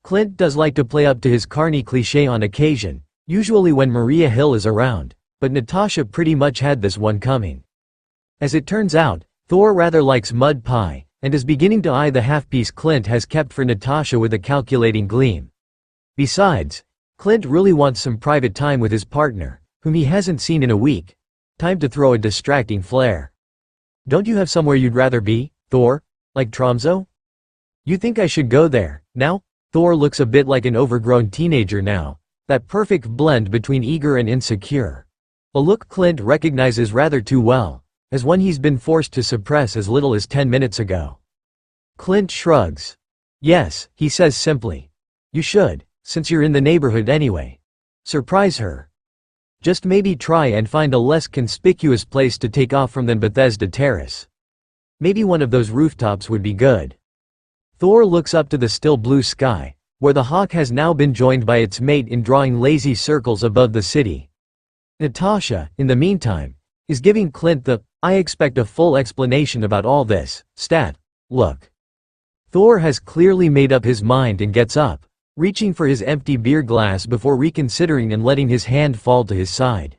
Clint does like to play up to his carny cliché on occasion, usually when Maria Hill is around, but Natasha pretty much had this one coming. As it turns out, Thor rather likes mud pie, and is beginning to eye the half-piece Clint has kept for Natasha with a calculating gleam. Besides, Clint really wants some private time with his partner, whom he hasn't seen in a week. Time to throw a distracting flair. "Don't you have somewhere you'd rather be, Thor? Like Tromso? You think I should go there, now?" Thor looks a bit like an overgrown teenager now, that perfect blend between eager and insecure. A look Clint recognizes rather too well, as one he's been forced to suppress as little as 10 minutes ago. Clint shrugs. "Yes," he says simply. "You should, since you're in the neighborhood anyway. Surprise her. Just maybe try and find a less conspicuous place to take off from than Bethesda Terrace. Maybe one of those rooftops would be good." Thor looks up to the still blue sky, where the hawk has now been joined by its mate in drawing lazy circles above the city. Natasha, in the meantime, is giving Clint the "I expect a full explanation about all this" look. Thor has clearly made up his mind and gets up, reaching for his empty beer glass before reconsidering and letting his hand fall to his side.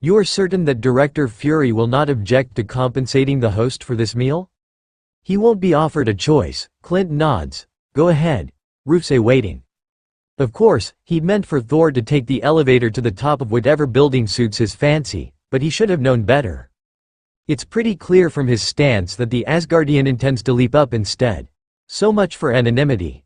"You are certain that Director Fury will not object to compensating the host for this meal?" "He won't be offered a choice," Clint nods. "Go ahead. Roof's waiting." Of course, he'd meant for Thor to take the elevator to the top of whatever building suits his fancy, but he should have known better. It's pretty clear from his stance that the Asgardian intends to leap up instead. So much for anonymity.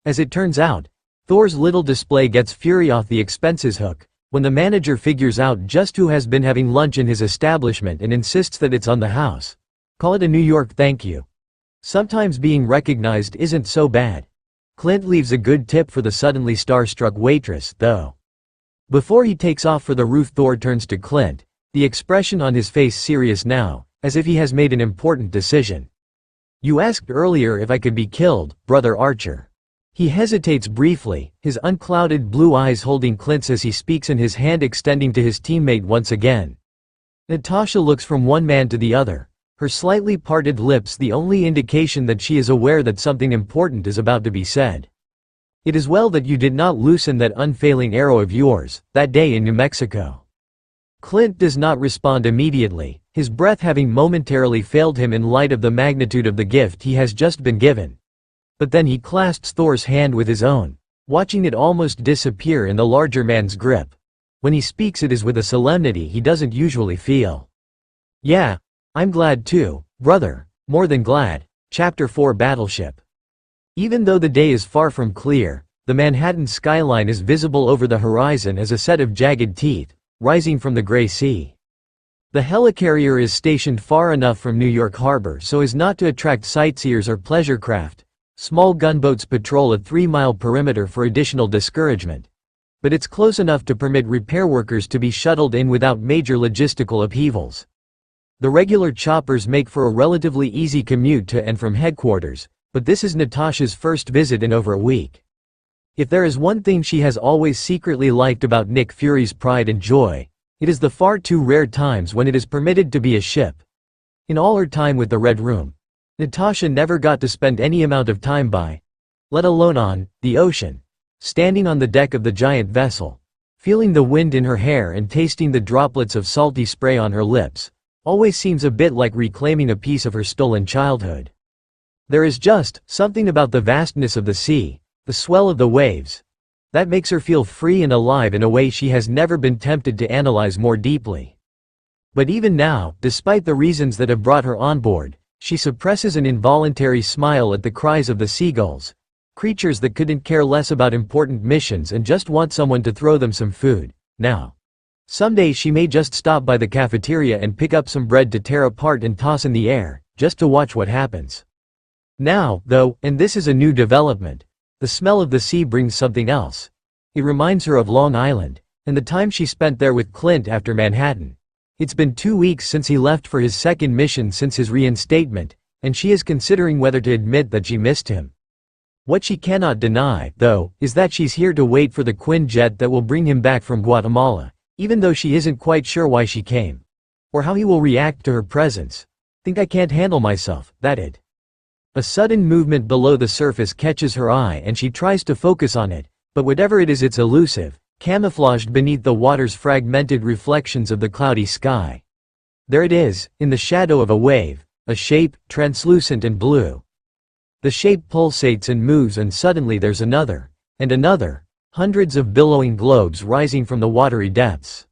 As it turns out, Thor's little display gets Fury off the expenses hook, when the manager figures out just who has been having lunch in his establishment and insists that it's on the house. Call it a New York thank you. Sometimes being recognized isn't so bad. Clint leaves a good tip for the suddenly starstruck waitress, though. Before he takes off for the roof, Thor turns to Clint, the expression on his face serious now, as if he has made an important decision. "You asked earlier if I could be killed, Brother Archer." He hesitates briefly, his unclouded blue eyes holding Clint's as he speaks and his hand extending to his teammate once again. Natasha looks from one man to the other, her slightly parted lips the only indication that she is aware that something important is about to be said. "It is well that you did not loosen that unfailing arrow of yours, that day in New Mexico." Clint does not respond immediately, his breath having momentarily failed him in light of the magnitude of the gift he has just been given. But then he clasps Thor's hand with his own, watching it almost disappear in the larger man's grip. When he speaks, it is with a solemnity he doesn't usually feel. "Yeah, I'm glad too, brother, more than glad." Chapter 4 Battleship. Even though the day is far from clear, the Manhattan skyline is visible over the horizon as a set of jagged teeth, rising from the gray sea. The helicarrier is stationed far enough from New York Harbor so as not to attract sightseers or pleasure craft. Small gunboats patrol a 3-mile perimeter for additional discouragement. But it's close enough to permit repair workers to be shuttled in without major logistical upheavals. The regular choppers make for a relatively easy commute to and from headquarters, but this is Natasha's first visit in over a week. If there is one thing she has always secretly liked about Nick Fury's pride and joy, it is the far too rare times when it is permitted to be a ship. In all her time with the Red Room, Natasha never got to spend any amount of time by, let alone on, the ocean. Standing on the deck of the giant vessel, feeling the wind in her hair and tasting the droplets of salty spray on her lips, always seems a bit like reclaiming a piece of her stolen childhood. There is just something about the vastness of the sea, the swell of the waves, that makes her feel free and alive in a way she has never been tempted to analyze more deeply. But even now, despite the reasons that have brought her on board, she suppresses an involuntary smile at the cries of the seagulls, creatures that couldn't care less about important missions and just want someone to throw them some food, now. Someday she may just stop by the cafeteria and pick up some bread to tear apart and toss in the air, just to watch what happens. Now, though, and this is a new development, the smell of the sea brings something else. It reminds her of Long Island, and the time she spent there with Clint after Manhattan. It's been 2 weeks since he left for his second mission since his reinstatement, and she is considering whether to admit that she missed him. What she cannot deny, though, is that she's here to wait for the Quinjet that will bring him back from Guatemala, even though she isn't quite sure why she came. Or how he will react to her presence. Think I can't handle myself, that it. A sudden movement below the surface catches her eye and she tries to focus on it, but whatever it is, it's elusive, camouflaged beneath the water's fragmented reflections of the cloudy sky. There it is, in the shadow of a wave, a shape, translucent and blue. The shape pulsates and moves, and suddenly there's another, and another, hundreds of billowing globes rising from the watery depths.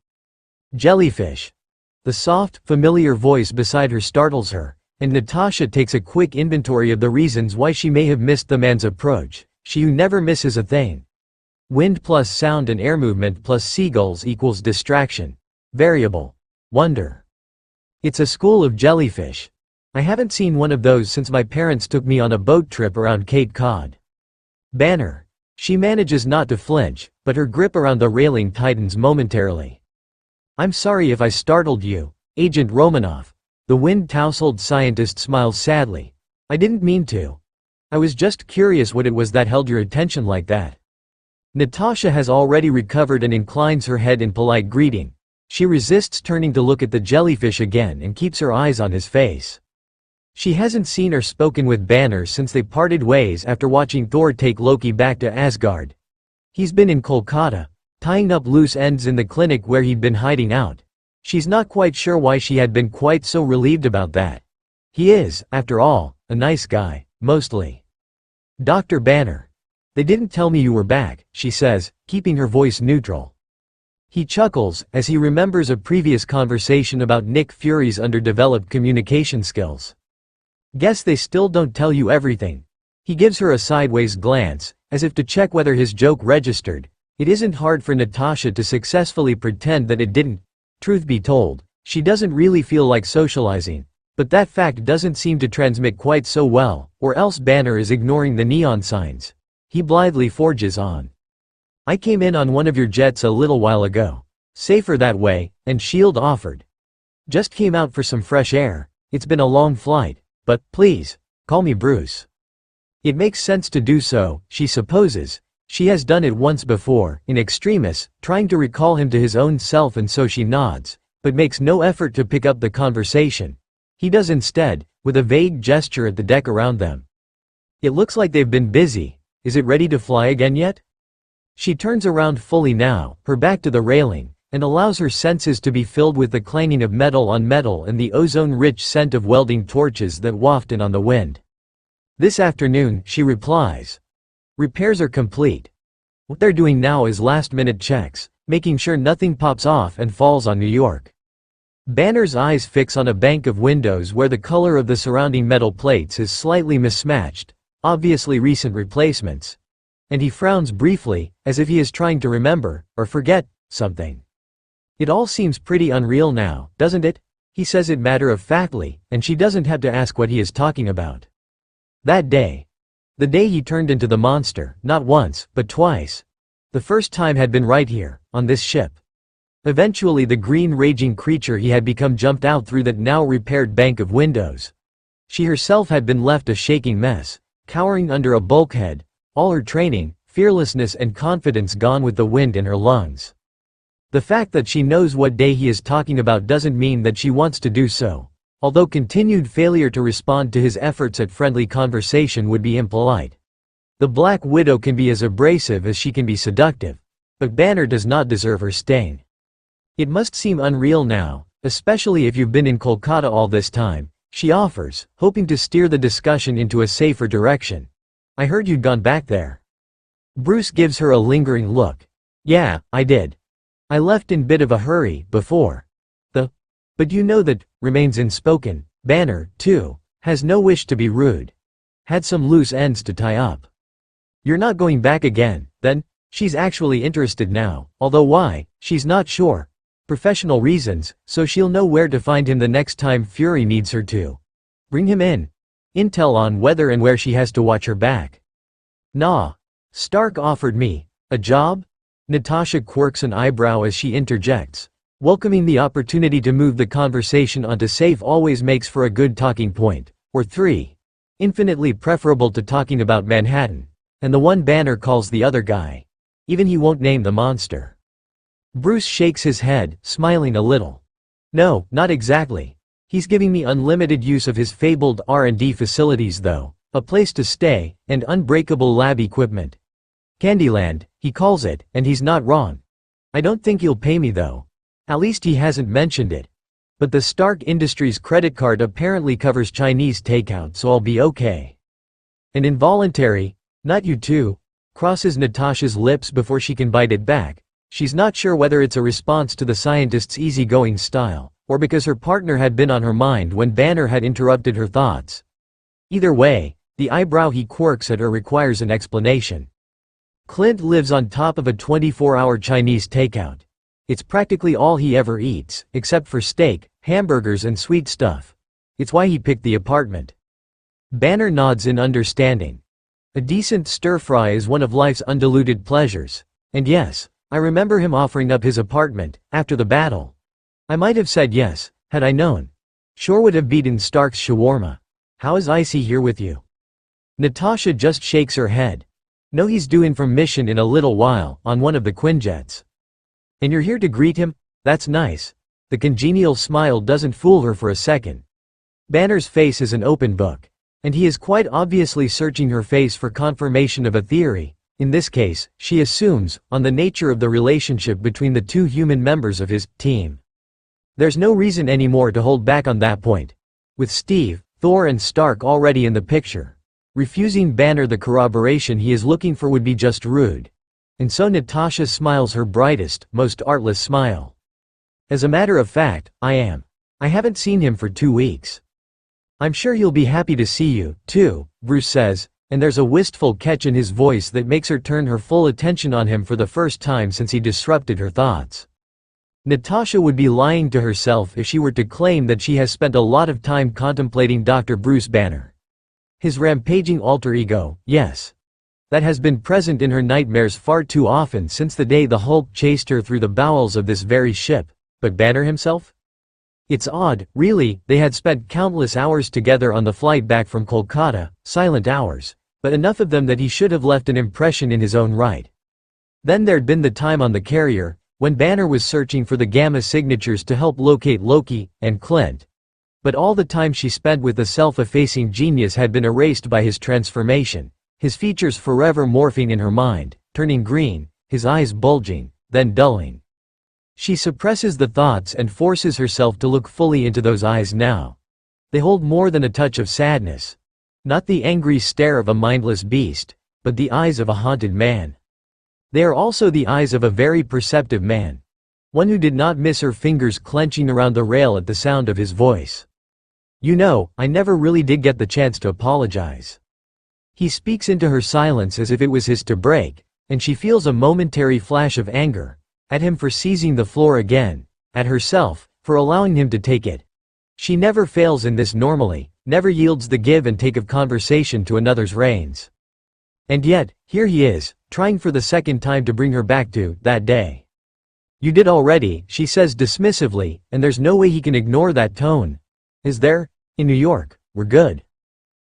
Jellyfish. The soft, familiar voice beside her startles her, and Natasha takes a quick inventory of the reasons why she may have missed the man's approach, she who never misses a thing. Wind plus sound and air movement plus seagulls equals distraction. Variable. Wonder. It's a school of jellyfish. I haven't seen one of those since my parents took me on a boat trip around Cape Cod. Banner. She manages not to flinch, but her grip around the railing tightens momentarily. I'm sorry if I startled you, Agent Romanoff. The wind-tousled scientist smiles sadly. I didn't mean to. I was just curious what it was that held your attention like that. Natasha has already recovered and inclines her head in polite greeting. She resists turning to look at the jellyfish again and keeps her eyes on his face. She hasn't seen or spoken with Banner since they parted ways after watching Thor take Loki back to Asgard. He's been in Kolkata, tying up loose ends in the clinic where he'd been hiding out. She's not quite sure why she had been quite so relieved about that. He is, after all, a nice guy, mostly. Dr. Banner. They didn't tell me you were back, she says, keeping her voice neutral. He chuckles, as he remembers a previous conversation about Nick Fury's underdeveloped communication skills. Guess they still don't tell you everything. He gives her a sideways glance, as if to check whether his joke registered. It isn't hard for Natasha to successfully pretend that it didn't. Truth be told, she doesn't really feel like socializing, but that fact doesn't seem to transmit quite so well, or else Banner is ignoring the neon signs. He blithely forges on. I came in on one of your jets a little while ago. Safer that way, and S.H.I.E.L.D. offered. Just came out for some fresh air. It's been a long flight. But, please, call me Bruce. It makes sense to do so, she supposes. She has done it once before, in extremis, trying to recall him to his own self, and so she nods, but makes no effort to pick up the conversation. He does instead, with a vague gesture at the deck around them. It looks like they've been busy. Is it ready to fly again yet? She turns around fully now, her back to the railing, and allows her senses to be filled with the clanging of metal on metal and the ozone-rich scent of welding torches that waft in on the wind. This afternoon, she replies. Repairs are complete. What they're doing now is last-minute checks, making sure nothing pops off and falls on New York. Banner's eyes fix on a bank of windows where the color of the surrounding metal plates is slightly mismatched, obviously recent replacements. And he frowns briefly, as if he is trying to remember, or forget, something. It all seems pretty unreal now, doesn't it? He says it matter-of-factly, and she doesn't have to ask what he is talking about. That day. The day he turned into the monster, not once, but twice. The first time had been right here, on this ship. Eventually the green raging creature he had become jumped out through that now repaired bank of windows. She herself had been left a shaking mess, cowering under a bulkhead, all her training, fearlessness and confidence gone with the wind in her lungs. The fact that she knows what day he is talking about doesn't mean that she wants to do so, although continued failure to respond to his efforts at friendly conversation would be impolite. The Black Widow can be as abrasive as she can be seductive, but Banner does not deserve her stain. It must seem unreal now, especially if you've been in Kolkata all this time, she offers, hoping to steer the discussion into a safer direction. I heard you'd gone back there. Bruce gives her a lingering look. Yeah, I did. I left in bit of a hurry, before. But you know that, remains unspoken. Banner, too, has no wish to be rude. Had some loose ends to tie up. You're not going back again, then? She's actually interested now, although why, she's not sure. Professional reasons, so she'll know where to find him the next time Fury needs her to. Bring him in. Intel on whether and where she has to watch her back. Nah. Stark offered me a job? Natasha quirks an eyebrow as she interjects. Welcoming the opportunity to move the conversation onto safe always makes for a good talking point. Or 3. Infinitely preferable to talking about Manhattan. And the one Banner calls the other guy. Even he won't name the monster. Bruce shakes his head, smiling a little. No, not exactly. He's giving me unlimited use of his fabled R&D facilities though, a place to stay, and unbreakable lab equipment. Candyland, he calls it, and he's not wrong. I don't think he'll pay me though. At least he hasn't mentioned it. But the Stark Industries credit card apparently covers Chinese takeout, so I'll be okay. An involuntary, not you too, crosses Natasha's lips before she can bite it back. She's not sure whether it's a response to the scientist's easygoing style, or because her partner had been on her mind when Banner had interrupted her thoughts. Either way, the eyebrow he quirks at her requires an explanation. Clint lives on top of a 24-hour Chinese takeout. It's practically all he ever eats, except for steak, hamburgers and sweet stuff. It's why he picked the apartment. Banner nods in understanding. A decent stir-fry is one of life's undiluted pleasures. And yes, I remember him offering up his apartment, after the battle. I might have said yes, had I known. Sure would have beaten Stark's shawarma. How is Icy here with you? Natasha just shakes her head. No, he's due in from mission in a little while, on one of the Quinjets. And you're here to greet him? That's nice. The congenial smile doesn't fool her for a second. Banner's face is an open book. And he is quite obviously searching her face for confirmation of a theory, in this case, she assumes, on the nature of the relationship between the two human members of his team. There's no reason anymore to hold back on that point. With Steve, Thor and Stark already in the picture. Refusing Banner the corroboration he is looking for would be just rude. And so Natasha smiles her brightest, most artless smile. As a matter of fact, I haven't seen him for 2 weeks. I'm sure he'll be happy to see you, too, Bruce says, and there's a wistful catch in his voice that makes her turn her full attention on him for the first time since he disrupted her thoughts. Natasha would be lying to herself if she were to claim that she has spent a lot of time contemplating Dr. Bruce Banner. His rampaging alter ego, yes. That has been present in her nightmares far too often since the day the Hulk chased her through the bowels of this very ship. But Banner himself? It's odd, really, they had spent countless hours together on the flight back from Kolkata, silent hours, but enough of them that he should have left an impression in his own right. Then there'd been the time on the carrier, when Banner was searching for the gamma signatures to help locate Loki and Clint. But all the time she spent with the self-effacing genius had been erased by his transformation, his features forever morphing in her mind, turning green, his eyes bulging, then dulling. She suppresses the thoughts and forces herself to look fully into those eyes now. They hold more than a touch of sadness. Not the angry stare of a mindless beast, but the eyes of a haunted man. They are also the eyes of a very perceptive man. One who did not miss her fingers clenching around the rail at the sound of his voice. You know, I never really did get the chance to apologize. He speaks into her silence as if it was his to break, and she feels a momentary flash of anger. At him for seizing the floor again, at herself, for allowing him to take it. She never fails in this normally, never yields the give and take of conversation to another's reins. And yet, here he is, trying for the second time to bring her back to that day. You did already, she says dismissively, and there's no way he can ignore that tone. Is there? In New York, we're good.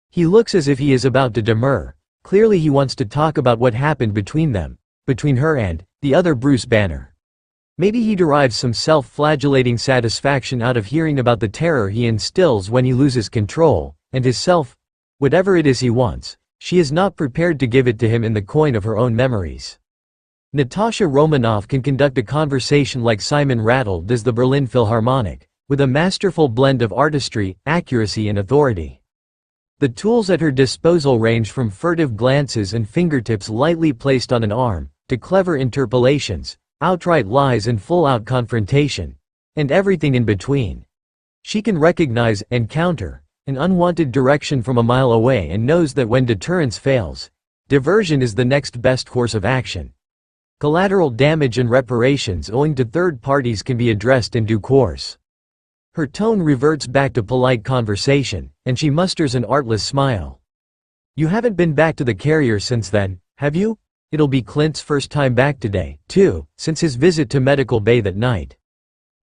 He looks as if he is about to demur. Clearly he wants to talk about what happened between them, between her and the other Bruce Banner. Maybe he derives some self-flagellating satisfaction out of hearing about the terror he instills when he loses control, and his self, whatever it is he wants, she is not prepared to give it to him in the coin of her own memories. Natasha Romanoff can conduct a conversation like Simon Rattle does the Berlin Philharmonic, with a masterful blend of artistry, accuracy and authority. The tools at her disposal range from furtive glances and fingertips lightly placed on an arm, to clever interpolations, outright lies and full-out confrontation, and everything in between. She can recognize and counter an unwanted direction from a mile away and knows that when deterrence fails, diversion is the next best course of action. Collateral damage and reparations owing to third parties can be addressed in due course. Her tone reverts back to polite conversation, and she musters an artless smile. "You haven't been back to the carrier since then, have you? It'll be Clint's first time back today, too, since his visit to Medical Bay that night."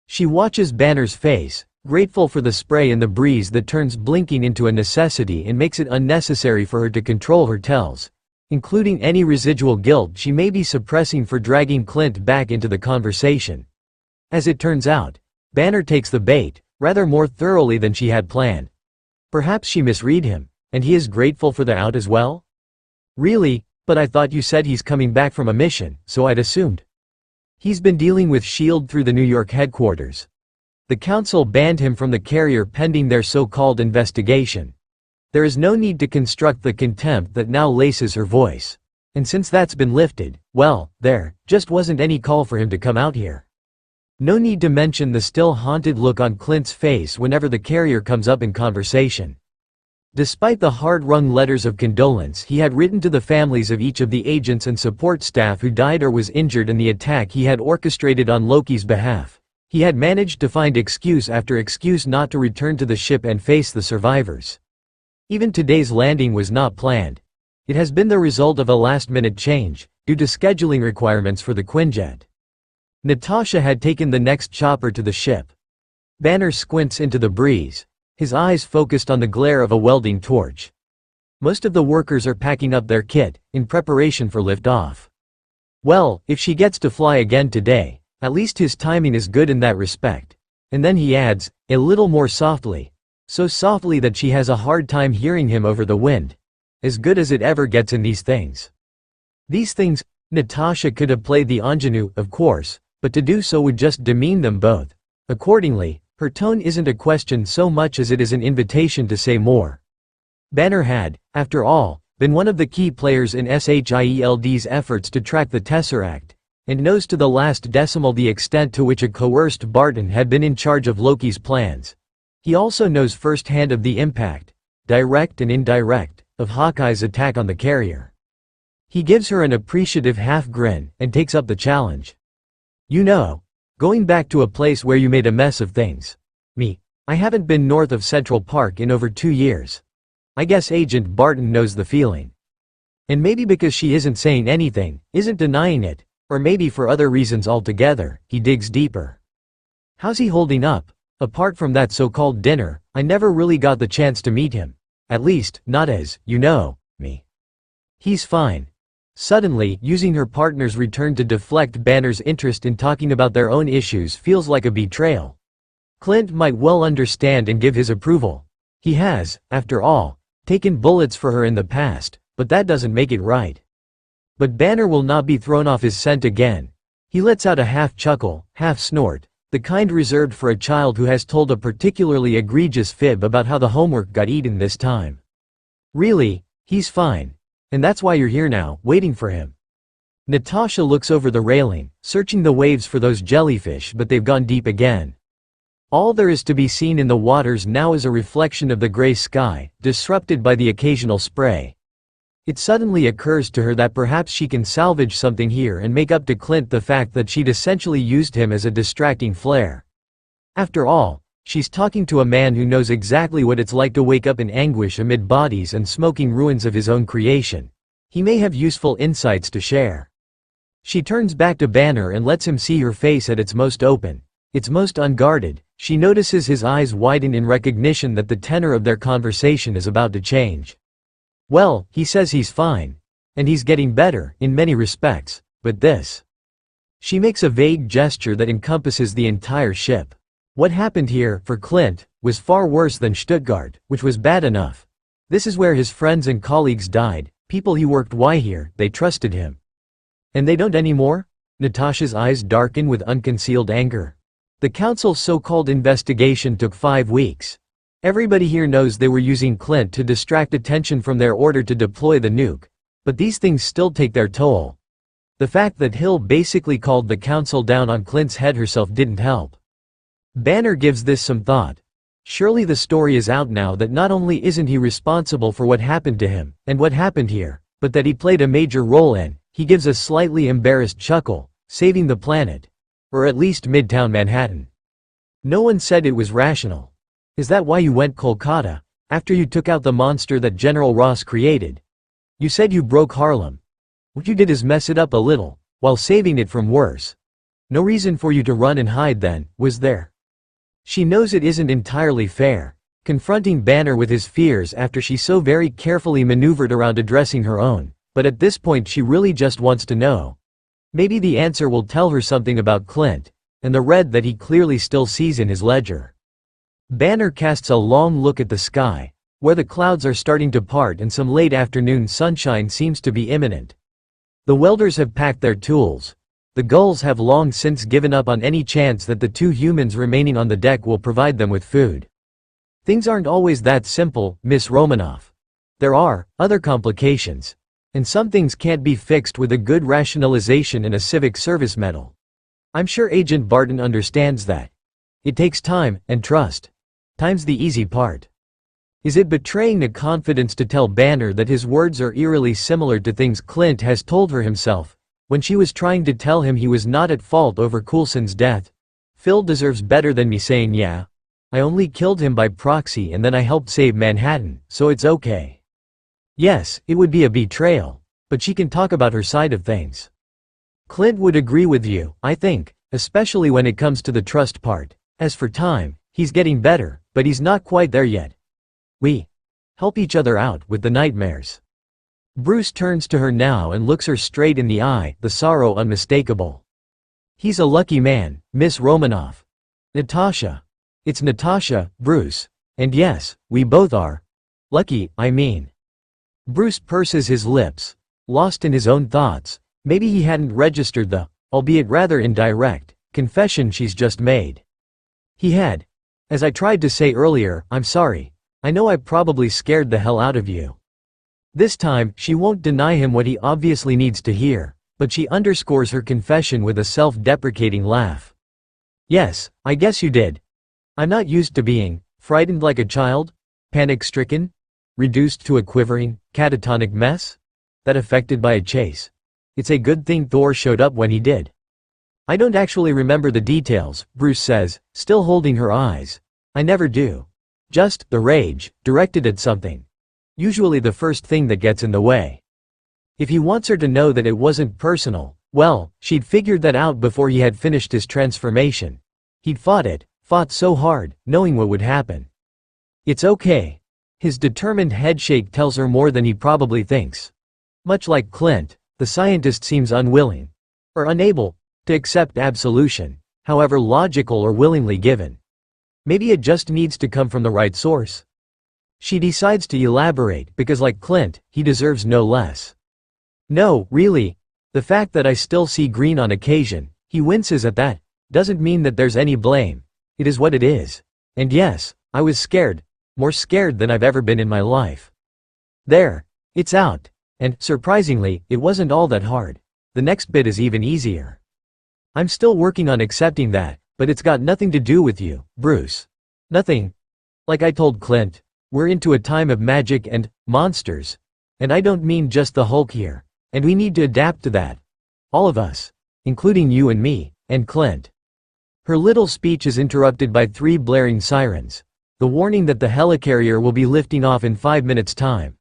She watches Banner's face, grateful for the spray and the breeze that turns blinking into a necessity and makes it unnecessary for her to control her tells, including any residual guilt she may be suppressing for dragging Clint back into the conversation. As it turns out, Banner takes the bait, rather more thoroughly than she had planned. Perhaps she misread him, and he is grateful for the out as well? "Really? But I thought you said he's coming back from a mission, so I'd assumed. He's been dealing with S.H.I.E.L.D. through the New York headquarters. The council banned him from the carrier pending their so-called investigation. There is no need to construct the contempt that now laces her voice. And since that's been lifted, well, there just wasn't any call for him to come out here. No need to mention the still haunted look on Clint's face whenever the carrier comes up in conversation. Despite the hard-wrung letters of condolence he had written to the families of each of the agents and support staff who died or was injured in the attack he had orchestrated on Loki's behalf, he had managed to find excuse after excuse not to return to the ship and face the survivors. Even today's landing was not planned. It has been the result of a last-minute change, due to scheduling requirements for the Quinjet. Natasha had taken the next chopper to the ship. Banner squints into the breeze, his eyes focused on the glare of a welding torch. Most of the workers are packing up their kit, in preparation for liftoff. Well, if she gets to fly again today, at least his timing is good in that respect. And then he adds, a little more softly. So softly that she has a hard time hearing him over the wind. As good as it ever gets in these things. These things, Natasha could have played the ingenue, of course, but to do so would just demean them both. Accordingly, her tone isn't a question so much as it is an invitation to say more. Banner had, after all, been one of the key players in S.H.I.E.L.D.'s efforts to track the Tesseract, and knows to the last decimal the extent to which a coerced Barton had been in charge of Loki's plans. He also knows firsthand of the impact, direct and indirect, of Hawkeye's attack on the carrier. He gives her an appreciative half-grin and takes up the challenge. "You know, going back to a place where you made a mess of things. I haven't been north of Central Park in over 2 years. I guess Agent Barton knows the feeling. And maybe because she isn't saying anything, isn't denying it, or maybe for other reasons altogether," he digs deeper. "How's he holding up? Apart from that so-called dinner, I never really got the chance to meet him. At least, not as, you know, me." "He's fine." Suddenly, using her partner's return to deflect Banner's interest in talking about their own issues feels like a betrayal. Clint might well understand and give his approval. He has, after all, taken bullets for her in the past, but that doesn't make it right. But Banner will not be thrown off his scent again. He lets out a half-chuckle, half-snort, the kind reserved for a child who has told a particularly egregious fib about how the homework got eaten this time. "Really, he's fine. And that's why you're here now, waiting for him." Natasha looks over the railing, searching the waves for those jellyfish, but they've gone deep again. All there is to be seen in the waters now is a reflection of the gray sky, disrupted by the occasional spray. It suddenly occurs to her that perhaps she can salvage something here and make up to Clint the fact that she'd essentially used him as a distracting flare. After all, she's talking to a man who knows exactly what it's like to wake up in anguish amid bodies and smoking ruins of his own creation. He may have useful insights to share. She turns back to Banner and lets him see her face at its most open, its most unguarded. She notices his eyes widen in recognition that the tenor of their conversation is about to change. "Well, he says he's fine. And he's getting better, in many respects, but this." She makes a vague gesture that encompasses the entire ship. What happened here, for Clint, was far worse than Stuttgart, which was bad enough. This is where his friends and colleagues died, people he worked with here, they trusted him. And they don't anymore? Natasha's eyes darken with unconcealed anger. The council's so-called investigation took 5 weeks. Everybody here knows they were using Clint to distract attention from their order to deploy the nuke. But these things still take their toll. The fact that Hill basically called the council down on Clint's head herself didn't help. Banner gives this some thought. Surely the story is out now that not only isn't he responsible for what happened to him, and what happened here, but that he played a major role in, he gives a slightly embarrassed chuckle, saving the planet. Or at least Midtown Manhattan. No one said it was rational. Is that why you went Kolkata, after you took out the monster that General Ross created? You said you broke Harlem. What you did is mess it up a little, while saving it from worse. No reason for you to run and hide then, was there? She knows it isn't entirely fair, confronting Banner with his fears after she so very carefully maneuvered around addressing her own, but at this point she really just wants to know. Maybe the answer will tell her something about Clint, and the red that he clearly still sees in his ledger. Banner casts a long look at the sky, where the clouds are starting to part and some late afternoon sunshine seems to be imminent. The welders have packed their tools. The gulls have long since given up on any chance that the two humans remaining on the deck will provide them with food. Things aren't always that simple, Miss Romanoff. There are other complications. And some things can't be fixed with a good rationalization and a civic service medal. I'm sure Agent Barton understands that. It takes time and trust. Time's the easy part. Is it betraying the confidence to tell Banner that his words are eerily similar to things Clint has told her himself, when she was trying to tell him he was not at fault over Coulson's death? Phil deserves better than me saying yeah. I only killed him by proxy and then I helped save Manhattan, so it's okay. Yes, it would be a betrayal, but she can talk about her side of things. Clint would agree with you, I think, especially when it comes to the trust part. As for time, he's getting better, but he's not quite there yet. We help each other out with the nightmares. Bruce turns to her now and looks her straight in the eye, the sorrow unmistakable. He's a lucky man, Miss Romanoff. Natasha. It's Natasha, Bruce. And yes, we both are. Lucky, I mean. Bruce purses his lips, lost in his own thoughts. Maybe he hadn't registered the, albeit rather indirect, confession she's just made. He had. As I tried to say earlier, I'm sorry. I know I probably scared the hell out of you. This time, she won't deny him what he obviously needs to hear, but she underscores her confession with a self-deprecating laugh. Yes, I guess you did. I'm not used to being frightened like a child, panic-stricken, reduced to a quivering, catatonic mess, that affected by a chase. It's a good thing Thor showed up when he did. I don't actually remember the details, Bruce says, still holding her eyes. I never do. Just the rage, directed at something. Usually the first thing that gets in the way. If he wants her to know that it wasn't personal, well, she'd figured that out before he had finished his transformation. He'd fought so hard, knowing what would happen. It's okay. His determined headshake tells her more than he probably thinks. Much like Clint, the scientist seems unwilling, or unable, to accept absolution, however logical or willingly given. Maybe it just needs to come from the right source. She decides to elaborate because like Clint, he deserves no less. No, really. The fact that I still see green on occasion, he winces at that, doesn't mean that there's any blame. It is what it is. And yes, I was scared, more scared than I've ever been in my life. There. It's out. And, surprisingly, it wasn't all that hard. The next bit is even easier. I'm still working on accepting that, but it's got nothing to do with you, Bruce. Nothing. Like I told Clint, we're into a time of magic and monsters. And I don't mean just the Hulk here. And we need to adapt to that. All of us. Including you and me, and Clint. Her little speech is interrupted by 3 blaring sirens. The warning that the helicarrier will be lifting off in 5 minutes' time.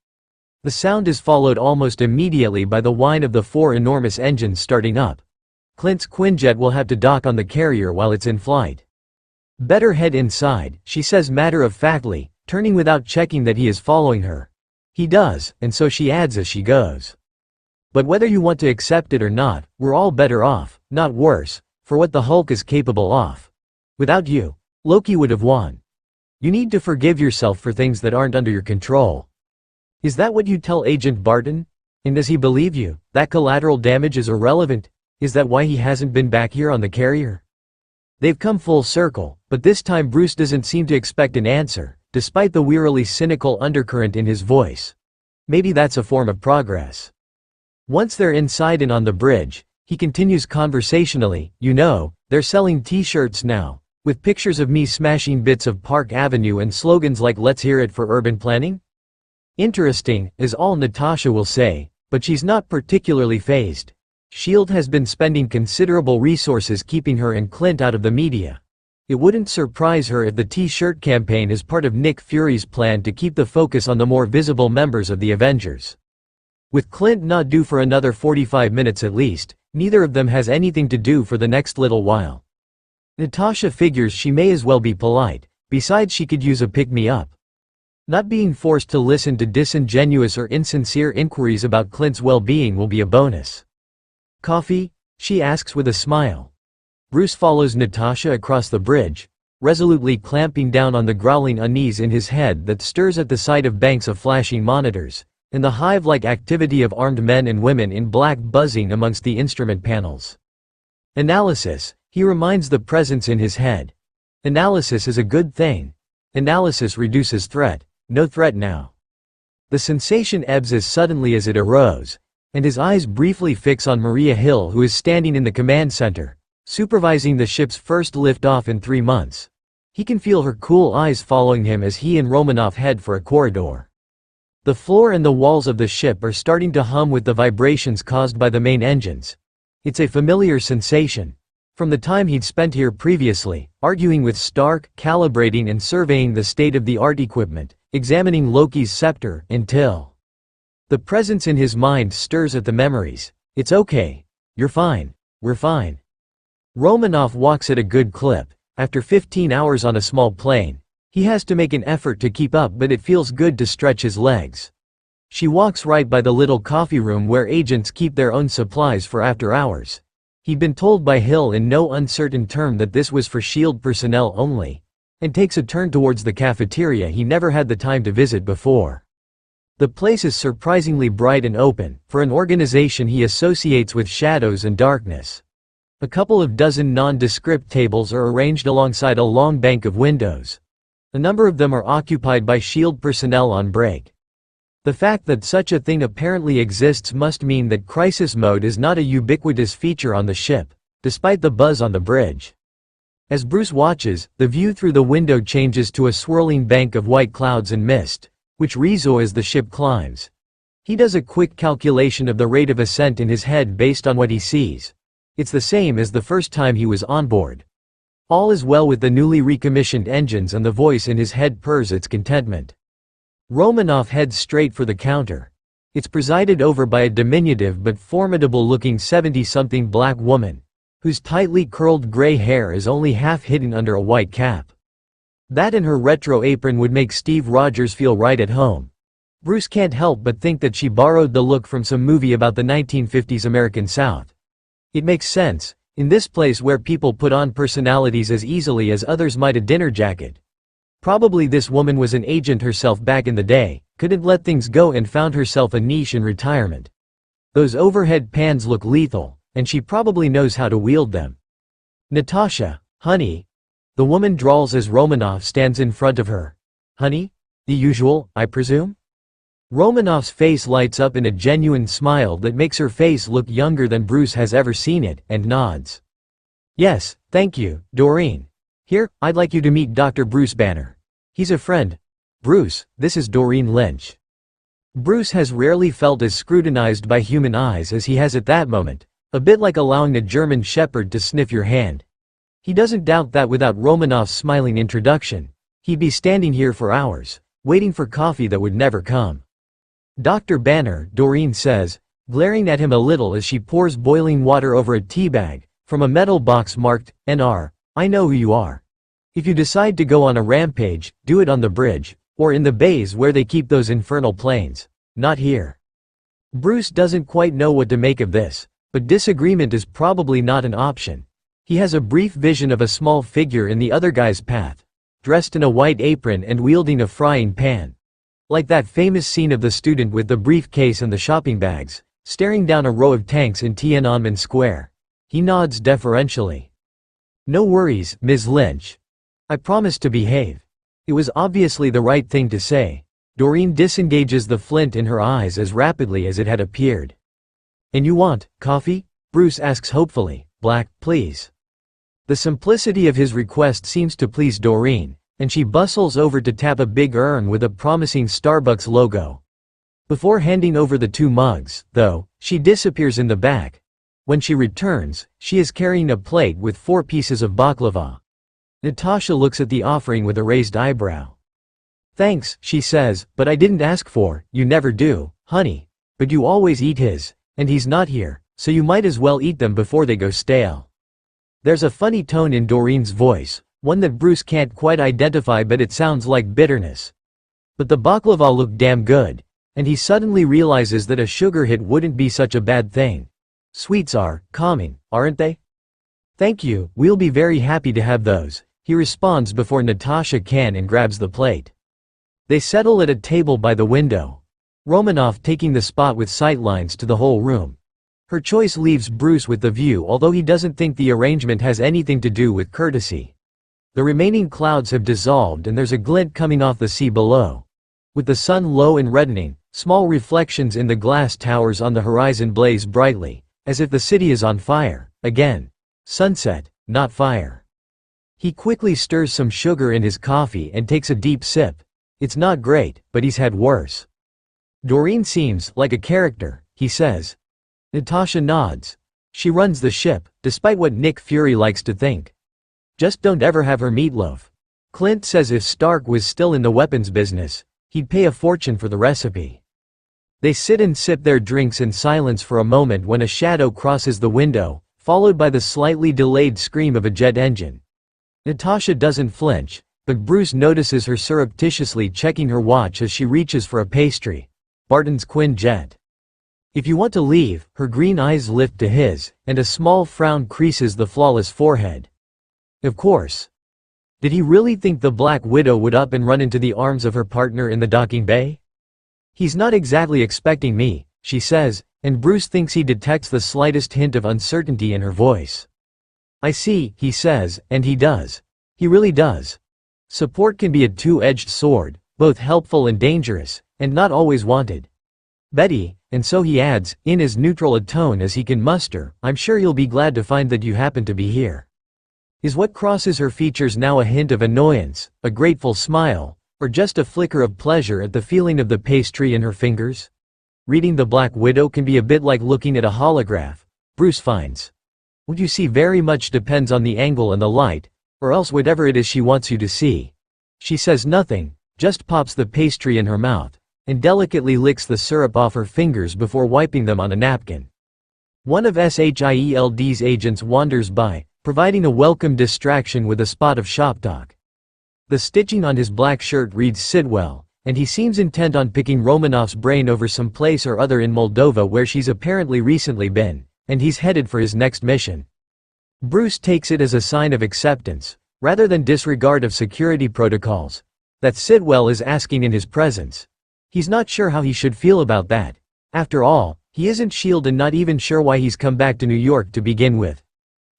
The sound is followed almost immediately by the whine of the 4 enormous engines starting up. Clint's Quinjet will have to dock on the carrier while it's in flight. Better head inside, she says matter-of-factly, turning without checking that he is following her. He does, and so she adds as she goes. But whether you want to accept it or not, we're all better off, not worse, for what the Hulk is capable of. Without you, Loki would have won. You need to forgive yourself for things that aren't under your control. Is that what you tell Agent Barton? And does he believe you, that collateral damage is irrelevant? Is that why he hasn't been back here on the carrier? They've come full circle, but this time Bruce doesn't seem to expect an answer, despite the wearily cynical undercurrent in his voice. Maybe that's a form of progress. Once they're inside and on the bridge, he continues conversationally, you know, they're selling t-shirts now, with pictures of me smashing bits of Park Avenue and slogans like let's hear it for urban planning? Interesting, is all Natasha will say, but she's not particularly fazed. S.H.I.E.L.D. has been spending considerable resources keeping her and Clint out of the media. It wouldn't surprise her if the T-shirt campaign is part of Nick Fury's plan to keep the focus on the more visible members of the Avengers. With Clint not due for another 45 minutes at least, neither of them has anything to do for the next little while. Natasha figures she may as well be polite, besides she could use a pick-me-up. Not being forced to listen to disingenuous or insincere inquiries about Clint's well-being will be a bonus. "Coffee?" she asks with a smile. Bruce follows Natasha across the bridge, resolutely clamping down on the growling unease in his head that stirs at the sight of banks of flashing monitors, and the hive-like activity of armed men and women in black buzzing amongst the instrument panels. Analysis, he reminds the presence in his head. Analysis is a good thing. Analysis reduces threat. No threat now. The sensation ebbs as suddenly as it arose, and his eyes briefly fix on Maria Hill, who is standing in the command center, supervising the ship's first lift-off in 3 months. He can feel her cool eyes following him as he and Romanoff head for a corridor. The floor and the walls of the ship are starting to hum with the vibrations caused by the main engines. It's a familiar sensation, from the time he'd spent here previously, arguing with Stark, calibrating and surveying the state-of-the-art equipment, examining Loki's scepter, until the presence in his mind stirs at the memories. "It's okay. You're fine. We're fine." Romanoff walks at a good clip. After 15 hours on a small plane, he has to make an effort to keep up, but it feels good to stretch his legs. She walks right by the little coffee room where agents keep their own supplies for after hours. He'd been told by Hill in no uncertain term that this was for SHIELD personnel only, and takes a turn towards the cafeteria he never had the time to visit before. The place is surprisingly bright and open, for an organization he associates with shadows and darkness. A couple of dozen nondescript tables are arranged alongside a long bank of windows. A number of them are occupied by SHIELD personnel on break. The fact that such a thing apparently exists must mean that crisis mode is not a ubiquitous feature on the ship, despite the buzz on the bridge. As Bruce watches, the view through the window changes to a swirling bank of white clouds and mist, which resolve as the ship climbs. He does a quick calculation of the rate of ascent in his head based on what he sees. It's the same as the first time he was on board. All is well with the newly recommissioned engines, and the voice in his head purrs its contentment. Romanoff heads straight for the counter. It's presided over by a diminutive but formidable-looking 70-something black woman, whose tightly curled gray hair is only half hidden under a white cap. That and her retro apron would make Steve Rogers feel right at home. Bruce can't help but think that she borrowed the look from some movie about the 1950s American South. It makes sense, in this place where people put on personalities as easily as others might a dinner jacket. Probably this woman was an agent herself back in the day, couldn't let things go and found herself a niche in retirement. Those overhead pans look lethal, and she probably knows how to wield them. "Natasha, honey," the woman drawls as Romanoff stands in front of her. "Honey? The usual, I presume?" Romanoff's face lights up in a genuine smile that makes her face look younger than Bruce has ever seen it, and nods. "Yes, thank you, Doreen. Here, I'd like you to meet Dr. Bruce Banner. He's a friend. Bruce, this is Doreen Lynch." Bruce has rarely felt as scrutinized by human eyes as he has at that moment, a bit like allowing a German shepherd to sniff your hand. He doesn't doubt that without Romanoff's smiling introduction, he'd be standing here for hours, waiting for coffee that would never come. "Dr. Banner," Doreen says, glaring at him a little as she pours boiling water over a tea bag, from a metal box marked, "NR, I know who you are. If you decide to go on a rampage, do it on the bridge, or in the bays where they keep those infernal planes. Not here." Bruce doesn't quite know what to make of this, but disagreement is probably not an option. He has a brief vision of a small figure in the other guy's path, dressed in a white apron and wielding a frying pan. Like that famous scene of the student with the briefcase and the shopping bags, staring down a row of tanks in Tiananmen Square. He nods deferentially. "No worries, Ms. Lynch. I promise to behave." It was obviously the right thing to say. Doreen disengages the flint in her eyes as rapidly as it had appeared. "And you want coffee?" Bruce asks hopefully. "Black, please." The simplicity of his request seems to please Doreen, and she bustles over to tap a big urn with a promising Starbucks logo. Before handing over the 2 mugs, though, she disappears in the back. When she returns, she is carrying a plate with 4 pieces of baklava. Natasha looks at the offering with a raised eyebrow. "Thanks," she says, "but I didn't ask for, you never do, honey. But you always eat his, and he's not here, so you might as well eat them before they go stale." There's a funny tone in Doreen's voice, one that Bruce can't quite identify, but it sounds like bitterness. But the baklava looked damn good, and he suddenly realizes that a sugar hit wouldn't be such a bad thing. Sweets are calming, aren't they? "Thank you, we'll be very happy to have those," he responds before Natasha can and grabs the plate. They settle at a table by the window, Romanoff taking the spot with sightlines to the whole room. Her choice leaves Bruce with the view, although he doesn't think the arrangement has anything to do with courtesy. The remaining clouds have dissolved and there's a glint coming off the sea below. With the sun low and reddening, small reflections in the glass towers on the horizon blaze brightly, as if the city is on fire, again. Sunset, not fire. He quickly stirs some sugar in his coffee and takes a deep sip. It's not great, but he's had worse. "Doreen seems like a character," he says. Natasha nods. She runs the ship, despite what Nick Fury likes to think. "Just don't ever have her meatloaf." Clint says if Stark was still in the weapons business, he'd pay a fortune for the recipe. They sit and sip their drinks in silence for a moment when a shadow crosses the window, followed by the slightly delayed scream of a jet engine. Natasha doesn't flinch, but Bruce notices her surreptitiously checking her watch as she reaches for a pastry. Barton's Quinjet. "If you want to leave," her green eyes lift to his, and a small frown creases the flawless forehead. Of course. Did he really think the Black Widow would up and run into the arms of her partner in the docking bay? "He's not exactly expecting me," she says, and Bruce thinks he detects the slightest hint of uncertainty in her voice. "I see," he says, and he does. He really does. Support can be a two-edged sword, both helpful and dangerous, and not always wanted. "Betty," and so he adds, in as neutral a tone as he can muster, "I'm sure you'll be glad to find that you happen to be here." Is what crosses her features now a hint of annoyance, a grateful smile, or just a flicker of pleasure at the feeling of the pastry in her fingers? Reading The Black Widow can be a bit like looking at a holograph, Bruce finds. What you see very much depends on the angle and the light, or else whatever it is she wants you to see. She says nothing, just pops the pastry in her mouth, and delicately licks the syrup off her fingers before wiping them on a napkin. One of SHIELD's agents wanders by, providing a welcome distraction with a spot of shop talk. The stitching on his black shirt reads Sidwell, and he seems intent on picking Romanoff's brain over some place or other in Moldova where she's apparently recently been, and he's headed for his next mission. Bruce takes it as a sign of acceptance, rather than disregard of security protocols, that Sidwell is asking in his presence. He's not sure how he should feel about that. After all, he isn't S.H.I.E.L.D. and not even sure why he's come back to New York to begin with.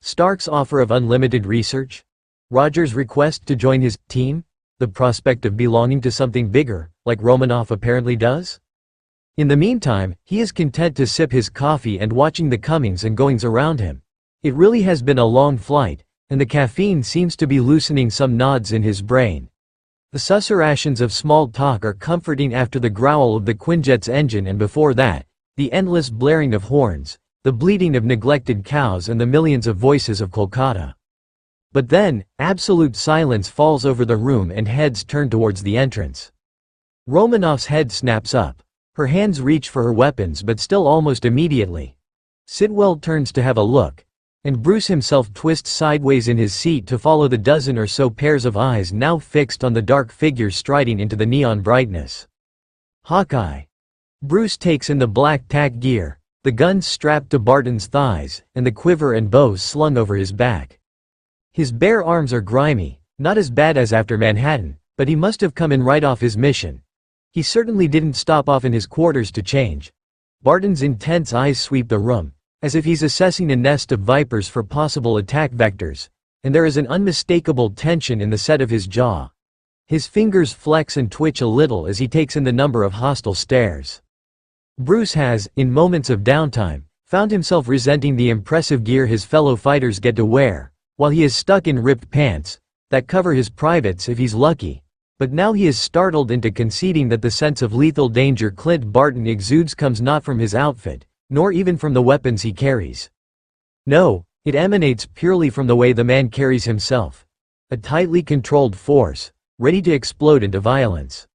Stark's offer of unlimited research? Roger's request to join his team? The prospect of belonging to something bigger, like Romanoff apparently does? In the meantime, he is content to sip his coffee and watching the comings and goings around him. It really has been a long flight, and the caffeine seems to be loosening some knots in his brain. The susurrations of small talk are comforting after the growl of the Quinjet's engine, and before that, the endless blaring of horns, the bleating of neglected cows, and the millions of voices of Kolkata. But then, absolute silence falls over the room and heads turn towards the entrance. Romanoff's head snaps up. Her hands reach for her weapons, but still almost immediately. Sidwell turns to have a look, and Bruce himself twists sideways in his seat to follow the dozen or so pairs of eyes now fixed on the dark figure striding into the neon brightness. Hawkeye. Bruce takes in the black tack gear, the gun strapped to Barton's thighs, and the quiver and bow slung over his back. His bare arms are grimy, not as bad as after Manhattan, but he must have come in right off his mission. He certainly didn't stop off in his quarters to change. Barton's intense eyes sweep the room, as if he's assessing a nest of vipers for possible attack vectors, and there is an unmistakable tension in the set of his jaw. His fingers flex and twitch a little as he takes in the number of hostile stares. Bruce has, in moments of downtime, found himself resenting the impressive gear his fellow fighters get to wear, while he is stuck in ripped pants that cover his privates if he's lucky. But now he is startled into conceding that the sense of lethal danger Clint Barton exudes comes not from his outfit, nor even from the weapons he carries. No, it emanates purely from the way the man carries himself. a tightly controlled force, ready to explode into violence.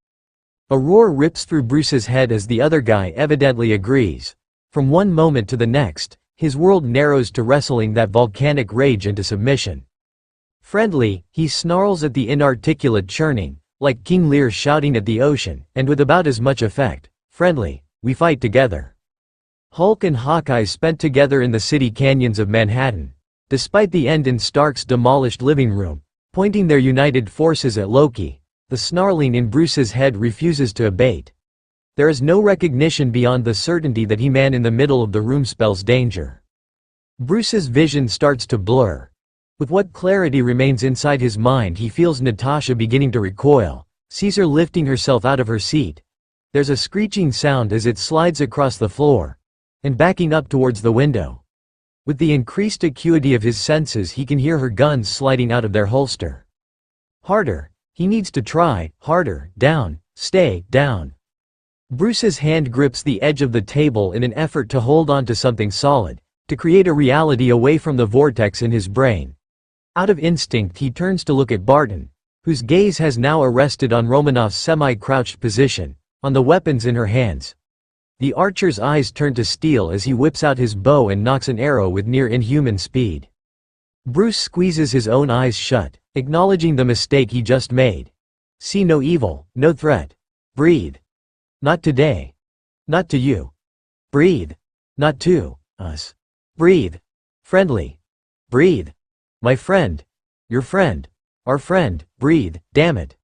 A roar rips through Bruce's head as the other guy evidently agrees. From one moment to the next, his world narrows to wrestling that volcanic rage into submission. Friendly, he snarls at the inarticulate churning, like King Lear shouting at the ocean, and with about as much effect. Friendly, we fight together. Hulk and Hawkeye spent together in the city canyons of Manhattan. Despite the end in Stark's demolished living room, pointing their united forces at Loki, the snarling in Bruce's head refuses to abate. There is no recognition beyond the certainty that he man in the middle of the room spells danger. Bruce's vision starts to blur. With what clarity remains inside his mind, he feels Natasha beginning to recoil, sees her lifting herself out of her seat. There's a screeching sound as it slides across the floor, and backing up towards the window. With the increased acuity of his senses, he can hear her guns sliding out of their holster. Harder. He needs to try, harder, down, stay, down. Bruce's hand grips the edge of the table in an effort to hold on to something solid, to create a reality away from the vortex in his brain. Out of instinct he turns to look at Barton, whose gaze has now arrested on Romanoff's semi-crouched position, on the weapons in her hands. The archer's eyes turn to steel as he whips out his bow and knocks an arrow with near inhuman speed. Bruce squeezes his own eyes shut, acknowledging the mistake he just made. See no evil, no threat. Breathe. Not today. Not to you. Breathe. Not to us. Breathe. Friendly. Breathe. My friend. Your friend. Our friend. Breathe, damn it.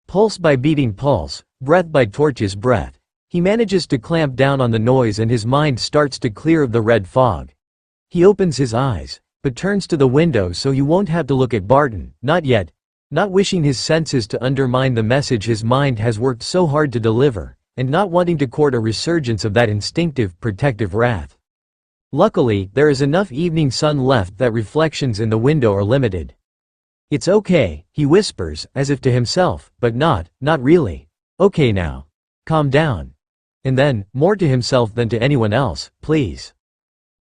Pulse by beating pulse, breath by torch's breath, he manages to clamp down on the noise and his mind starts to clear of the red fog. He opens his eyes, but turns to the window so he won't have to look at Barton, not yet, not wishing his senses to undermine the message his mind has worked so hard to deliver, and not wanting to court a resurgence of that instinctive, protective wrath. Luckily, there is enough evening sun left that reflections in the window are limited. It's okay, he whispers, as if to himself, but not really. Okay now. Calm down. And then, more to himself than to anyone else, please.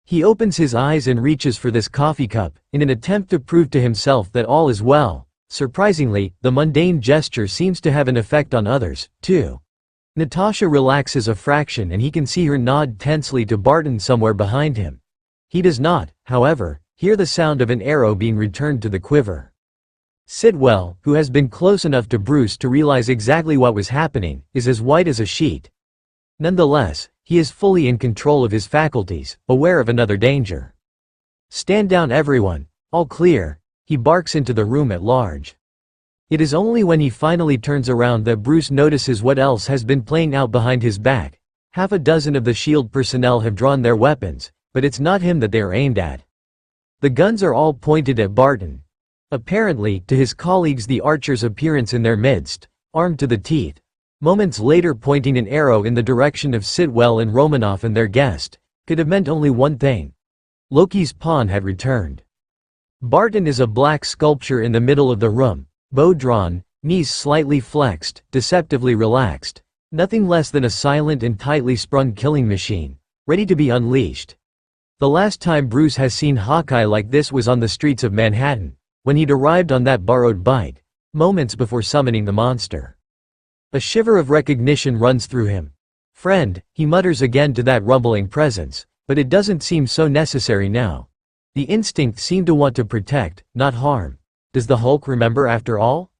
He opens his eyes and reaches for this coffee cup, in an attempt to prove to himself that all is well. Surprisingly, the mundane gesture seems to have an effect on others, too. Natasha relaxes a fraction and he can see her nod tensely to Barton somewhere behind him. He does not, however, hear the sound of an arrow being returned to the quiver. Sidwell, who has been close enough to Bruce to realize exactly what was happening, is as white as a sheet. Nonetheless, he is fully in control of his faculties, aware of another danger. Stand down everyone, all clear, he barks into the room at large. It is only when he finally turns around that Bruce notices what else has been playing out behind his back. Half a dozen of the SHIELD personnel have drawn their weapons, but it's not him that they are aimed at. The guns are all pointed at Barton. Apparently, to his colleagues the archer's appearance in their midst, armed to the teeth, moments later pointing an arrow in the direction of Sitwell and Romanoff and their guest, could have meant only one thing. Loki's pawn had returned. Barton is a black sculpture in the middle of the room, bow drawn, knees slightly flexed, deceptively relaxed, nothing less than a silent and tightly sprung killing machine, ready to be unleashed. The last time Bruce has seen Hawkeye like this was on the streets of Manhattan, when he'd arrived on that borrowed bike, moments before summoning the monster. A shiver of recognition runs through him. Friend, he mutters again to that rumbling presence, but it doesn't seem so necessary now. The instinct seemed to want to protect, not harm. Does the Hulk remember after all?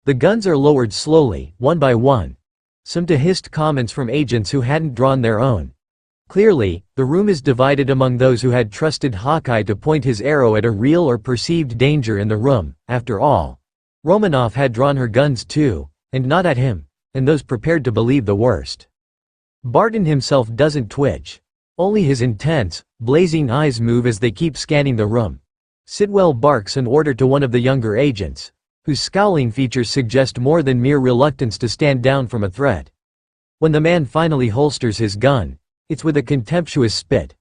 The guns are lowered slowly, one by one. Some to hissed comments from agents who hadn't drawn their own. Clearly, the room is divided among those who had trusted Hawkeye to point his arrow at a real or perceived danger in the room. After all, Romanoff had drawn her guns too, and not at him, and those prepared to believe the worst. Barton himself doesn't twitch. Only his intense, blazing eyes move as they keep scanning the room. Sidwell barks an order to one of the younger agents, whose scowling features suggest more than mere reluctance to stand down from a threat. When the man finally holsters his gun, it's with a contemptuous spit.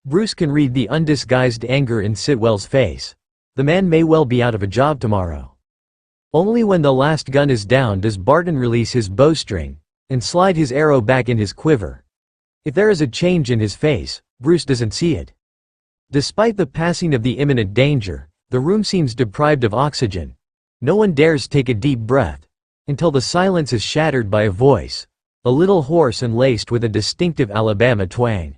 Bruce can read the undisguised anger in Sitwell's face. The man may well be out of a job tomorrow. Only when the last gun is down does Barton release his bowstring, and slide his arrow back in his quiver. If there is a change in his face, Bruce doesn't see it. Despite the passing of the imminent danger, The room seems deprived of oxygen. No one dares take a deep breath. Until the silence is shattered by a voice. A little hoarse and laced with a distinctive Alabama twang.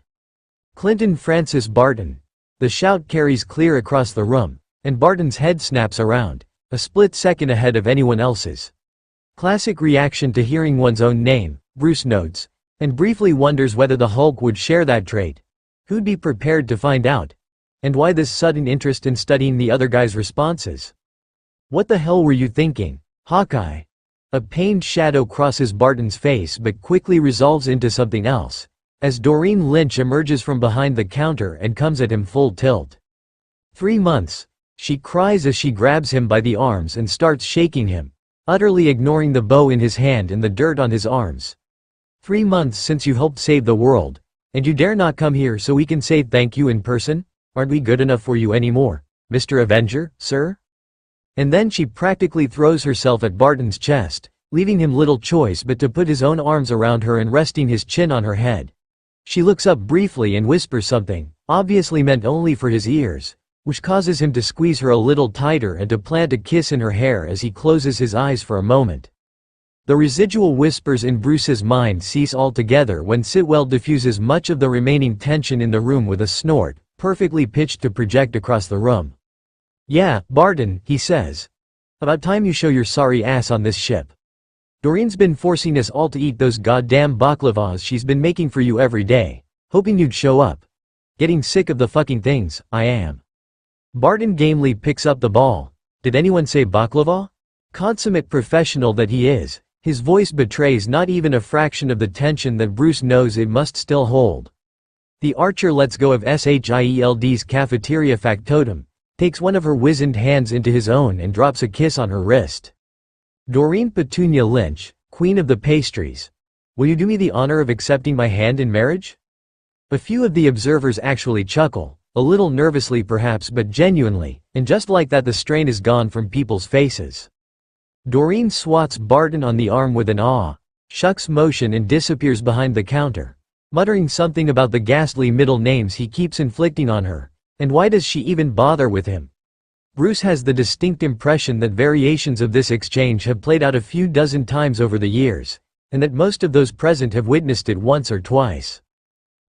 "Clinton Francis Barton." The shout carries clear across the room, and Barton's head snaps around, a split second ahead of anyone else's. Classic reaction to hearing one's own name, Bruce notes, and briefly wonders whether the Hulk would share that trait. Who'd be prepared to find out? And why this sudden interest in studying the other guy's responses? "What the hell were you thinking, Hawkeye?" A pained shadow crosses Barton's face but quickly resolves into something else, as Doreen Lynch emerges from behind the counter and comes at him full tilt. 3 months, she cries as she grabs him by the arms and starts shaking him, utterly ignoring the bow in his hand and the dirt on his arms. 3 months since you helped save the world, and you dare not come here so we can say thank you in person? Aren't we good enough for you anymore, Mr. Avenger, sir? And then she practically throws herself at Barton's chest, leaving him little choice but to put his own arms around her and resting his chin on her head. She looks up briefly and whispers something, obviously meant only for his ears, which causes him to squeeze her a little tighter and to plant a kiss in her hair as he closes his eyes for a moment. The residual whispers in Bruce's mind cease altogether when Sitwell diffuses much of the remaining tension in the room with a snort, perfectly pitched to project across the room. "Yeah, Barton," he says. "About time you show your sorry ass on this ship. Doreen's been forcing us all to eat those goddamn baklavas she's been making for you every day, hoping you'd show up. Getting sick of the fucking things, I am." Barton gamely picks up the ball. "Did anyone say baklava?" Consummate professional that he is, his voice betrays not even a fraction of the tension that Bruce knows it must still hold. The archer lets go of Shield's cafeteria factotum, takes one of her wizened hands into his own and drops a kiss on her wrist. "Doreen Petunia Lynch, queen of the pastries. Will you do me the honor of accepting my hand in marriage?" A few of the observers actually chuckle, a little nervously perhaps but genuinely, and just like that the strain is gone from people's faces. Doreen swats Barton on the arm with an shucks motion and disappears behind the counter, muttering something about the ghastly middle names he keeps inflicting on her, and why does she even bother with him? Bruce has the distinct impression that variations of this exchange have played out a few dozen times over the years, and that most of those present have witnessed it once or twice.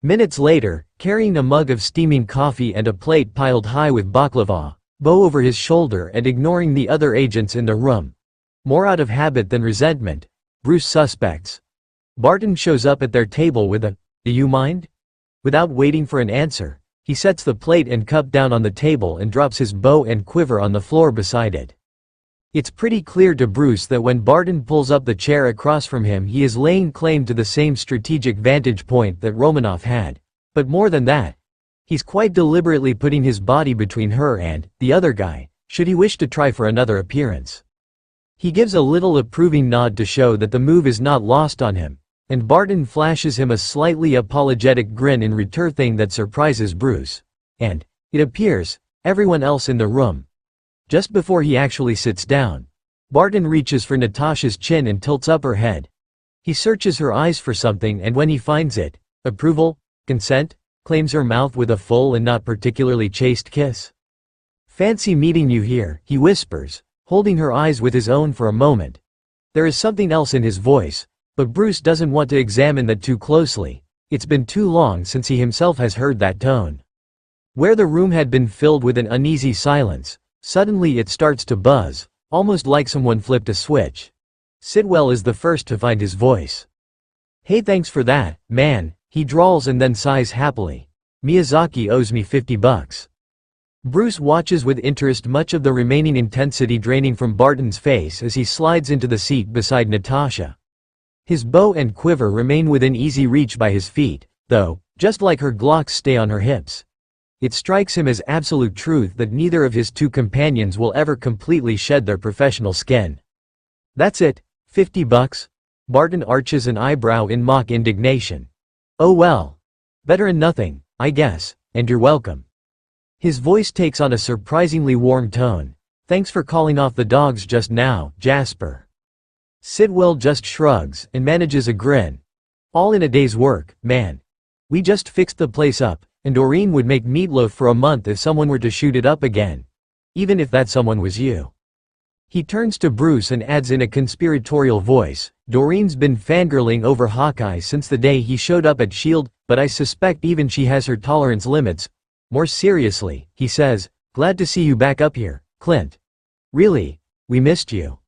Minutes later, carrying a mug of steaming coffee and a plate piled high with baklava, bow over his shoulder and ignoring the other agents in the room, more out of habit than resentment, Bruce suspects. Barton shows up at their table with a, "Do you mind?" Without waiting for an answer, he sets the plate and cup down on the table and drops his bow and quiver on the floor beside it. It's pretty clear to Bruce that when Barton pulls up the chair across from him he is laying claim to the same strategic vantage point that Romanoff had. But more than that, he's quite deliberately putting his body between her and the other guy, should he wish to try for another appearance. He gives a little approving nod to show that the move is not lost on him, and Barton flashes him a slightly apologetic grin in return, thing that surprises Bruce, and, it appears, everyone else in the room. Just before he actually sits down, Barton reaches for Natasha's chin and tilts up her head. He searches her eyes for something, and when he finds it, approval, consent, claims her mouth with a full and not particularly chaste kiss. "Fancy meeting you here," he whispers, holding her eyes with his own for a moment. There is something else in his voice, but Bruce doesn't want to examine that too closely. It's been too long since he himself has heard that tone. Where the room had been filled with an uneasy silence, suddenly it starts to buzz, almost like someone flipped a switch. Sitwell is the first to find his voice. "Hey, thanks for that, man," he drawls and then sighs happily. "Miyazaki owes me $50. Bruce watches with interest, much of the remaining intensity draining from Barton's face as he slides into the seat beside Natasha. His bow and quiver remain within easy reach by his feet, though, just like her Glocks stay on her hips. It strikes him as absolute truth that neither of his two companions will ever completely shed their professional skin. "That's it, $50? Barton arches an eyebrow in mock indignation. "Oh well. Better than nothing, I guess, and you're welcome." His voice takes on a surprisingly warm tone. "Thanks for calling off the dogs just now, Jasper." Sitwell just shrugs and manages a grin. "All in a day's work, man. We just fixed the place up, and Doreen would make meatloaf for a month if someone were to shoot it up again. even if that someone was you. He turns to Bruce and adds in a conspiratorial voice, Doreen's been fangirling over Hawkeye since the day he showed up at S.H.I.E.L.D., but I suspect even she has her tolerance limits. More seriously, he says, glad to see you back up here, Clint. Really, we missed you.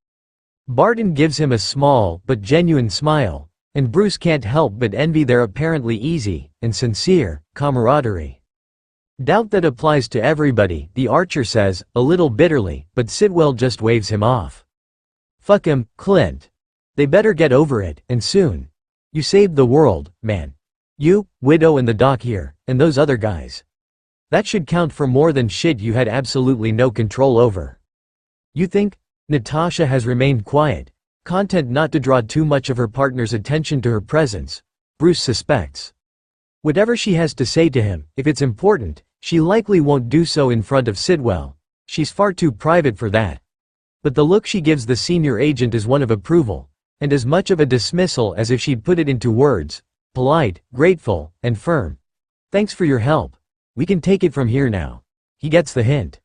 Barton gives him a small but genuine smile, and Bruce can't help but envy their apparently easy and sincere camaraderie. Doubt that applies to everybody, the Archer says, a little bitterly, but Sidwell just waves him off. Fuck him, Clint. They better get over it, and soon. You saved the world, man. You, Widow and the Doc here, and those other guys. That should count for more than shit you had absolutely no control over. You think? Natasha has remained quiet, content not to draw too much of her partner's attention to her presence, Bruce suspects. Whatever she has to say to him, if it's important, she likely won't do so in front of Sidwell. She's far too private for that. But the look she gives the senior agent is one of approval, and as much of a dismissal as if she'd put it into words. Polite, grateful, and firm. Thanks for your help. We can take it from here now. He gets the hint.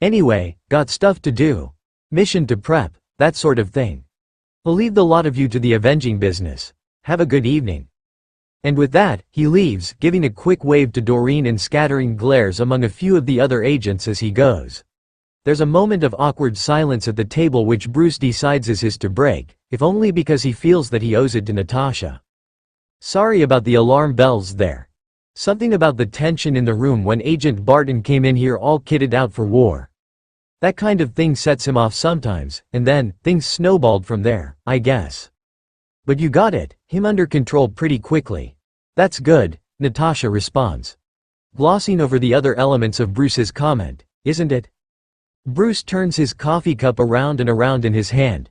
Anyway, got stuff to do. Mission to prep, that sort of thing. I'll leave the lot of you to the avenging business. Have a good evening. And with that, he leaves, giving a quick wave to Doreen and scattering glares among a few of the other agents as he goes. There's a moment of awkward silence at the table which Bruce decides is his to break, if only because he feels that he owes it to Natasha. Sorry about the alarm bells there. Something about the tension in the room when Agent Barton came in here all kitted out for war. That kind of thing sets him off sometimes, and then, things snowballed from there, I guess. But you got him under control pretty quickly. That's good, Natasha responds. Glossing over the other elements of Bruce's comment, isn't it? Bruce turns his coffee cup around and around in his hand.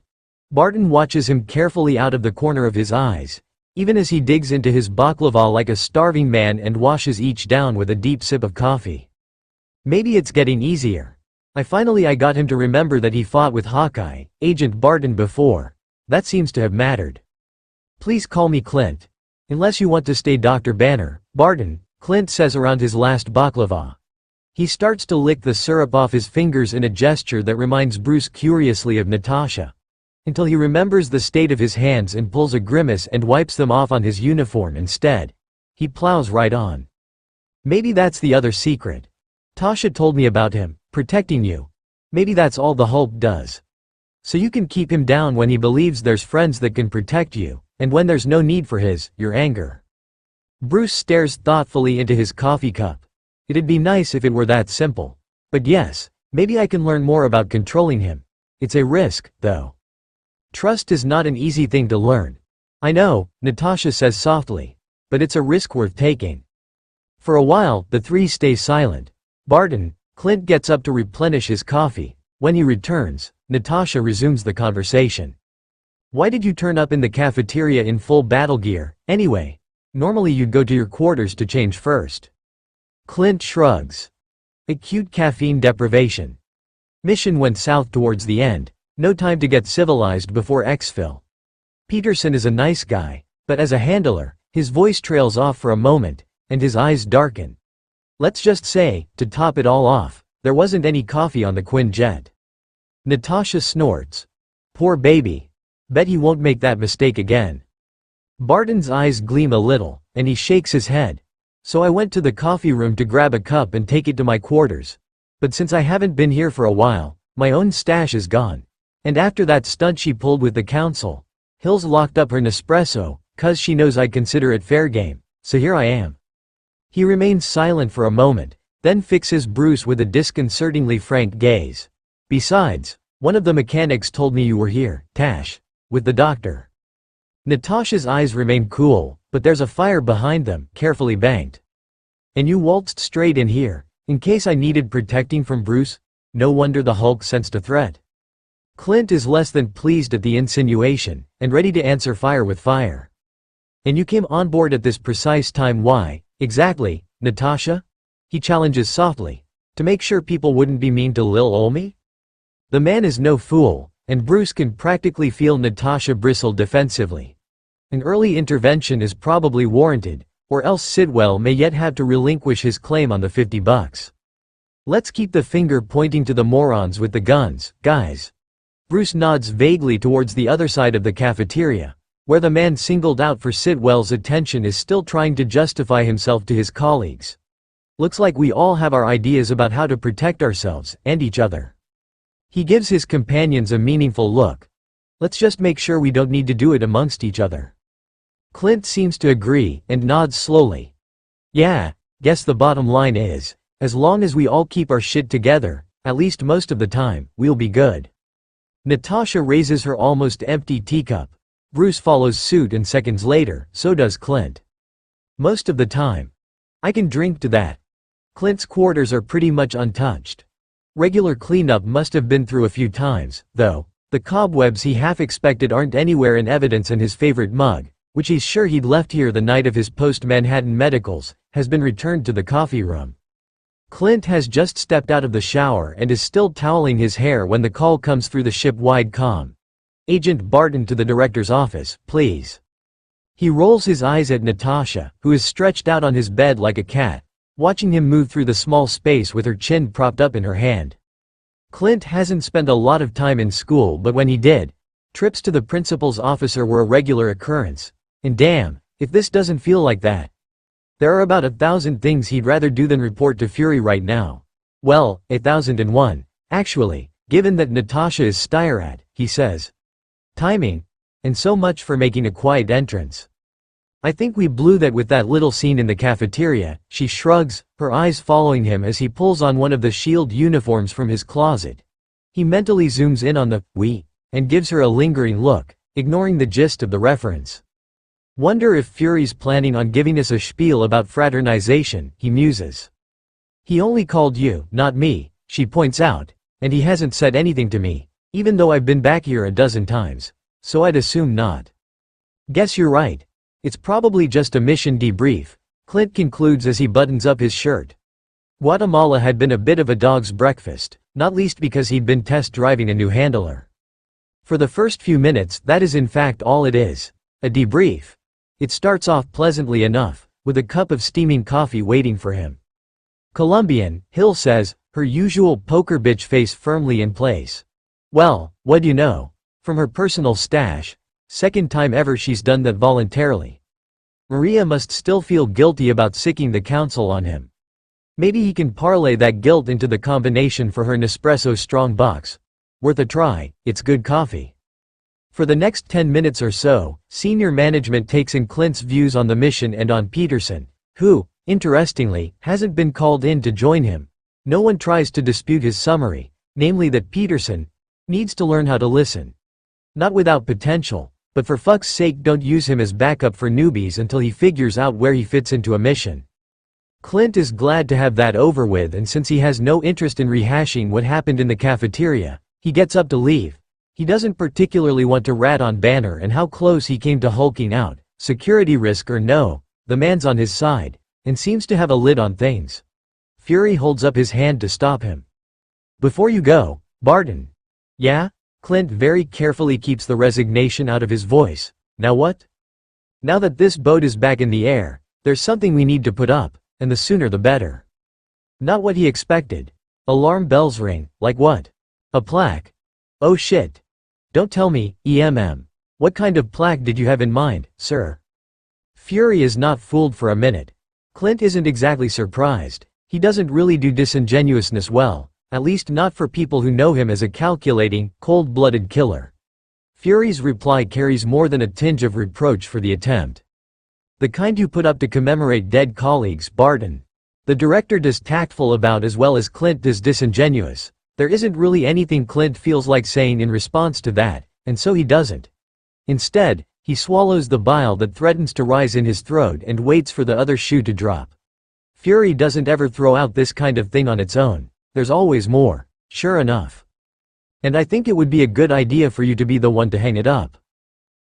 Barton watches him carefully out of the corner of his eyes, even as he digs into his baklava like a starving man and washes each down with a deep sip of coffee. Maybe it's getting easier. I got him to remember that he fought with Hawkeye, Agent Barton before. That seems to have mattered. Please call me Clint. Unless you want to stay Dr. Banner, Barton, Clint says around his last baklava. He starts to lick the syrup off his fingers in a gesture that reminds Bruce curiously of Natasha. Until he remembers the state of his hands and pulls a grimace and wipes them off on his uniform instead. He plows right on. Maybe that's the other secret. Tasha told me about him, protecting you. Maybe that's all the Hulk does. So you can keep him down when he believes there's friends that can protect you, and when there's no need for your anger. Bruce stares thoughtfully into his coffee cup. It'd be nice if it were that simple. But yes, maybe I can learn more about controlling him. It's a risk, though. Trust is not an easy thing to learn. I know, Natasha says softly. But it's a risk worth taking. For a while, the three stay silent. Barton, Clint gets up to replenish his coffee. When he returns, Natasha resumes the conversation. Why did you turn up in the cafeteria in full battle gear, anyway? Normally you'd go to your quarters to change first. Clint shrugs. Acute caffeine deprivation. Mission went south towards the end. No time to get civilized before exfil. Peterson is a nice guy, but as a handler, his voice trails off for a moment, and his eyes darken. Let's just say, to top it all off, there wasn't any coffee on the Quinjet. Natasha snorts. Poor baby. Bet he won't make that mistake again. Barton's eyes gleam a little, and he shakes his head. So I went to the coffee room to grab a cup and take it to my quarters. But since I haven't been here for a while, my own stash is gone. And after that stunt she pulled with the council, Hills locked up her Nespresso, 'cause she knows I consider it fair game, so here I am. He remains silent for a moment, then fixes Bruce with a disconcertingly frank gaze. Besides, one of the mechanics told me you were here, Tash, with the doctor. Natasha's eyes remain cool, but there's a fire behind them, carefully banked. And you waltzed straight in here, in case I needed protecting from Bruce? No wonder the Hulk sensed a threat. Clint is less than pleased at the insinuation, and ready to answer fire with fire. And you came on board at this precise time. Why, exactly, Natasha? He challenges softly. To make sure people wouldn't be mean to Lil Olmi? The man is no fool, and Bruce can practically feel Natasha bristle defensively. An early intervention is probably warranted, or else Sidwell may yet have to relinquish his claim on the $50. Let's keep the finger pointing to the morons with the guns, guys. Bruce nods vaguely towards the other side of the cafeteria, where the man singled out for Sitwell's attention is still trying to justify himself to his colleagues. Looks like we all have our ideas about how to protect ourselves, and each other. He gives his companions a meaningful look. Let's just make sure we don't need to do it amongst each other. Clint seems to agree, and nods slowly. Yeah, guess the bottom line is, as long as we all keep our shit together, at least most of the time, we'll be good. Natasha raises her almost empty teacup. Bruce follows suit and seconds later, so does Clint. Most of the time. I can drink to that. Clint's quarters are pretty much untouched. Regular cleanup must have been through a few times, though. The cobwebs he half expected aren't anywhere in evidence, and his favorite mug, which he's sure he'd left here the night of his post-Manhattan medicals, has been returned to the coffee room. Clint has just stepped out of the shower and is still toweling his hair when the call comes through the ship-wide comm. Agent Barton to the director's office, please. He rolls his eyes at Natasha, who is stretched out on his bed like a cat, watching him move through the small space with her chin propped up in her hand. Clint hasn't spent a lot of time in school, but when he did, trips to the principal's office were a regular occurrence. And damn, if this doesn't feel like that. There are about 1,000 things he'd rather do than report to Fury right now. Well, 1,001, actually, given that Natasha is Styrad, he says. Timing. And so much for making a quiet entrance. I think we blew that with that little scene in the cafeteria, she shrugs, her eyes following him as he pulls on one of the SHIELD uniforms from his closet. He mentally zooms in on the "we" and gives her a lingering look, ignoring the gist of the reference. Wonder if Fury's planning on giving us a spiel about fraternization, he muses. He only called you, not me, she points out, and he hasn't said anything to me, even though I've been back here a dozen times, so I'd assume not. Guess you're right. It's probably just a mission debrief, Clint concludes as he buttons up his shirt. Guatemala had been a bit of a dog's breakfast, not least because he'd been test driving a new handler. For the first few minutes, that is in fact all it is. A debrief. It starts off pleasantly enough, with a cup of steaming coffee waiting for him. Colombian, Hill says, her usual poker bitch face firmly in place. Well, what'd you know? From her personal stash. Second time ever she's done that voluntarily. Maria must still feel guilty about sicking the council on him. Maybe he can parlay that guilt into the combination for her Nespresso strong box. Worth a try, it's good coffee. For the next 10 minutes or so, senior management takes in Clint's views on the mission and on Peterson, who, interestingly, hasn't been called in to join him. No one tries to dispute his summary, namely that Peterson needs to learn how to listen. Not without potential, but for fuck's sake don't use him as backup for newbies until he figures out where he fits into a mission. Clint is glad to have that over with, and since he has no interest in rehashing what happened in the cafeteria, he gets up to leave. He doesn't particularly want to rat on Banner and how close he came to hulking out, security risk or no, the man's on his side, and seems to have a lid on things. Fury holds up his hand to stop him. Before you go, Barton. Yeah? Clint very carefully keeps the resignation out of his voice. Now what? Now that this boat is back in the air, there's something we need to put up, and the sooner the better. Not what he expected. Alarm bells ring, like what? A plaque. Oh shit. Don't tell me, What kind of plaque did you have in mind, sir? Fury is not fooled for a minute. Clint isn't exactly surprised. He doesn't really do disingenuousness well, at least not for people who know him as a calculating, cold-blooded killer. Fury's reply carries more than a tinge of reproach for the attempt. The kind you put up to commemorate dead colleagues, Barton. The director does tactful about as well as Clint does disingenuous. There isn't really anything Clint feels like saying in response to that, and so he doesn't. Instead, he swallows the bile that threatens to rise in his throat and waits for the other shoe to drop. Fury doesn't ever throw out this kind of thing on its own. There's always more, sure enough. And I think it would be a good idea for you to be the one to hang it up.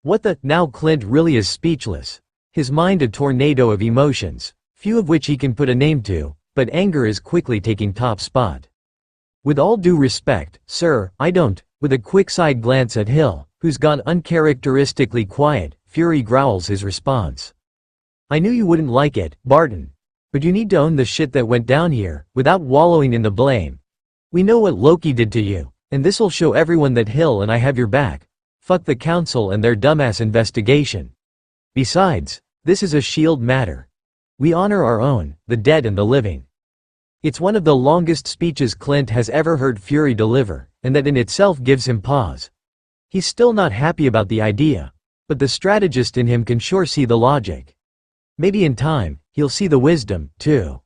What the? Now Clint really is speechless. His mind a tornado of emotions, few of which he can put a name to, but anger is quickly taking top spot. With all due respect, sir, I don't. With a quick side glance at Hill, who's gone uncharacteristically quiet, Fury growls his response. I knew you wouldn't like it, Barton. But you need to own the shit that went down here, without wallowing in the blame. We know what Loki did to you, and this'll show everyone that Hill and I have your back. Fuck the council and their dumbass investigation. Besides, this is a SHIELD matter. We honor our own, the dead and the living. It's one of the longest speeches Clint has ever heard Fury deliver, and that in itself gives him pause. He's still not happy about the idea, but the strategist in him can sure see the logic. Maybe in time, he'll see the wisdom, too.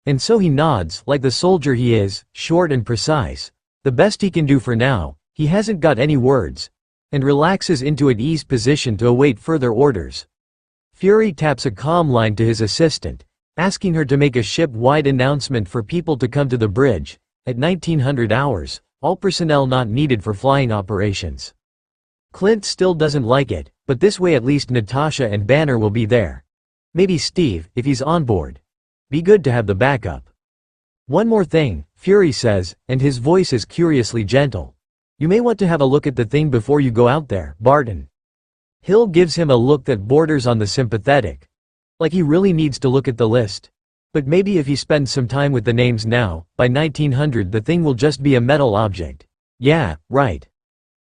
And so he nods, like the soldier he is, short and precise. The best he can do for now, he hasn't got any words, and relaxes into an ease position to await further orders. Fury taps a comm line to his assistant, asking her to make a ship-wide announcement for people to come to the bridge, at 1900 hours, all personnel not needed for flying operations. Clint still doesn't like it, but this way at least Natasha and Banner will be there. Maybe Steve, if he's on board. Be good to have the backup. One more thing, Fury says, and his voice is curiously gentle. You may want to have a look at the thing before you go out there, Barton. Hill gives him a look that borders on the sympathetic. Like he really needs to look at the list. But maybe if he spends some time with the names now, by 1900 the thing will just be a metal object. Yeah, right.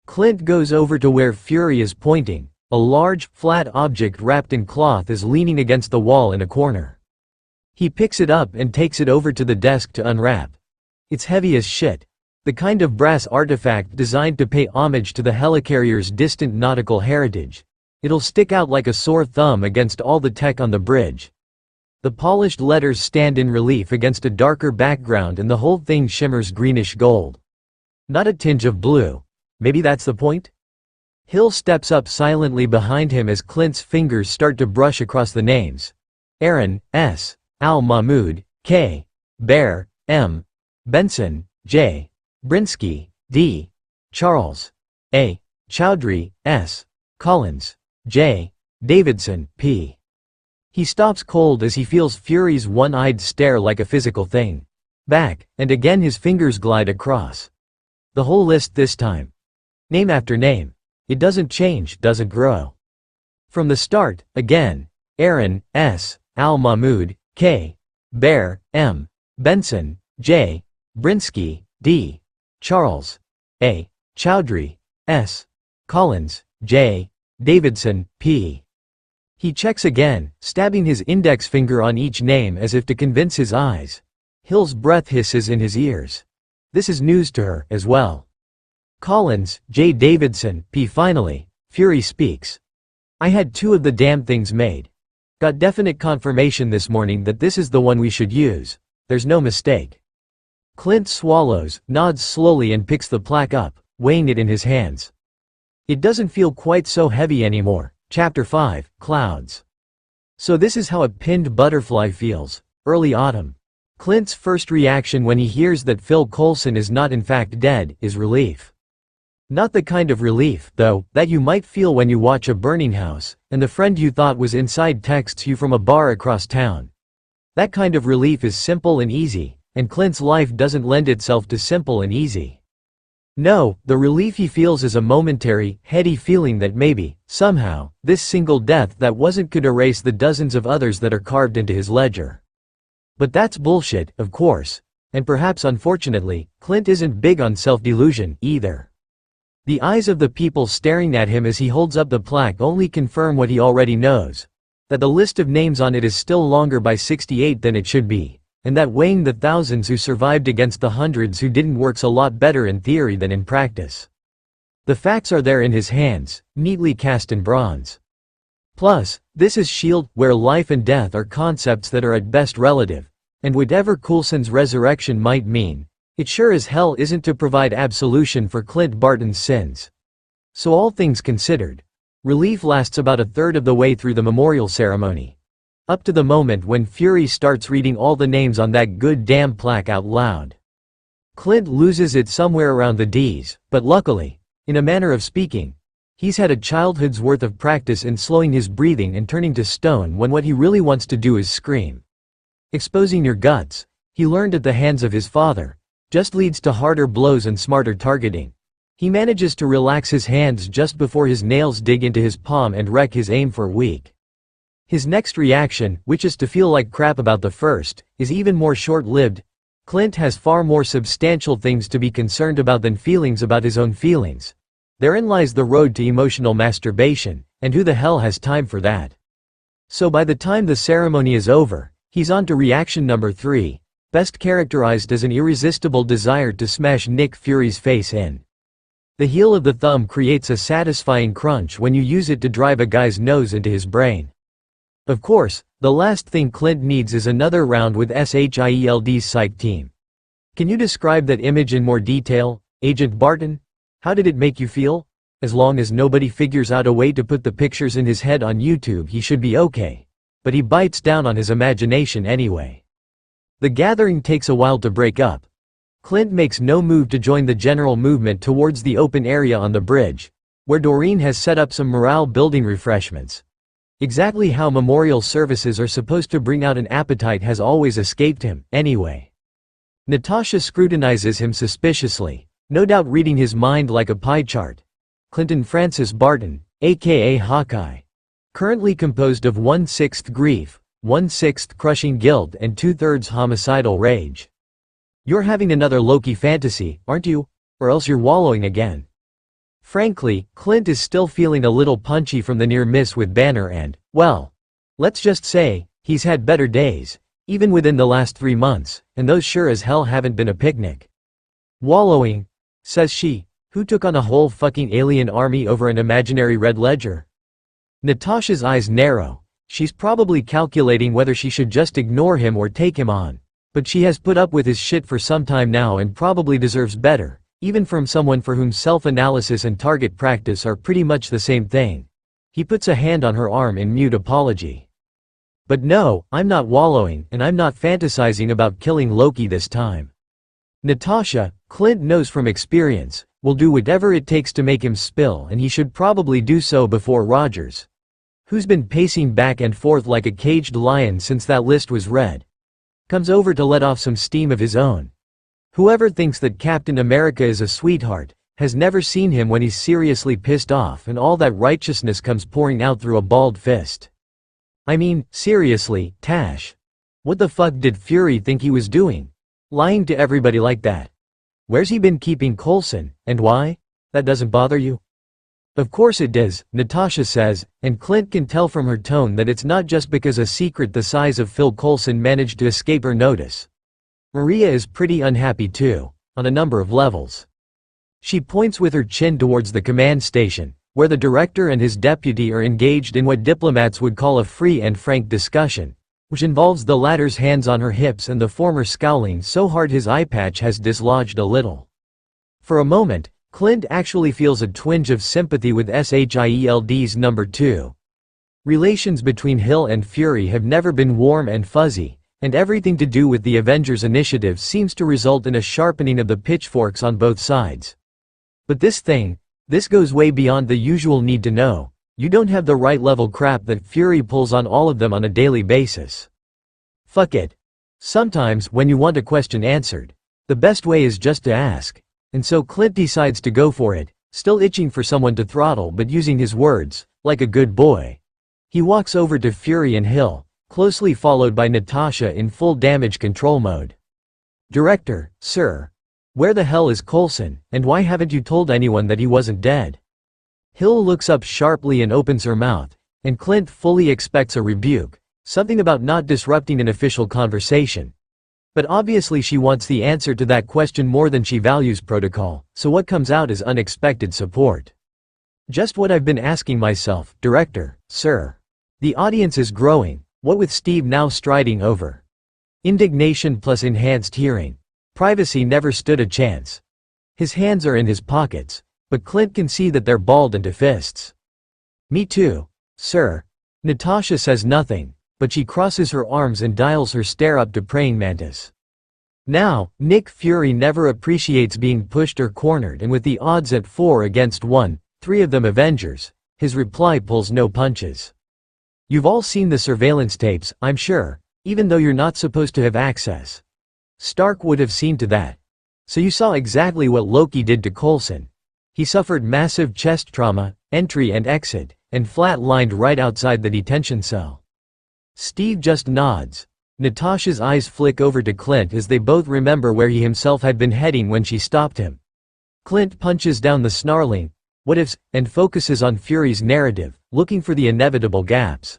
Clint goes over to where Fury is pointing. A large, flat object wrapped in cloth is leaning against the wall in a corner. He picks it up and takes it over to the desk to unwrap. It's heavy as shit. The kind of brass artifact designed to pay homage to the helicarrier's distant nautical heritage. It'll stick out like a sore thumb against all the tech on the bridge. The polished letters stand in relief against a darker background and the whole thing shimmers greenish gold. Not a tinge of blue. Maybe that's the point? Hill steps up silently behind him as Clint's fingers start to brush across the names. Aaron, S. Al-Mahmoud, K. Bear, M. Benson, J. Brinsky, D. Charles, A. Chowdhury, S. Collins, J. Davidson, P. He stops cold as he feels Fury's one-eyed stare like a physical thing. Back, and again his fingers glide across. The whole list this time. Name after name. It doesn't change, doesn't grow. From the start, again. Aaron, S. Al-Mahmoud, K. Bear, M. Benson, J. Brinsky, D. Charles, A. Chowdhury, S. Collins, J. Davidson, P. He checks again, stabbing his index finger on each name as if to convince his eyes. Hill's breath hisses in his ears. This is news to her, as well. Collins, J. Davidson, P. Finally, Fury speaks. I had 2 of the damn things made. Got definite confirmation this morning that this is the one we should use. There's no mistake. Clint swallows, nods slowly and picks the plaque up, weighing it in his hands. It doesn't feel quite so heavy anymore. Chapter 5, Clouds. So this is how a pinned butterfly feels. Early autumn. Clint's first reaction when he hears that Phil Coulson is not in fact dead, is relief. Not the kind of relief, though, that you might feel when you watch a burning house, and the friend you thought was inside texts you from a bar across town. That kind of relief is simple and easy, and Clint's life doesn't lend itself to simple and easy. No, the relief he feels is a momentary, heady feeling that maybe, somehow, this single death that wasn't could erase the dozens of others that are carved into his ledger. But that's bullshit, of course, and perhaps unfortunately, Clint isn't big on self-delusion, either. The eyes of the people staring at him as he holds up the plaque only confirm what he already knows. That the list of names on it is still longer by 68 than it should be, and that weighing the thousands who survived against the hundreds who didn't works a lot better in theory than in practice. The facts are there in his hands, neatly cast in bronze. Plus, this is SHIELD, where life and death are concepts that are at best relative, and whatever Coulson's resurrection might mean, it sure as hell isn't to provide absolution for Clint Barton's sins. So all things considered, relief lasts about a third of the way through the memorial ceremony. Up to the moment when Fury starts reading all the names on that good damn plaque out loud. Clint loses it somewhere around the D's, but luckily, in a manner of speaking, he's had a childhood's worth of practice in slowing his breathing and turning to stone when what he really wants to do is scream. Exposing your guts, he learned at the hands of his father, just leads to harder blows and smarter targeting. He manages to relax his hands just before his nails dig into his palm and wreck his aim for a week. His next reaction, which is to feel like crap about the first, is even more short-lived. Clint has far more substantial things to be concerned about than feelings about his own feelings. Therein lies the road to emotional masturbation, and who the hell has time for that? So by the time the ceremony is over, he's on to reaction number 3, best characterized as an irresistible desire to smash Nick Fury's face in. The heel of the thumb creates a satisfying crunch when you use it to drive a guy's nose into his brain. Of course, the last thing Clint needs is another round with SHIELD's psych team. Can you describe that image in more detail, Agent Barton? How did it make you feel? As long as nobody figures out a way to put the pictures in his head on YouTube, he should be okay. But he bites down on his imagination anyway. The gathering takes a while to break up. Clint makes no move to join the general movement towards the open area on the bridge, where Doreen has set up some morale-building refreshments. Exactly how memorial services are supposed to bring out an appetite has always escaped him, anyway. Natasha scrutinizes him suspiciously, no doubt reading his mind like a pie chart. Clinton Francis Barton, aka Hawkeye. Currently composed of 1/6 grief, 1/6 crushing guilt and 2/3 homicidal rage. You're having another Loki fantasy, aren't you? Or else you're wallowing again. Frankly, Clint is still feeling a little punchy from the near miss with Banner and, well, let's just say, he's had better days, even within the last 3 months, and those sure as hell haven't been a picnic. Wallowing, says she, who took on a whole fucking alien army over an imaginary red ledger? Natasha's eyes narrow. She's probably calculating whether she should just ignore him or take him on. But she has put up with his shit for some time now and probably deserves better, even from someone for whom self-analysis and target practice are pretty much the same thing. He puts a hand on her arm in mute apology. But no, I'm not wallowing, and I'm not fantasizing about killing Loki this time. Natasha, Clint knows from experience, will do whatever it takes to make him spill, and he should probably do so before Rogers, who's been pacing back and forth like a caged lion since that list was read, comes over to let off some steam of his own. Whoever thinks that Captain America is a sweetheart, has never seen him when he's seriously pissed off and all that righteousness comes pouring out through a balled fist. I mean, seriously, Tash. What the fuck did Fury think he was doing? Lying to everybody like that? Where's he been keeping Coulson, and why? That doesn't bother you? Of course it does, Natasha says, and Clint can tell from her tone that it's not just because a secret the size of Phil Coulson managed to escape her notice. Maria is pretty unhappy too, on a number of levels. She points with her chin towards the command station, where the director and his deputy are engaged in what diplomats would call a free and frank discussion, which involves the latter's hands on her hips and the former scowling so hard his eye patch has dislodged a little. For a moment, Clint actually feels a twinge of sympathy with SHIELD's number 2. Relations between Hill and Fury have never been warm and fuzzy, and everything to do with the Avengers initiative seems to result in a sharpening of the pitchforks on both sides. But this goes way beyond the usual need to know. You don't have the right level crap that Fury pulls on all of them on a daily basis. Fuck it. Sometimes, when you want a question answered, the best way is just to ask. And so Clint decides to go for it, still itching for someone to throttle but using his words, like a good boy. He walks over to Fury and Hill, closely followed by Natasha in full damage control mode. Director, sir. Where the hell is Coulson, and why haven't you told anyone that he wasn't dead? Hill looks up sharply and opens her mouth, and Clint fully expects a rebuke, something about not disrupting an official conversation. But obviously she wants the answer to that question more than she values protocol, so what comes out is unexpected support. Just what I've been asking myself, Director, sir. The audience is growing, what with Steve now striding over. Indignation plus enhanced hearing. Privacy never stood a chance. His hands are in his pockets, but Clint can see that they're balled into fists. Me too, sir. Natasha says nothing, but she crosses her arms and dials her stare up to praying mantis. Now, Nick Fury never appreciates being pushed or cornered, and with the odds at 4 against 1, 3 of them Avengers, his reply pulls no punches. You've all seen the surveillance tapes, I'm sure, even though you're not supposed to have access. Stark would have seen to that. So you saw exactly what Loki did to Coulson. He suffered massive chest trauma, entry and exit, and flat-lined right outside the detention cell. Steve just nods. Natasha's eyes flick over to Clint as they both remember where he himself had been heading when she stopped him. Clint punches down the snarling what-ifs and focuses on Fury's narrative, looking for the inevitable gaps.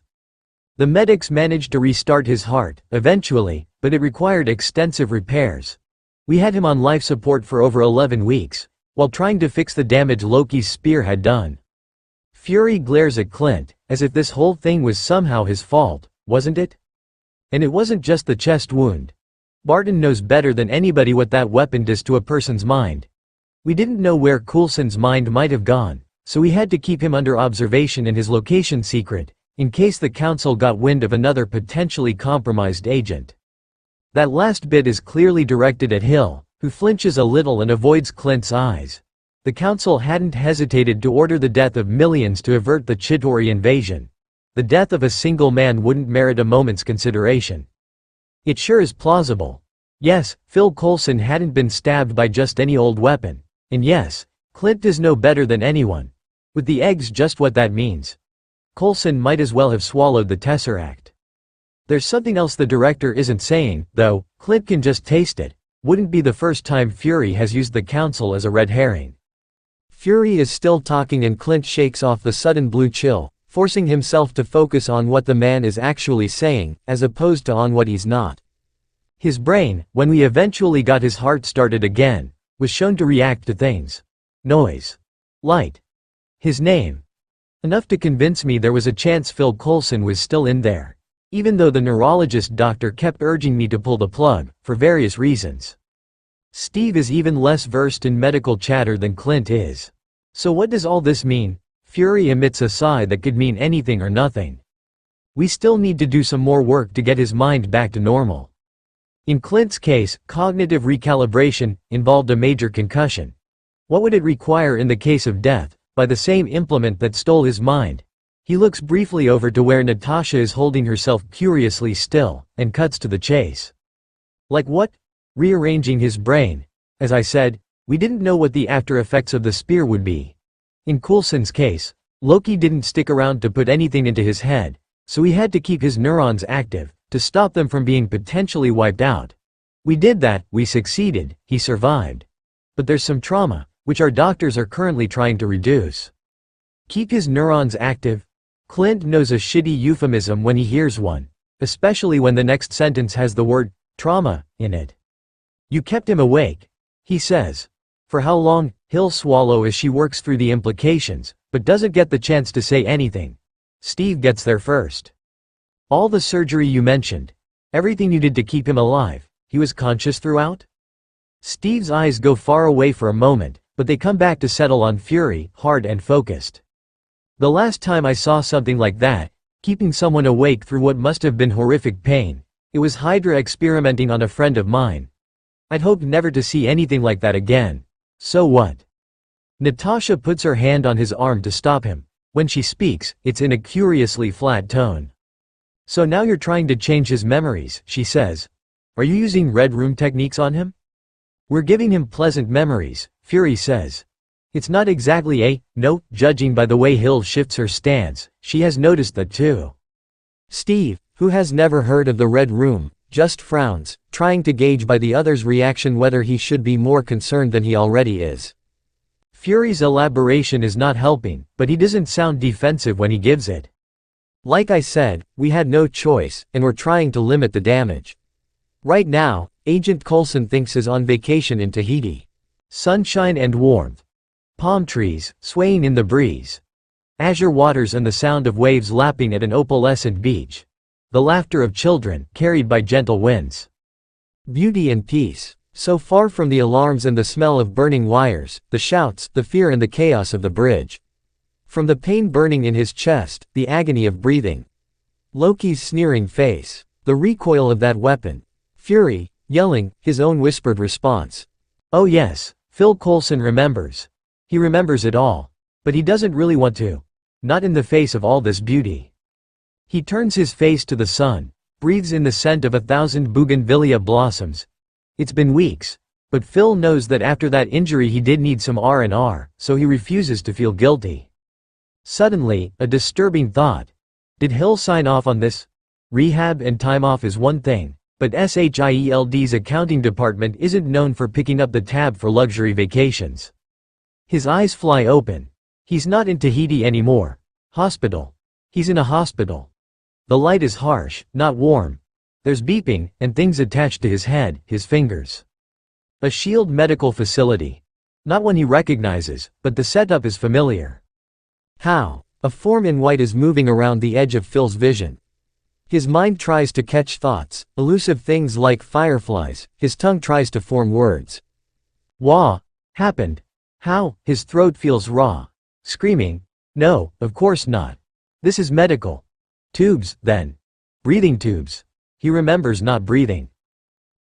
The medics managed to restart his heart, eventually, but it required extensive repairs. We had him on life support for over 11 weeks, while trying to fix the damage Loki's spear had done. Fury glares at Clint, as if this whole thing was somehow his fault, wasn't it? And it wasn't just the chest wound. Barton knows better than anybody what that weapon does to a person's mind. We didn't know where Coulson's mind might have gone, so we had to keep him under observation and his location secret, in case the Council got wind of another potentially compromised agent. That last bit is clearly directed at Hill, who flinches a little and avoids Clint's eyes. The Council hadn't hesitated to order the death of millions to avert the Chitauri invasion. The death of a single man wouldn't merit a moment's consideration. It sure is plausible. Yes, Phil Coulson hadn't been stabbed by just any old weapon. And yes, Clint does know better than anyone. With the eggs just what that means. Coulson might as well have swallowed the Tesseract. There's something else the director isn't saying, though. Clint can just taste it. Wouldn't be the first time Fury has used the Council as a red herring. Fury is still talking and Clint shakes off the sudden blue chill, forcing himself to focus on what the man is actually saying, as opposed to on what he's not. His brain, when we eventually got his heart started again, was shown to react to things. Noise. Light. His name. Enough to convince me there was a chance Phil Coulson was still in there. Even though the neurologist doctor kept urging me to pull the plug, for various reasons. Steve is even less versed in medical chatter than Clint is. So what does all this mean? Fury emits a sigh that could mean anything or nothing. We still need to do some more work to get his mind back to normal. In Clint's case, cognitive recalibration involved a major concussion. What would it require in the case of death, by the same implement that stole his mind? He looks briefly over to where Natasha is holding herself curiously still, and cuts to the chase. Like what? Rearranging his brain. As I said, we didn't know what the after effects of the spear would be. In Coulson's case, Loki didn't stick around to put anything into his head, so he had to keep his neurons active, to stop them from being potentially wiped out. We did that, we succeeded, he survived. But there's some trauma, which our doctors are currently trying to reduce. Keep his neurons active? Clint knows a shitty euphemism when he hears one, especially when the next sentence has the word trauma in it. You kept him awake, he says. For how long? He'll swallow as she works through the implications, but doesn't get the chance to say anything. Steve gets there first. All the surgery you mentioned. Everything you did to keep him alive. He was conscious throughout? Steve's eyes go far away for a moment, but they come back to settle on Fury, hard and focused. The last time I saw something like that, keeping someone awake through what must have been horrific pain, it was Hydra experimenting on a friend of mine. I'd hoped never to see anything like that again. So what? Natasha puts her hand on his arm to stop him. When she speaks, it's in a curiously flat tone. So now you're trying to change his memories, she says. Are you using Red Room techniques on him? We're giving him pleasant memories, Fury says. It's not exactly a no, judging by the way Hill shifts her stance, she has noticed that too. Steve, who has never heard of the Red Room, just frowns, trying to gauge by the other's reaction whether he should be more concerned than he already is. Fury's elaboration is not helping, but he doesn't sound defensive when he gives it. Like I said, we had no choice, and we're trying to limit the damage. Right now, Agent Coulson thinks is on vacation in Tahiti. Sunshine and warmth. Palm trees, swaying in the breeze. Azure waters and the sound of waves lapping at an opalescent beach. The laughter of children, carried by gentle winds. Beauty and peace. So far from the alarms and the smell of burning wires, the shouts, the fear and the chaos of the bridge. From the pain burning in his chest, the agony of breathing. Loki's sneering face. The recoil of that weapon. Fury, yelling, his own whispered response. Oh yes, Phil Coulson remembers. He remembers it all. But he doesn't really want to. Not in the face of all this beauty. He turns his face to the sun, breathes in the scent of 1,000 bougainvillea blossoms. It's been weeks. But Phil knows that after that injury he did need some R&R, so he refuses to feel guilty. Suddenly, a disturbing thought. Did Hill sign off on this? Rehab and time off is one thing, but SHIELD's accounting department isn't known for picking up the tab for luxury vacations. His eyes fly open. He's not in Tahiti anymore. Hospital. He's in a hospital. The light is harsh, not warm. There's beeping, and things attached to his head, his fingers. A SHIELD medical facility. Not one he recognizes, but the setup is familiar. How? A form in white is moving around the edge of Phil's vision. His mind tries to catch thoughts, elusive things like fireflies. His tongue tries to form words. Wah. Happened. How? His throat feels raw. Screaming. No, of course not. This is medical. Tubes, then. Breathing tubes. He remembers not breathing.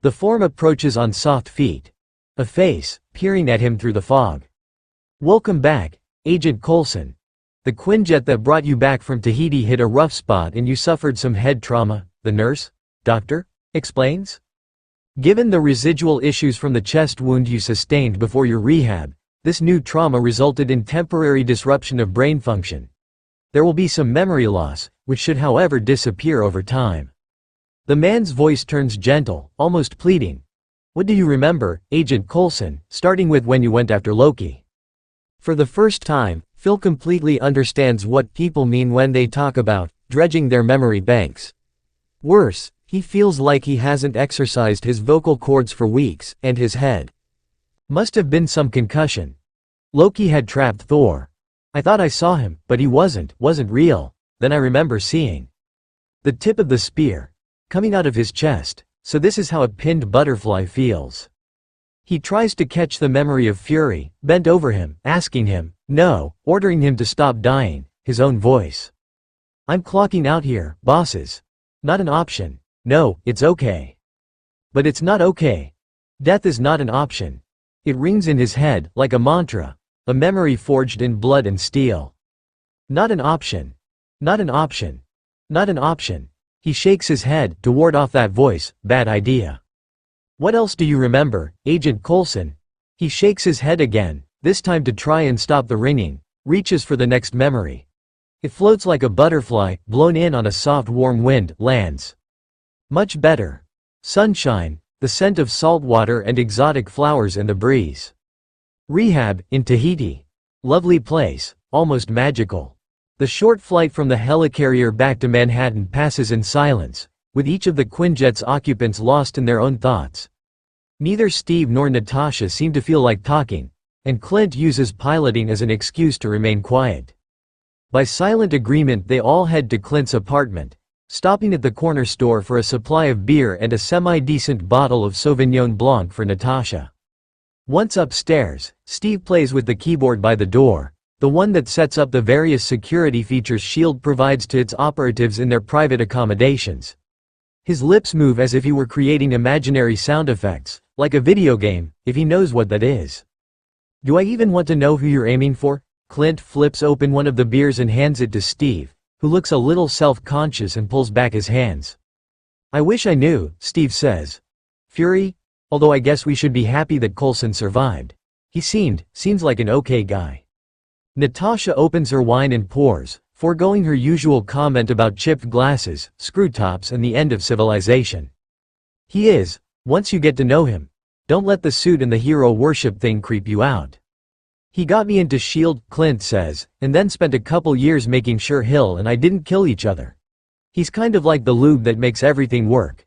The form approaches on soft feet. A face, peering at him through the fog. Welcome back, Agent Coulson. The Quinjet that brought you back from Tahiti hit a rough spot and you suffered some head trauma, the nurse, doctor, explains. Given the residual issues from the chest wound you sustained before your rehab, this new trauma resulted in temporary disruption of brain function. There will be some memory loss, which should however disappear over time. The man's voice turns gentle, almost pleading. What do you remember, Agent Coulson, starting with when you went after Loki? For the first time, Phil completely understands what people mean when they talk about dredging their memory banks. Worse, he feels like he hasn't exercised his vocal cords for weeks, and his head. Must have been some concussion. Loki had trapped Thor. I thought I saw him, but he wasn't real. Then I remember seeing the tip of the spear coming out of his chest. So this is how a pinned butterfly feels. He tries to catch the memory of Fury, bent over him, asking him, no, ordering him to stop dying, his own voice. I'm clocking out here, bosses. Not an option. No, it's okay. But it's not okay. Death is not an option. It rings in his head, like a mantra, a memory forged in blood and steel. Not an option. Not an option. Not an option. He shakes his head to ward off that voice. Bad idea. What else do you remember, Agent Coulson? He shakes his head again, this time to try and stop the ringing, reaches for the next memory. It floats like a butterfly, blown in on a soft warm wind, lands. Much better. Sunshine, the scent of salt water and exotic flowers in the breeze. Rehab, in Tahiti. Lovely place, almost magical. The short flight from the helicarrier back to Manhattan passes in silence, with each of the Quinjet's occupants lost in their own thoughts. Neither Steve nor Natasha seem to feel like talking, and Clint uses piloting as an excuse to remain quiet. By silent agreement they all head to Clint's apartment, stopping at the corner store for a supply of beer and a semi-decent bottle of Sauvignon Blanc for Natasha. Once upstairs, Steve plays with the keyboard by the door, the one that sets up the various security features SHIELD provides to its operatives in their private accommodations. His lips move as if he were creating imaginary sound effects, like a video game, if he knows what that is. Do I even want to know who you're aiming for? Clint flips open one of the beers and hands it to Steve, who looks a little self-conscious and pulls back his hands. I wish I knew, Steve says. Fury? Although I guess we should be happy that Coulson survived. He seems like an okay guy. Natasha opens her wine and pours, foregoing her usual comment about chipped glasses, screw tops and the end of civilization. He is, once you get to know him. Don't let the suit and the hero worship thing creep you out. He got me into SHIELD, Clint says, and then spent a couple years making sure Hill and I didn't kill each other. He's kind of like the lube that makes everything work.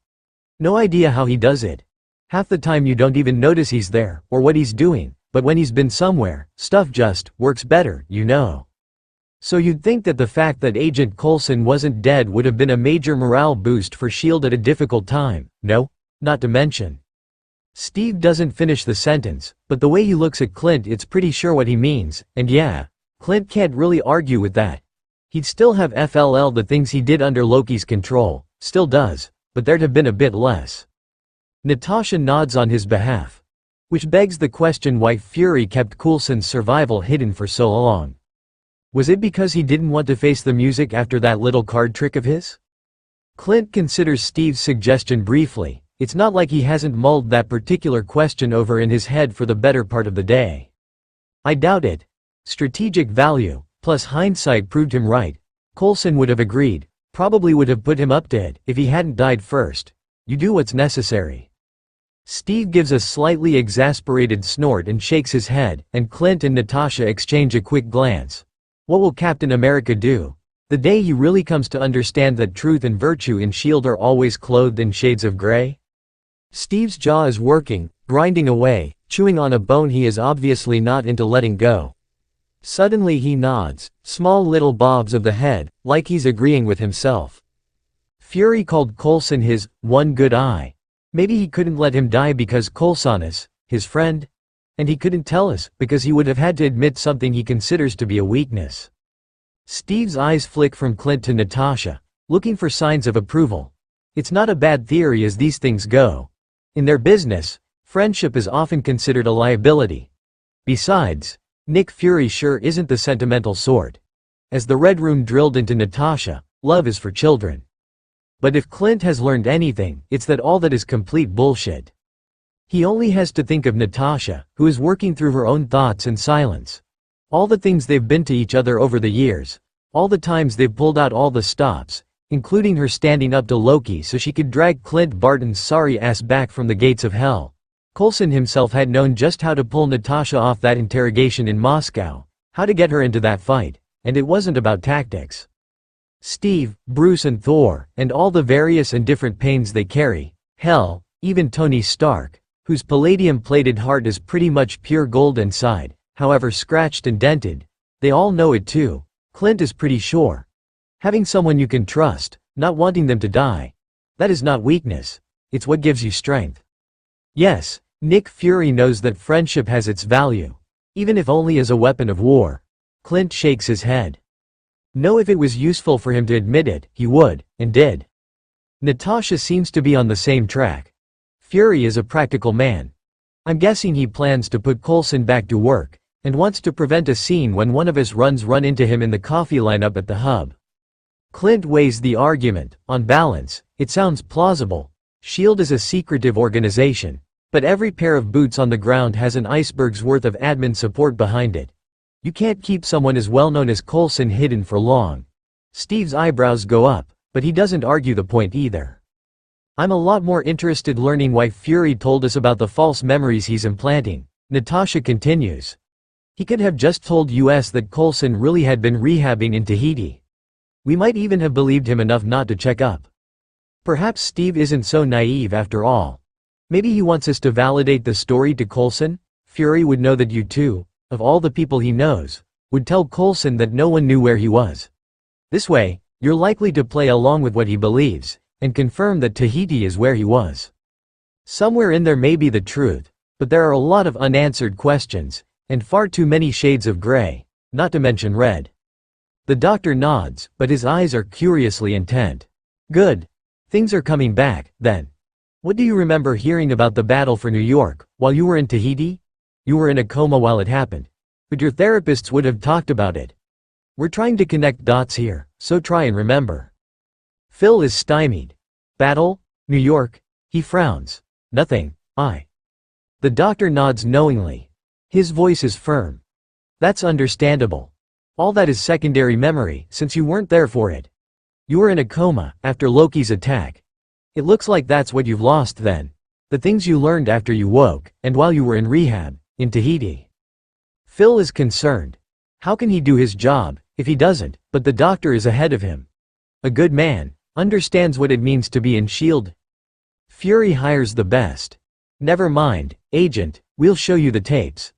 No idea how he does it. Half the time you don't even notice he's there, or what he's doing. But when he's been somewhere, stuff just works better, you know. So you'd think that the fact that Agent Coulson wasn't dead would have been a major morale boost for SHIELD at a difficult time, no? Not to mention. Steve doesn't finish the sentence, but the way he looks at Clint it's pretty sure what he means, and yeah, Clint can't really argue with that. He'd still have FLL the things he did under Loki's control, still does, but there'd have been a bit less. Natasha nods on his behalf. Which begs the question why Fury kept Coulson's survival hidden for so long. Was it because he didn't want to face the music after that little card trick of his? Clint considers Steve's suggestion briefly. It's not like he hasn't mulled that particular question over in his head for the better part of the day. I doubt it. Strategic value, plus hindsight proved him right. Coulson would have agreed, Probably would have put him up dead if he hadn't died first. You do what's necessary. Steve gives a slightly exasperated snort and shakes his head, and Clint and Natasha exchange a quick glance. What will Captain America do? The day he really comes to understand that truth and virtue in S.H.I.E.L.D. are always clothed in shades of gray? Steve's jaw is working, grinding away, chewing on a bone he is obviously not into letting go. Suddenly he nods, small little bobs of the head, like he's agreeing with himself. Fury called Coulson his one good eye. Maybe he couldn't let him die because Coulson is his friend? And he couldn't tell us, because he would have had to admit something he considers to be a weakness. Steve's eyes flick from Clint to Natasha, looking for signs of approval. It's not a bad theory as these things go. In their business, friendship is often considered a liability. Besides, Nick Fury sure isn't the sentimental sort. As the Red Rune drilled into Natasha, love is for children. But if Clint has learned anything, it's that all that is complete bullshit. He only has to think of Natasha, who is working through her own thoughts in silence. All the things they've been to each other over the years, all the times they've pulled out all the stops, including her standing up to Loki so she could drag Clint Barton's sorry ass back from the gates of hell. Coulson himself had known just how to pull Natasha off that interrogation in Moscow, how to get her into that fight, and it wasn't about tactics. Steve, Bruce and Thor, and all the various and different pains they carry, hell, even Tony Stark, whose palladium-plated heart is pretty much pure gold inside, however scratched and dented, they all know it too. Clint is pretty sure. Having someone you can trust, not wanting them to die, that is not weakness, it's what gives you strength. Yes, Nick Fury knows that friendship has its value, even if only as a weapon of war. Clint shakes his head. No, if it was useful for him to admit it, he would, and did. Natasha seems to be on the same track. Fury is a practical man. I'm guessing he plans to put Coulson back to work, and wants to prevent a scene when one of his run into him in the coffee lineup at the hub. Clint weighs the argument. On balance, it sounds plausible. S.H.I.E.L.D. is a secretive organization, but every pair of boots on the ground has an iceberg's worth of admin support behind it. You can't keep someone as well known as Coulson hidden for long. Steve's eyebrows go up, but he doesn't argue the point either. I'm a lot more interested learning why Fury told us about the false memories he's implanting, Natasha continues. He could have just told us that Coulson really had been rehabbing in Tahiti. We might even have believed him enough not to check up. Perhaps Steve isn't so naive after all. Maybe he wants us to validate the story to Coulson. Fury would know that you two, of all the people he knows, would tell Coulson that no one knew where he was. This way, you're likely to play along with what he believes, and confirm that Tahiti is where he was. Somewhere in there may be the truth, but there are a lot of unanswered questions, and far too many shades of gray, not to mention red. The doctor nods, but his eyes are curiously intent. Good. Things are coming back, then. What do you remember hearing about the battle for New York, while you were in Tahiti? You were in a coma while it happened. But your therapists would have talked about it. We're trying to connect dots here, so try and remember. Phil is stymied. Battle? New York? He frowns. Nothing, The doctor nods knowingly. His voice is firm. That's understandable. All that is secondary memory, since you weren't there for it. You were in a coma, after Loki's attack. It looks like that's what you've lost then. The things you learned after you woke, and while you were in rehab, in Tahiti. Phil is concerned. How can he do his job, if he doesn't, but the doctor is ahead of him? A good man, understands what it means to be in S.H.I.E.L.D. Fury hires the best. Never mind, agent, we'll show you the tapes.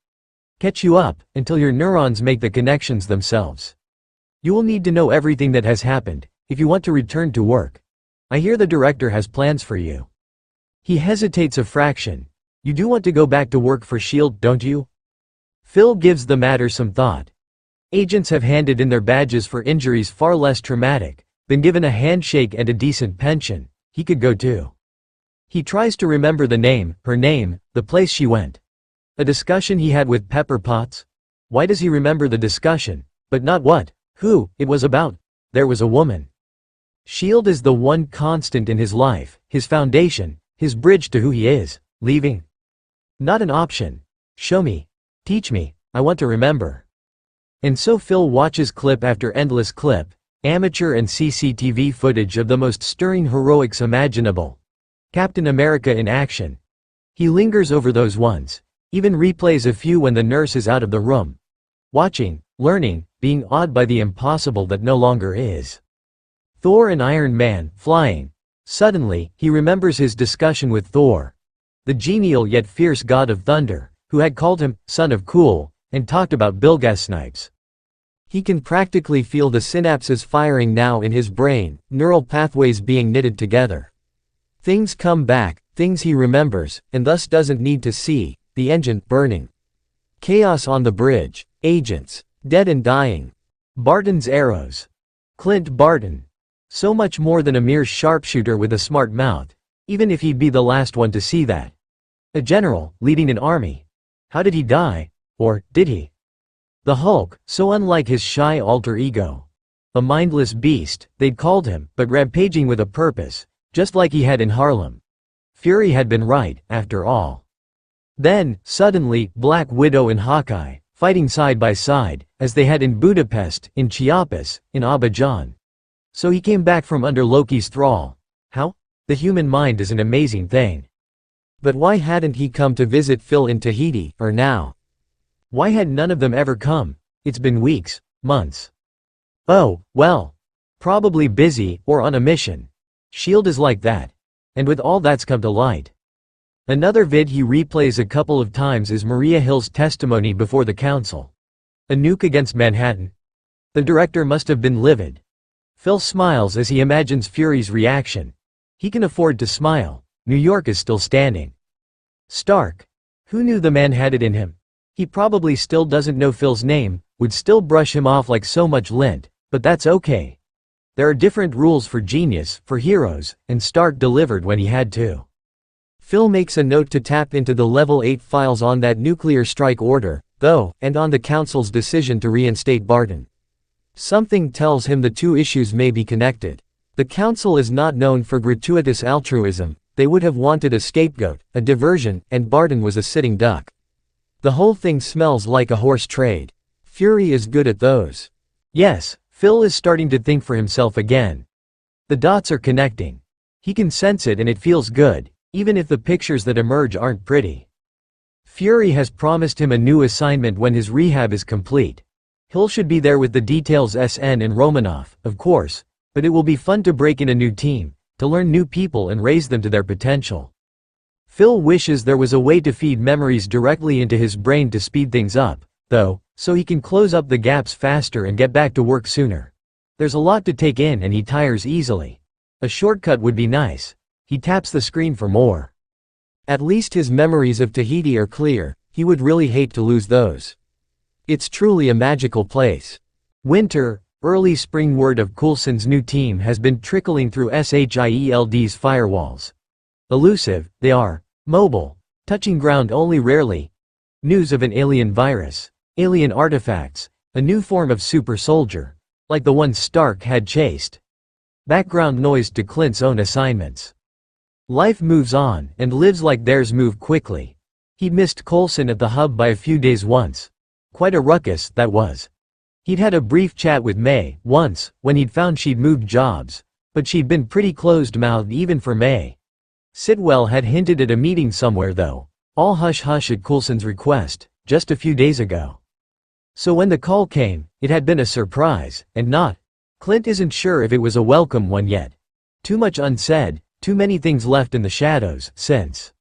Catch you up, until your neurons make the connections themselves. You will need to know everything that has happened, if you want to return to work. I hear the director has plans for you. He hesitates a fraction. You do want to go back to work for S.H.I.E.L.D., don't you? Phil gives the matter some thought. Agents have handed in their badges for injuries far less traumatic, been given a handshake and a decent pension. He could go too. He tries to remember the name, her name, the place she went. A discussion he had with Pepper Potts? Why does he remember the discussion, but not what, who, it was about? There was a woman. S.H.I.E.L.D. is the one constant in his life, his foundation, his bridge to who he is. Leaving? Not an option. Show me. Teach me. I want to remember. And so Phil watches clip after endless clip, Amateur and CCTV footage of the most stirring heroics imaginable. Captain America in action. He lingers over those ones, even replays a few when the nurse is out of the room. Watching, learning, being awed by the impossible that no longer is. Thor and Iron Man, flying. Suddenly, he remembers his discussion with Thor, the genial yet fierce god of thunder, who had called him son of cool, and talked about bilgas snipes. He can practically feel the synapses firing now in his brain, neural pathways being knitted together. Things come back, things he remembers, and thus doesn't need to see, the engine burning. Chaos on the bridge, agents, dead and dying. Barton's arrows. Clint Barton. So much more than a mere sharpshooter with a smart mouth, even if he'd be the last one to see that. A general, leading an army. How did he die? Or, did he? The Hulk, so unlike his shy alter ego. A mindless beast, they'd called him, but rampaging with a purpose, just like he had in Harlem. Fury had been right, after all. Then, suddenly, Black Widow and Hawkeye, fighting side by side, as they had in Budapest, in Chiapas, in Abidjan. So he came back from under Loki's thrall. How? The human mind is an amazing thing. But why hadn't he come to visit Phil in Tahiti, or now? Why had none of them ever come? It's been weeks, months. Oh, well. Probably busy, or on a mission. S.H.I.E.L.D. is like that. And with all that's come to light. Another vid he replays a couple of times is Maria Hill's testimony before the council. A nuke against Manhattan? The director must have been livid. Phil smiles as he imagines Fury's reaction. He can afford to smile. New York is still standing. Stark. Who knew the man had it in him? He probably still doesn't know Phil's name, would still brush him off like so much lint, but that's okay. There are different rules for genius, for heroes, and Stark delivered when he had to. Phil makes a note to tap into the Level 8 files on that nuclear strike order, though, and on the council's decision to reinstate Barton. Something tells him the two issues may be connected. The council is not known for gratuitous altruism. They would have wanted a scapegoat, a diversion, and Barton was a sitting duck. The whole thing smells like a horse trade. Fury is good at those. Yes, Phil is starting to think for himself again. The dots are connecting. He can sense it and it feels good, even if the pictures that emerge aren't pretty. Fury has promised him a new assignment when his rehab is complete. Hill should be there with the details SN and Romanoff, of course, but it will be fun to break in a new team, to learn new people and raise them to their potential. Phil wishes there was a way to feed memories directly into his brain to speed things up, though, so he can close up the gaps faster and get back to work sooner. There's a lot to take in and he tires easily. A shortcut would be nice. He taps the screen for more. At least his memories of Tahiti are clear. He would really hate to lose those. It's truly a magical place. Winter, early spring. Word of Coulson's new team has been trickling through SHIELD's firewalls. Elusive, they are. Mobile. Touching ground only rarely. News of an alien virus. Alien artifacts. A new form of super soldier. Like the one Stark had chased. Background noise to Clint's own assignments. Life moves on, and lives like theirs move quickly. He'd missed Coulson at the hub by a few days once. Quite a ruckus, that was. He'd had a brief chat with May, once, when he'd found she'd moved jobs, but she'd been pretty closed-mouthed even for May. Sidwell had hinted at a meeting somewhere though, all hush-hush at Coulson's request, just a few days ago. So when the call came, it had been a surprise, and not. Clint isn't sure if it was a welcome one yet. Too much unsaid, too many things left in the shadows, since.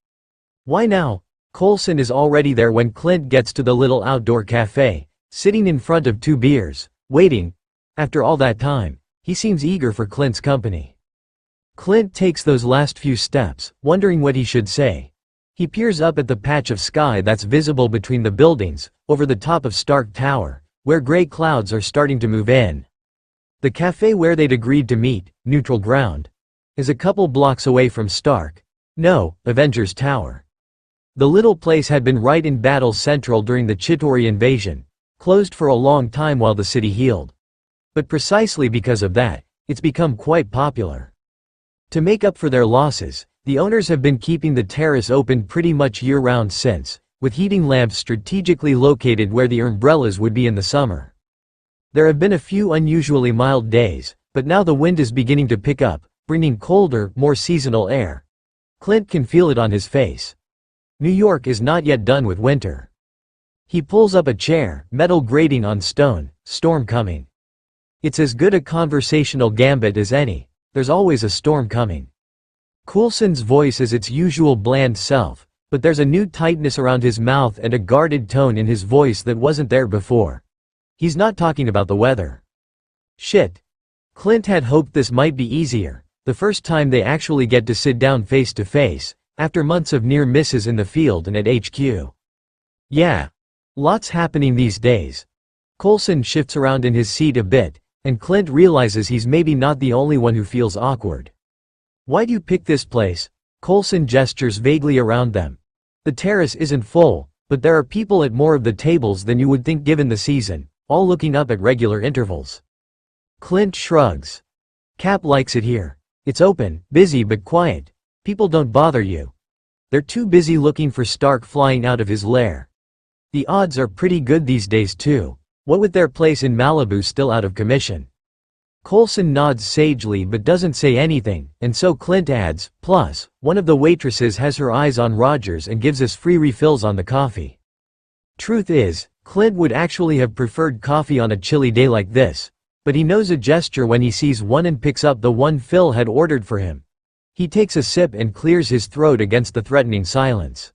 Why now? Coulson is already there when Clint gets to the little outdoor cafe, sitting in front of 2 beers, waiting. After all that time, he seems eager for Clint's company. Clint takes those last few steps, wondering what he should say. He peers up at the patch of sky that's visible between the buildings, over the top of Stark Tower, where gray clouds are starting to move in. The cafe where they'd agreed to meet, Neutral Ground, is a couple blocks away from Stark. No, Avengers Tower. The little place had been right in battle central during the Chitauri invasion, closed for a long time while the city healed. But precisely because of that, it's become quite popular. To make up for their losses, the owners have been keeping the terrace open pretty much year-round since, with heating lamps strategically located where the umbrellas would be in the summer. There have been a few unusually mild days, but now the wind is beginning to pick up, bringing colder, more seasonal air. Clint can feel it on his face. New York is not yet done with winter. He pulls up a chair, metal grating on stone, storm coming. It's as good a conversational gambit as any, there's always a storm coming. Coulson's voice is its usual bland self, but there's a new tightness around his mouth and a guarded tone in his voice that wasn't there before. He's not talking about the weather. Shit. Clint had hoped this might be easier, the first time they actually get to sit down face to face, after months of near misses in the field and at HQ. Yeah. Lots happening these days. Coulson shifts around in his seat a bit, and Clint realizes he's maybe not the only one who feels awkward. Why'd you pick this place? Coulson gestures vaguely around them. The terrace isn't full, but there are people at more of the tables than you would think given the season, all looking up at regular intervals. Clint shrugs. Cap likes it here. It's open, busy but quiet. People don't bother you. They're too busy looking for Stark flying out of his lair. The odds are pretty good these days too, what with their place in Malibu still out of commission. Coulson nods sagely but doesn't say anything, and so Clint adds, plus, one of the waitresses has her eyes on Rogers and gives us free refills on the coffee. Truth is, Clint would actually have preferred coffee on a chilly day like this, but he knows a gesture when he sees one and picks up the one Phil had ordered for him. He takes a sip and clears his throat against the threatening silence.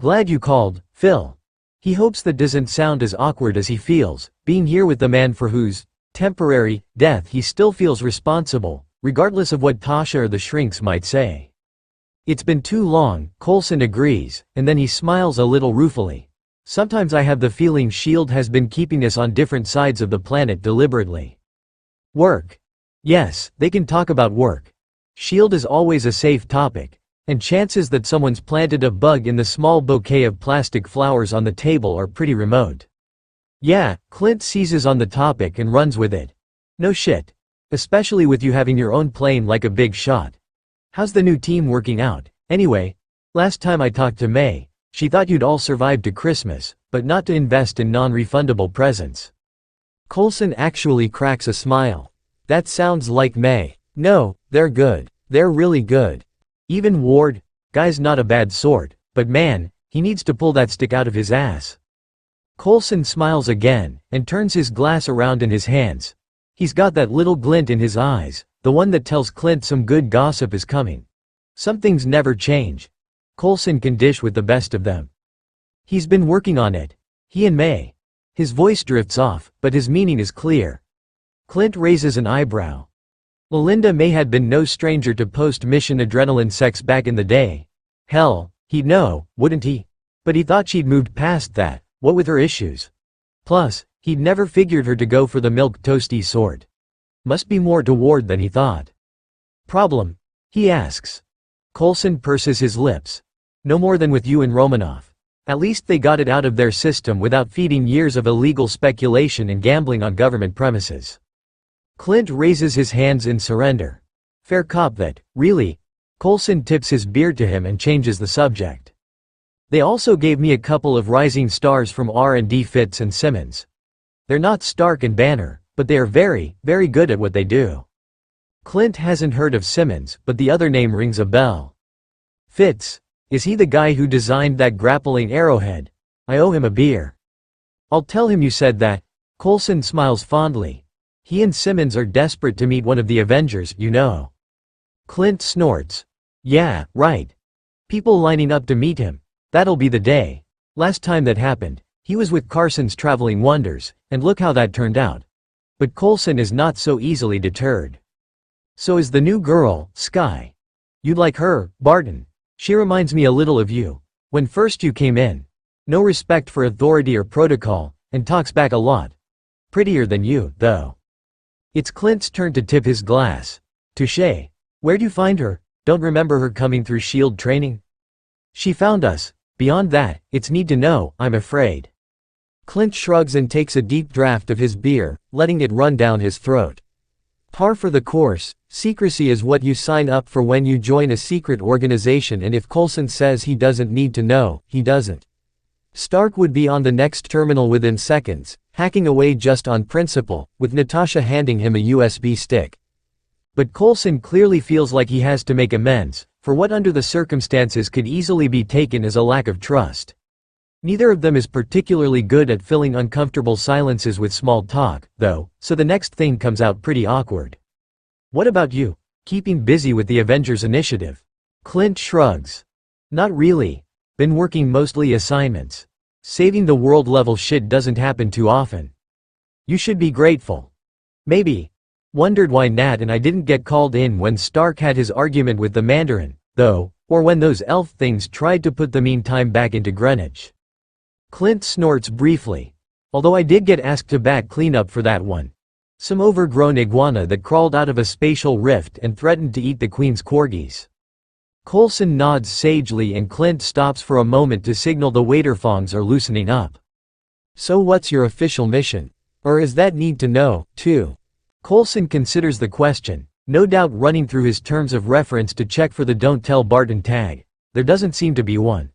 Glad you called, Phil. He hopes that doesn't sound as awkward as he feels, being here with the man for whose temporary death he still feels responsible, regardless of what Tasha or the shrinks might say. It's been too long, Coulson agrees, and then he smiles a little ruefully. Sometimes I have the feeling S.H.I.E.L.D. has been keeping us on different sides of the planet deliberately. Work. Yes, they can talk about work. S.H.I.E.L.D. is always a safe topic, and chances that someone's planted a bug in the small bouquet of plastic flowers on the table are pretty remote. Yeah, Clint seizes on the topic and runs with it. No shit. Especially with you having your own plane like a big shot. How's the new team working out, anyway? Last time I talked to May, she thought you'd all survived to Christmas, but not to invest in non-refundable presents. Coulson actually cracks a smile. That sounds like May. No, they're good. They're really good. Even Ward, guy's not a bad sort, but man, he needs to pull that stick out of his ass. Coulson smiles again, and turns his glass around in his hands. He's got that little glint in his eyes, the one that tells Clint some good gossip is coming. Some things never change. Coulson can dish with the best of them. He's been working on it. He and May. His voice drifts off, but his meaning is clear. Clint raises an eyebrow. Melinda May had been no stranger to post-mission adrenaline sex back in the day. Hell, he'd know, wouldn't he? But he thought she'd moved past that. What with her issues? Plus, he'd never figured her to go for the milk toasty sort. Must be more to Ward than he thought. Problem? He asks. Coulson purses his lips. No more than with you and Romanoff. At least they got it out of their system without feeding years of illegal speculation and gambling on government premises. Clint raises his hands in surrender. Fair cop that, really. Coulson tips his beard to him and changes the subject. They also gave me a couple of rising stars from R&D Fitz and Simmons. They're not Stark and Banner, but they are very, very good at what they do. Clint hasn't heard of Simmons, but the other name rings a bell. Fitz. Is he the guy who designed that grappling arrowhead? I owe him a beer. I'll tell him you said that. Coulson smiles fondly. He and Simmons are desperate to meet one of the Avengers, you know. Clint snorts. Yeah, right. People lining up to meet him. That'll be the day. Last time that happened, he was with Carson's Traveling Wonders, and look how that turned out. But Coulson is not so easily deterred. So is the new girl, Sky. You'd like her, Barton. She reminds me a little of you. When first you came in. No respect for authority or protocol, and talks back a lot. Prettier than you, though. It's Clint's turn to tip his glass. Touché. Where'd you find her? Don't remember her coming through S.H.I.E.L.D. training? She found us. Beyond that, it's need to know, I'm afraid. Clint shrugs and takes a deep draught of his beer, letting it run down his throat. Par for the course, secrecy is what you sign up for when you join a secret organization, and if Coulson says he doesn't need to know, he doesn't. Stark would be on the next terminal within seconds, hacking away just on principle, with Natasha handing him a USB stick. But Coulson clearly feels like he has to make amends, for what under the circumstances could easily be taken as a lack of trust. Neither of them is particularly good at filling uncomfortable silences with small talk, though, so the next thing comes out pretty awkward. "What about you? Keeping busy with the Avengers initiative?" Clint shrugs. "Not really. Been working mostly assignments. Saving the world level shit doesn't happen too often. You should be grateful." "Maybe. Wondered why Nat and I didn't get called in when Stark had his argument with the Mandarin, though, or when those elf things tried to put the meantime back into Greenwich." Clint snorts briefly. "Although I did get asked to bat cleanup for that one. Some overgrown iguana that crawled out of a spatial rift and threatened to eat the Queen's corgis." Coulson nods sagely and Clint stops for a moment to signal the waiterfongs are loosening up. "So what's your official mission? Or is that need to know, too?" Coulson considers the question, no doubt running through his terms of reference to check for the "Don't Tell Barton" tag. There doesn't seem to be one.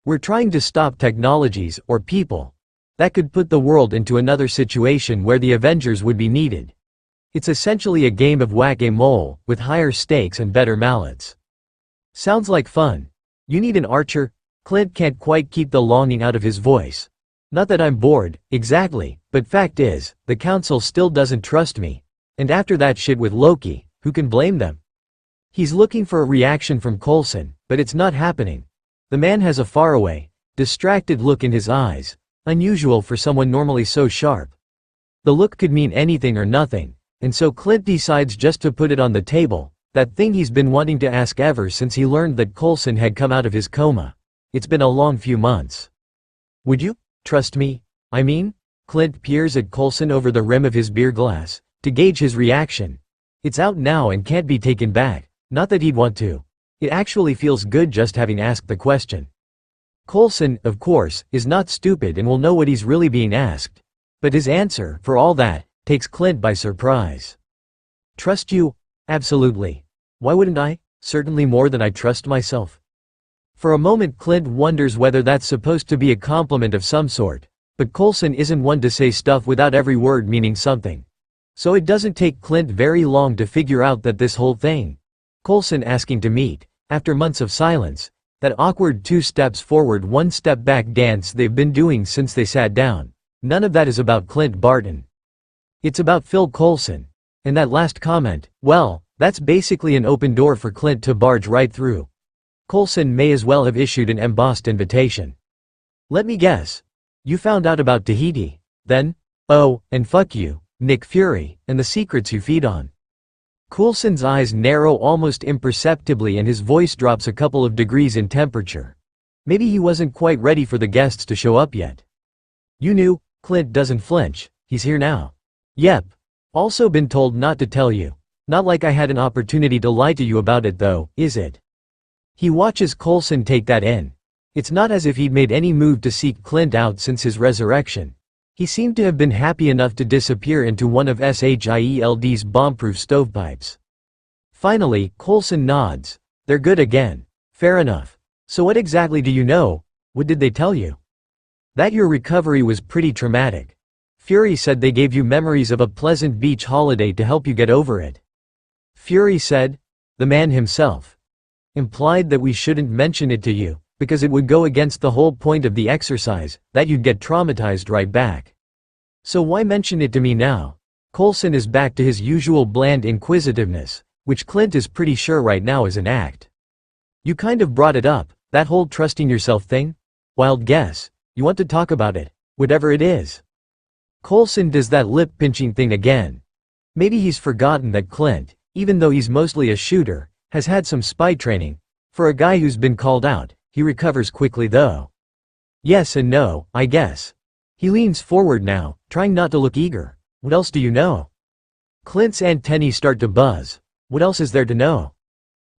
"We're trying to stop technologies, or people, that could put the world into another situation where the Avengers would be needed. It's essentially a game of whack-a-mole, with higher stakes and better mallets." "Sounds like fun. You need an archer?" Clint can't quite keep the longing out of his voice. "Not that I'm bored, exactly, but fact is, the council still doesn't trust me. And after that shit with Loki, who can blame them?" He's looking for a reaction from Coulson, but it's not happening. The man has a faraway, distracted look in his eyes, unusual for someone normally so sharp. The look could mean anything or nothing, and so Clint decides just to put it on the table, that thing he's been wanting to ask ever since he learned that Coulson had come out of his coma. It's been a long few months. "Would you trust me? I mean?" Clint peers at Coulson over the rim of his beer glass, to gauge his reaction. It's out now and can't be taken back, not that he'd want to. It actually feels good just having asked the question. Coulson, of course, is not stupid and will know what he's really being asked. But his answer, for all that, takes Clint by surprise. "Trust you? Absolutely. Why wouldn't I? Certainly more than I trust myself." For a moment Clint wonders whether that's supposed to be a compliment of some sort. But Coulson isn't one to say stuff without every word meaning something. So it doesn't take Clint very long to figure out that this whole thing, Coulson asking to meet, after months of silence, that awkward 2 steps forward 1 step back dance they've been doing since they sat down, none of that is about Clint Barton. It's about Phil Coulson. And that last comment, well, that's basically an open door for Clint to barge right through. Coulson may as well have issued an embossed invitation. "Let me guess. You found out about Tahiti, then? Oh, and fuck you, Nick Fury, and the secrets you feed on." Coulson's eyes narrow almost imperceptibly and his voice drops a couple of degrees in temperature. Maybe he wasn't quite ready for the guests to show up yet. "You knew?" Clint doesn't flinch. "He's here now." "Yep. Also been told not to tell you. Not like I had an opportunity to lie to you about it though, is it?" He watches Coulson take that in. It's not as if he'd made any move to seek Clint out since his resurrection. He seemed to have been happy enough to disappear into one of SHIELD's bomb-proof stovepipes. Finally, Coulson nods. "They're good again. Fair enough. So what exactly do you know? What did they tell you?" "That your recovery was pretty traumatic. Fury said they gave you memories of a pleasant beach holiday to help you get over it." "Fury said?" "The man himself. Implied that we shouldn't mention it to you, because it would go against the whole point of the exercise, that you'd get traumatized right back. So why mention it to me now?" Coulson is back to his usual bland inquisitiveness, which Clint is pretty sure right now is an act. "You kind of brought it up, that whole trusting yourself thing? Wild guess. You want to talk about it, whatever it is." Coulson does that lip-pinching thing again. Maybe he's forgotten that Clint, even though he's mostly a shooter, has had some spy training. For a guy who's been called out, he recovers quickly though. "Yes and no, I guess." He leans forward now, trying not to look eager. "What else do you know?" Clint's antennae start to buzz. What else is there to know?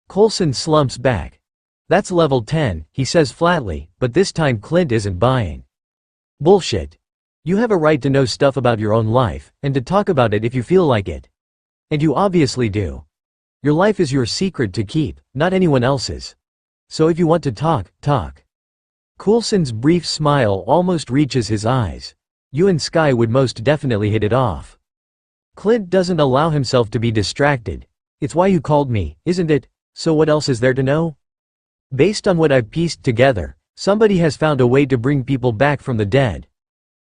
Coulson slumps back. "That's level 10, he says flatly, but this time Clint isn't buying. "Bullshit. You have a right to know stuff about your own life, and to talk about it if you feel like it. And you obviously do. Your life is your secret to keep, not anyone else's. So if you want to talk, talk." Coulson's brief smile almost reaches his eyes. You and Sky would most definitely hit it off. Clint doesn't allow himself to be distracted. It's why you called me, isn't it? So what else is there to know? Based on what I've pieced together, somebody has found a way to bring people back from the dead.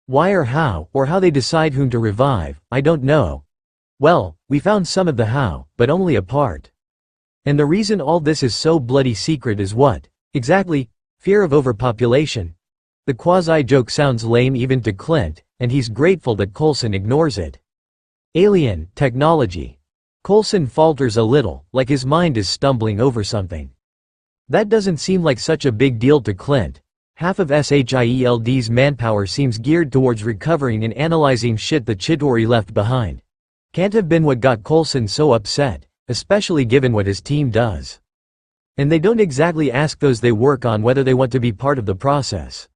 Why or how they decide whom to revive, I don't know. Well, we found some of the how, but only a part. And the reason all this is so bloody secret is what? Exactly, fear of overpopulation. The quasi-joke sounds lame even to Clint, and he's grateful that Coulson ignores it. Alien technology. Coulson falters a little, like his mind is stumbling over something. That doesn't seem like such a big deal to Clint. Half of SHIELD's manpower seems geared towards recovering and analyzing shit the Chitauri left behind. Can't have been what got Coulson so upset, especially given what his team does. And they don't exactly ask those they work on whether they want to be part of the process.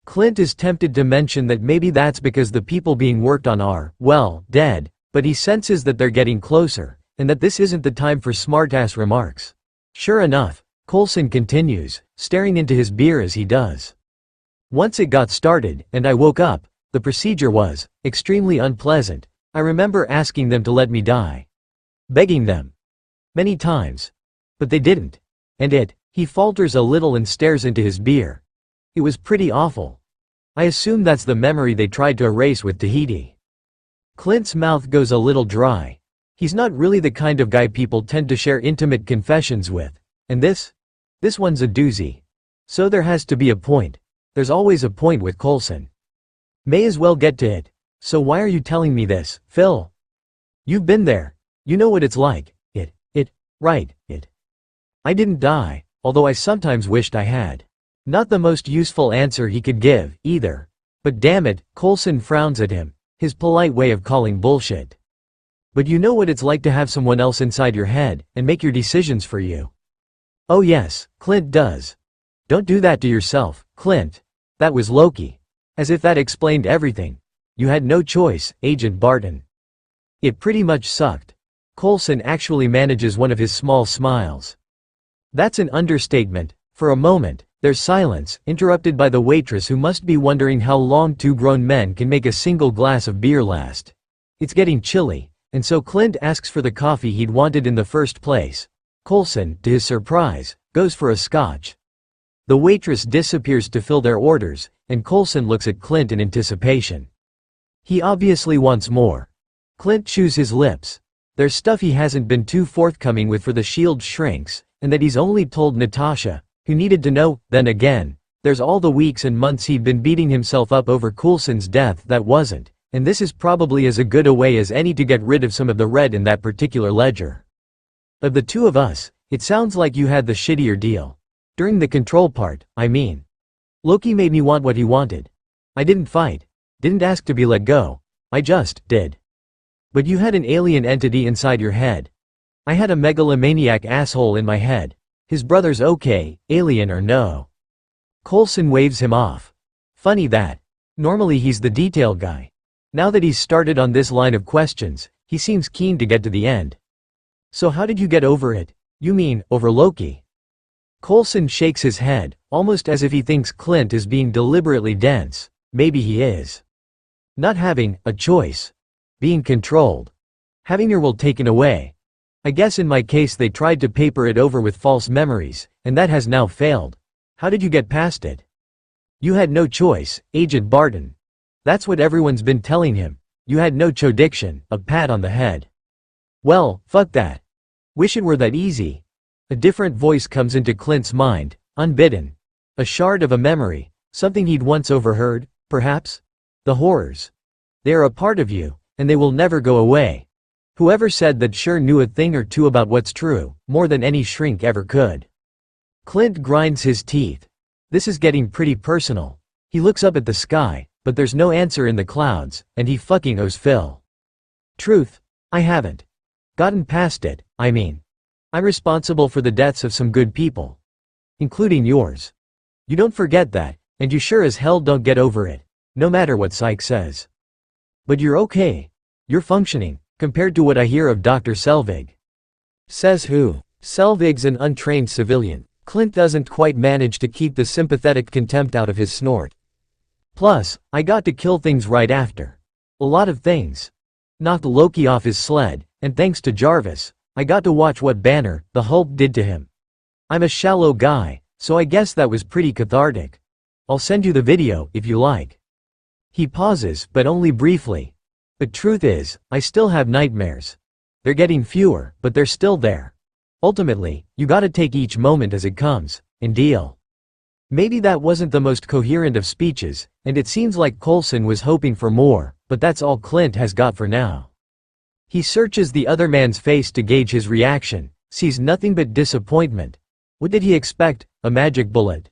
Clint is tempted to mention that maybe that's because the people being worked on are, well, dead, but he senses that they're getting closer, and that this isn't the time for smartass remarks. Sure enough, Coulson continues, staring into his beer as he does. Once it got started, and I woke up, the procedure was extremely unpleasant. I remember asking them to let me die. Begging them. Many times. But they didn't. And he falters a little and stares into his beer. It was pretty awful. I assume that's the memory they tried to erase with Tahiti. Clint's mouth goes a little dry. He's not really the kind of guy people tend to share intimate confessions with. And this one's a doozy. So there has to be a point. There's always a point with Coulson. May as well get to it. So why are you telling me this, Phil? You've been there. You know what it's like. Right. I didn't die, although I sometimes wished I had. Not the most useful answer he could give, either. But damn it, Coulson frowns at him, his polite way of calling bullshit. But you know what it's like to have someone else inside your head, and make your decisions for you. Oh yes, Clint does. Don't do that to yourself, Clint. That was Loki. As if that explained everything. You had no choice, Agent Barton. It pretty much sucked. Coulson actually manages one of his small smiles. That's an understatement. For a moment, there's silence, interrupted by the waitress who must be wondering how long two grown men can make a single glass of beer last. It's getting chilly, and so Clint asks for the coffee he'd wanted in the first place. Coulson, to his surprise, goes for a scotch. The waitress disappears to fill their orders, and Coulson looks at Clint in anticipation. He obviously wants more. Clint chews his lips. There's stuff he hasn't been too forthcoming with for the SHIELD shrinks, and that he's only told Natasha, who needed to know. Then again, there's all the weeks and months he'd been beating himself up over Coulson's death that wasn't, and this is probably as good a way as any to get rid of some of the red in that particular ledger. Of the two of us, it sounds like you had the shittier deal. During the control part, I mean. Loki made me want what he wanted. I didn't fight. Didn't ask to be let go. I just did. But you had an alien entity inside your head. I had a megalomaniac asshole in my head. His brother's okay, alien or no. Coulson waves him off. Funny that. Normally he's the detail guy. Now that he's started on this line of questions, he seems keen to get to the end. So how did you get over it? You mean, over Loki? Coulson shakes his head, almost as if he thinks Clint is being deliberately dense. Maybe he is. Not having a choice. Being controlled. Having your will taken away. I guess in my case they tried to paper it over with false memories, and that has now failed. How did you get past it? You had no choice, Agent Barton. That's what everyone's been telling him. You had no chodiction, a pat on the head. Well, fuck that. Wish it were that easy. A different voice comes into Clint's mind, unbidden. A shard of a memory, something he'd once overheard, perhaps? The horrors. They are a part of you, and they will never go away. Whoever said that sure knew a thing or two about what's true, more than any shrink ever could. Clint grinds his teeth. This is getting pretty personal. He looks up at the sky, but there's no answer in the clouds, and he fucking owes Phil. Truth, I haven't gotten past it. I mean, I'm responsible for the deaths of some good people. Including yours. You don't forget that, and you sure as hell don't get over it, no matter what Psych says. But you're okay. You're functioning, compared to what I hear of Dr. Selvig. Says who? Selvig's an untrained civilian. Clint doesn't quite manage to keep the sympathetic contempt out of his snort. Plus, I got to kill things right after. A lot of things. Knocked Loki off his sled, and thanks to Jarvis, I got to watch what Banner, the Hulk, did to him. I'm a shallow guy, so I guess that was pretty cathartic. I'll send you the video if you like. He pauses, but only briefly. The truth is, I still have nightmares. They're getting fewer, but they're still there. Ultimately, you gotta take each moment as it comes, and deal. Maybe that wasn't the most coherent of speeches, and it seems like Coulson was hoping for more, but that's all Clint has got for now. He searches the other man's face to gauge his reaction, sees nothing but disappointment. What did he expect? A magic bullet?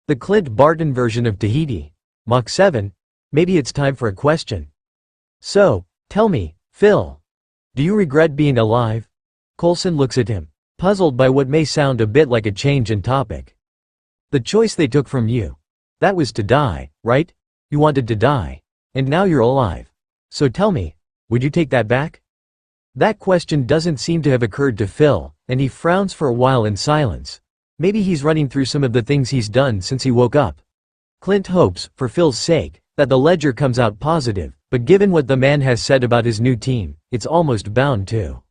The Clint Barton version of Tahiti? Mach 7? Maybe it's time for a question. So, tell me, Phil. Do you regret being alive? Coulson looks at him, puzzled by what may sound a bit like a change in topic. The choice they took from you. That was to die, right? You wanted to die. And now you're alive. So tell me, would you take that back? That question doesn't seem to have occurred to Phil, and he frowns for a while in silence. Maybe he's running through some of the things he's done since he woke up. Clint hopes, for Phil's sake, that the ledger comes out positive, but given what the man has said about his new team, it's almost bound to.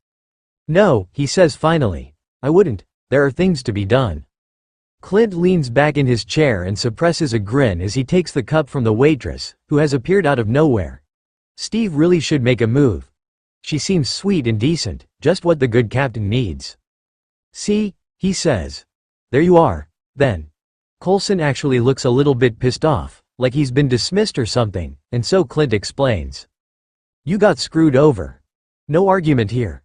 No, he says finally. I wouldn't. There are things to be done. Clint leans back in his chair and suppresses a grin as he takes the cup from the waitress, who has appeared out of nowhere. Steve really should make a move. She seems sweet and decent, just what the good captain needs. See, he says. There you are, then. Coulson actually looks a little bit pissed off, like he's been dismissed or something, and so Clint explains. You got screwed over. No argument here.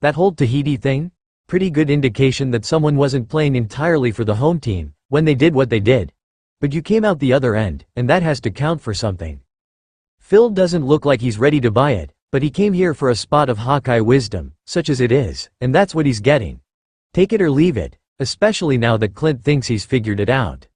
That whole Tahiti thing? Pretty good indication that someone wasn't playing entirely for the home team when they did what they did. But you came out the other end, and that has to count for something. Phil doesn't look like he's ready to buy it, but he came here for a spot of Hawkeye wisdom, such as it is, and that's what he's getting. Take it or leave it, especially now that Clint thinks he's figured it out.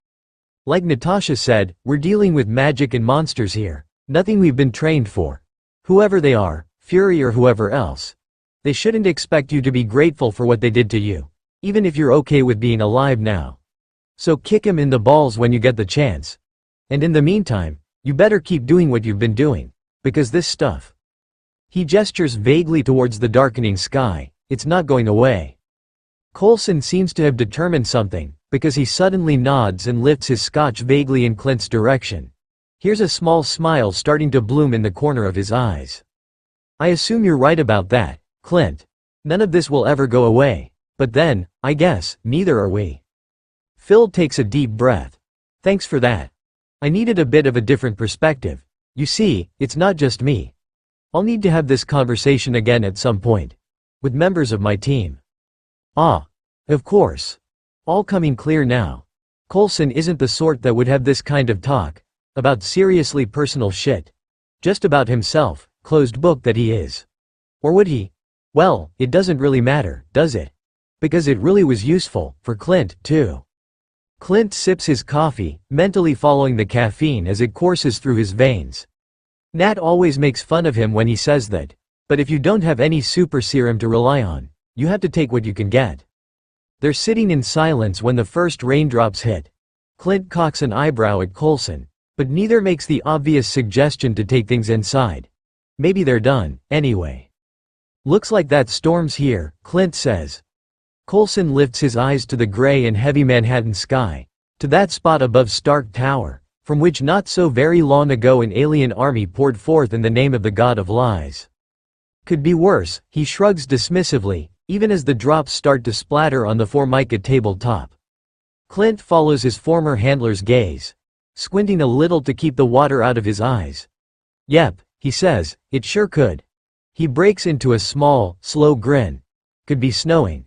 Like Natasha said, we're dealing with magic and monsters here, nothing we've been trained for. Whoever they are, Fury or whoever else. They shouldn't expect you to be grateful for what they did to you, even if you're okay with being alive now. So kick him in the balls when you get the chance. And in the meantime, you better keep doing what you've been doing, because this stuff. He gestures vaguely towards the darkening sky. It's not going away. Coulson seems to have determined something, because he suddenly nods and lifts his scotch vaguely in Clint's direction. Here's a small smile starting to bloom in the corner of his eyes. I assume you're right about that, Clint. None of this will ever go away. But then, I guess, neither are we. Phil takes a deep breath. Thanks for that. I needed a bit of a different perspective. You see, it's not just me. I'll need to have this conversation again at some point. With members of my team. Ah. Of course. All coming clear now. Coulson isn't the sort that would have this kind of talk. About seriously personal shit. Just about himself, closed book that he is. Or would he? Well, it doesn't really matter, does it? Because it really was useful, for Clint, too. Clint sips his coffee, mentally following the caffeine as it courses through his veins. Nat always makes fun of him when he says that. But if you don't have any super serum to rely on, you have to take what you can get. They're sitting in silence when the first raindrops hit. Clint cocks an eyebrow at Coulson, but neither makes the obvious suggestion to take things inside. Maybe they're done, anyway. Looks like that storm's here, Clint says. Coulson lifts his eyes to the gray and heavy Manhattan sky, to that spot above Stark Tower, from which not so very long ago an alien army poured forth in the name of the god of lies. Could be worse, he shrugs dismissively, even as the drops start to splatter on the Formica tabletop. Clint follows his former handler's gaze, squinting a little to keep the water out of his eyes. Yep, he says, it sure could. He breaks into a small, slow grin. Could be snowing.